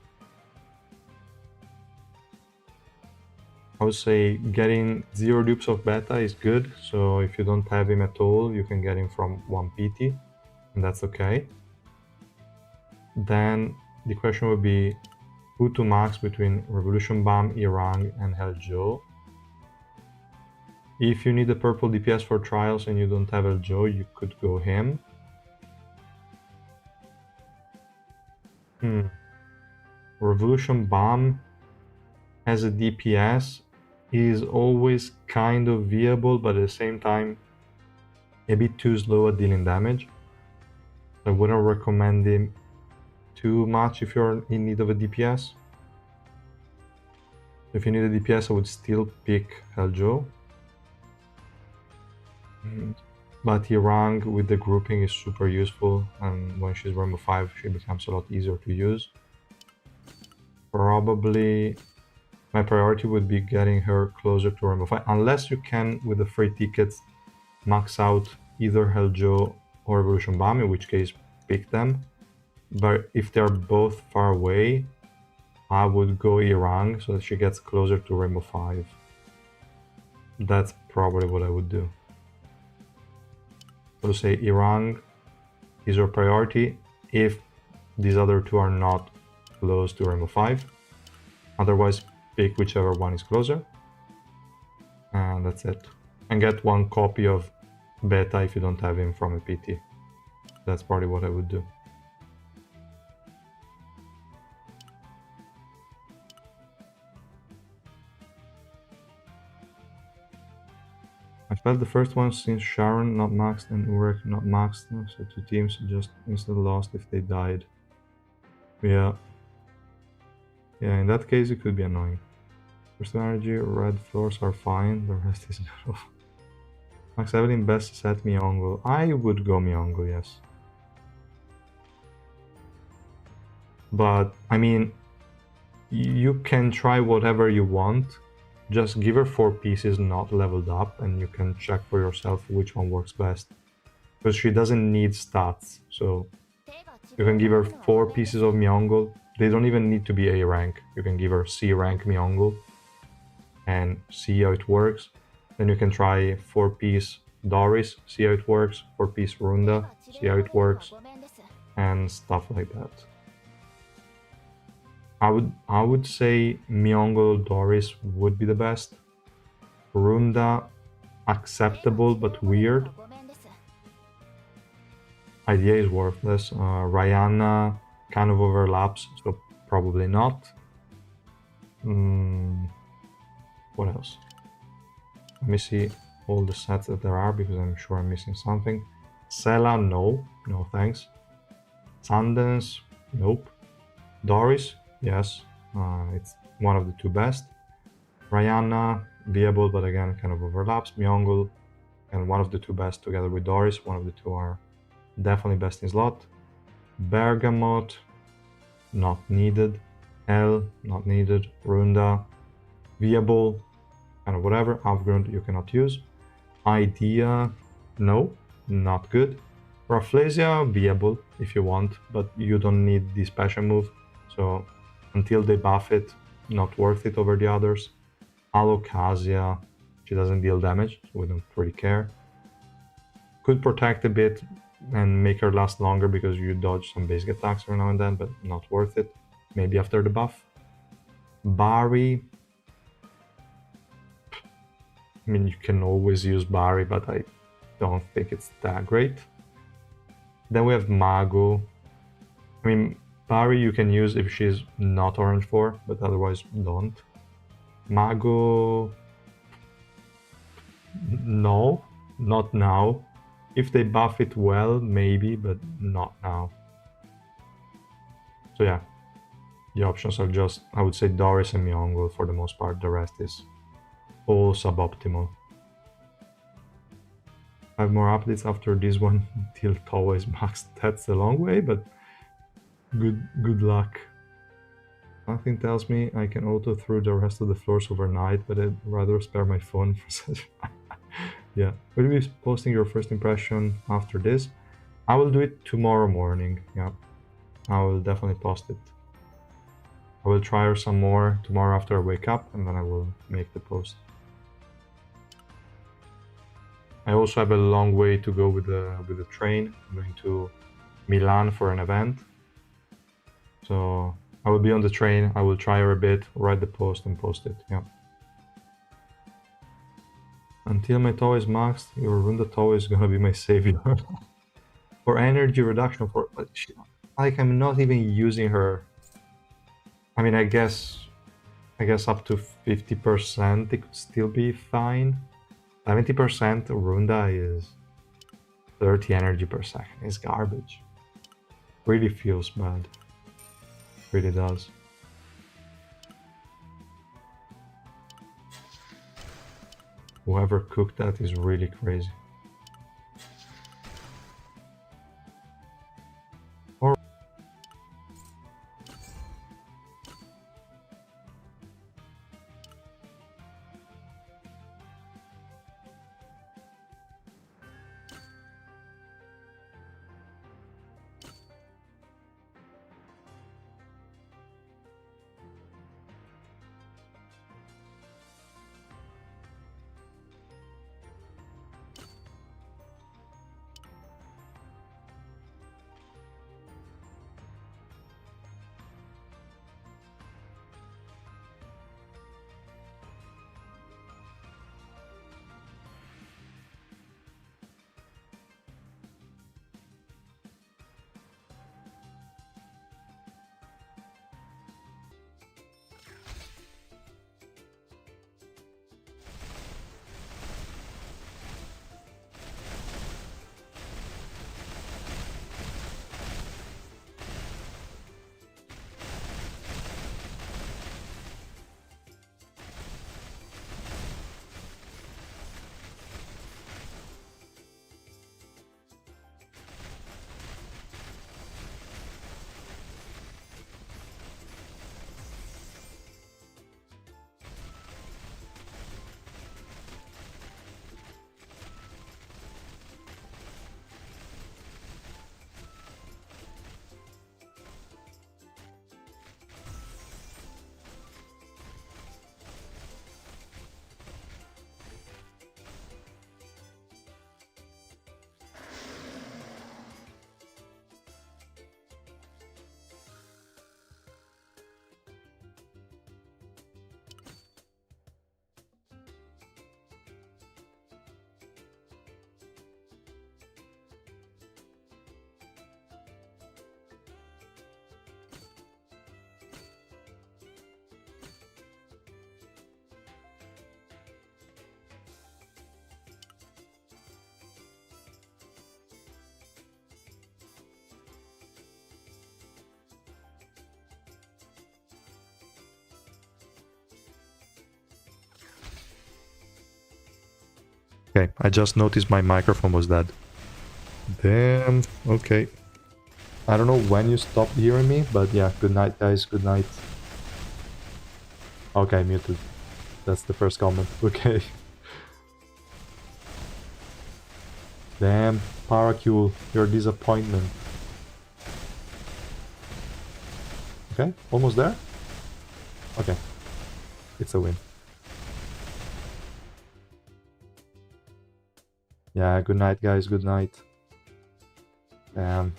I would say getting 0 dupes of beta is good. So if you don't have him at all, you can get him from 1 PT, and that's okay. Then the question would be who to max between Revolution Bomb, Irang, and Hell Joe. If you need a purple DPS for trials and you don't have El Joe, you could go him. Revolution Bomb as a DPS is always kind of viable, but at the same time a bit too slow at dealing damage. I wouldn't recommend him too much if you're in need of a DPS. If you need a DPS, I would still pick El Joe. But Irang with the grouping is super useful, and when she's Rainbow 5, she becomes a lot easier to use. Probably my priority would be getting her closer to Rainbow 5, unless you can, with the free tickets, max out either Hell Joe or Revolution Bomb, in which case pick them. But if they're both far away, I would go Irang so that she gets closer to Rainbow 5. That's probably what I would do. So say Irang is your priority if these other two are not close to Rainbow 5. Otherwise, pick whichever one is closer. And that's it. And get 1 copy of Beta if you don't have him from a PT. That's probably what I would do. I felt the first one since Sharon not maxed and Urek not maxed, so 2 teams just instantly lost if they died. Yeah, in that case it could be annoying. First energy, red floors are fine, the rest is metal. Max Evelyn best set Miongo. I would go Miongo, yes. But, I mean, you can try whatever you want. Just give her 4 pieces not leveled up, and you can check for yourself which one works best. Because she doesn't need stats, so you can give her 4 pieces of Miongo. They don't even need to be A rank. You can give her C rank Miongo and see how it works. Then you can try 4-piece Doris, see how it works, 4-piece Runda, see how it works, and stuff like that. I would say Miongo Doris would be the best. Runda, acceptable but weird. Idea is worthless. Rihanna kind of overlaps, so probably not. What else? Let me see all the sets that there are, because I'm sure I'm missing something. Sela, no thanks. Sundance, nope. Doris, yes, it's one of the 2 best. Rihanna, viable, but again, kind of overlaps. Miongo, and one of the 2 best together with Doris. One of the 2 are definitely best in slot. Bergamot, not needed. L, not needed. Runda, viable, kind of whatever. Avgrund, you cannot use. Idea, no, not good. Rafflesia, viable if you want, but you don't need the special move, so until they buff it, not worth it over the others. Alocasia, she doesn't deal damage, so we don't really care. Could protect a bit and make her last longer because you dodge some basic attacks every now and then, but not worth it. Maybe after the buff. Barry, I mean, you can always use Barry, but I don't think it's that great. Then we have Mago. I mean, Barry you can use if she's not orange 4, but otherwise don't. Mago, no, not now. If they buff it well, maybe, but not now. So yeah, the options are just, I would say, Doris and Myeongwol for the most part. The rest is all suboptimal. I have more updates after this one until Towa is maxed. That's a long way, but good luck. Nothing tells me I can auto through the rest of the floors overnight, but I'd rather spare my phone for such. Yeah, will you be posting your first impression after this? I will do it tomorrow morning. Yeah, I will definitely post it. I will try her some more tomorrow after I wake up, and then I will make the post. I also have a long way to go with the train. I'm going to Milan for an event, so I will be on the train. I will try her a bit, write the post, and post it. Yeah. Until my toy is maxed, your Runda toy is gonna be my savior. For energy reduction, for like I'm not even using her. I mean, I guess up to 50% it could still be fine. 70% Runda is 30 energy per second. It's garbage. Really feels bad. Really does. Whoever cooked that is really crazy. Okay, I just noticed my microphone was dead. Damn, okay. I don't know when you stopped hearing me, but yeah, good night, guys, good night. Okay, muted. That's the first comment, okay. Damn, Paracule, your disappointment. Okay, almost there? Okay, it's a win. Yeah, good night, guys, good night. I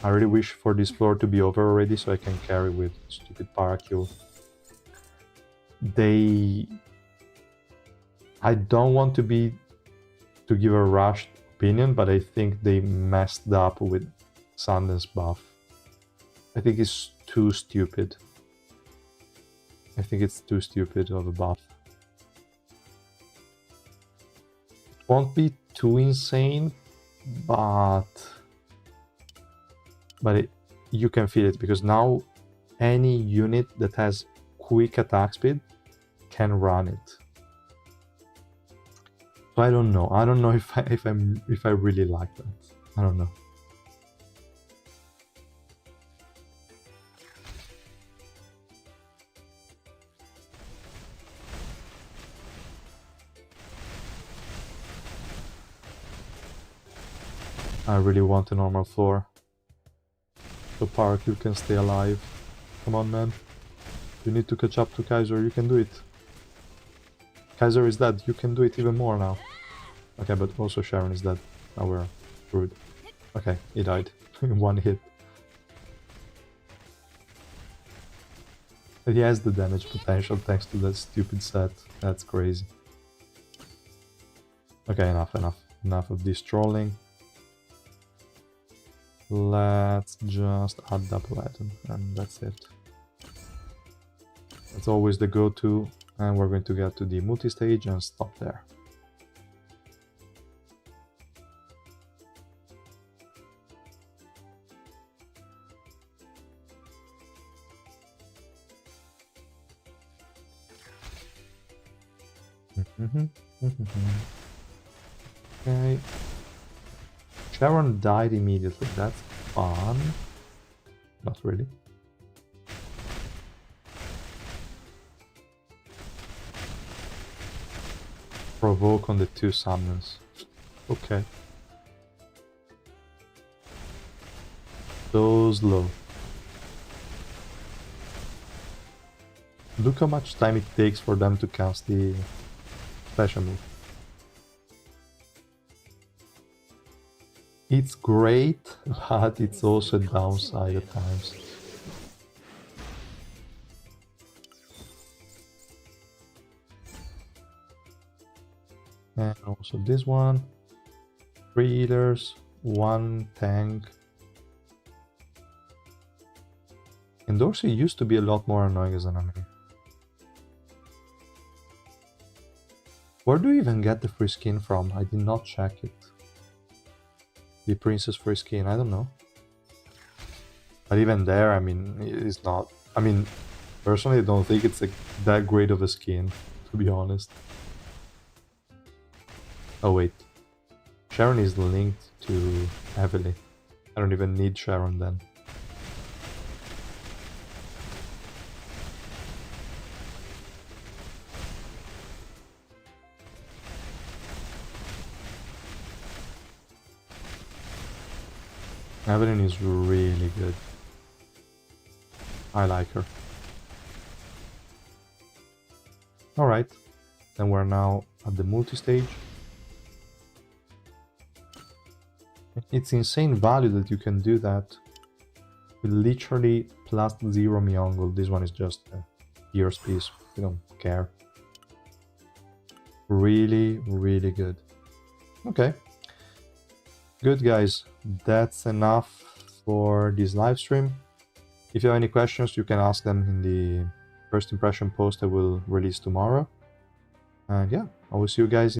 really wish for this floor to be over already so I can carry with stupid Paracule. I don't want to give a rushed opinion, but I think they messed up with Sundance buff. I think it's too stupid. I think it's too stupid of a buff. It won't be too insane, but you can feel it, because now any unit that has quick attack speed can run it. So I don't know. I don't know if I really like that. I don't know. I really want a normal floor. So Park, you can stay alive. Come on, man. You need to catch up to Kaiser. You can do it. Kaiser is dead. You can do it even more now. Okay, but also Sharon is dead. Now we're screwed. Okay, he died in one hit. But he has the damage potential thanks to that stupid set. That's crazy. Okay, enough of this trolling. Let's just add double item, and that's it. That's always the go-to, and we're going to get to the multi-stage and stop there. Okay. Sharon died immediately. That's fun. Not really. Provoke on the 2 summons. Okay. So slow. Look how much time it takes for them to cast the special move. It's great, but it's also a downside at times. And also this one. 3 healers, 1 tank. And Dorsey used to be a lot more annoying as an enemy. Where do you even get the free skin from? I did not check it. The princess free skin, I don't know. But even there, I mean, it's not... I mean, personally, I don't think it's that great of a skin, to be honest. Oh wait. Sharon is linked to Evelyn. I don't even need Sharon then. Evelyn is really good. I like her. Alright, then we're now at the multi-stage. It's insane value that you can do that with literally plus 0 Myeonggul. This one is just a year's piece. We don't care. Really, really good. Okay. Good, guys. That's enough for this live stream. If you have any questions, you can ask them in the first impression post I will release tomorrow. And yeah, I will see you guys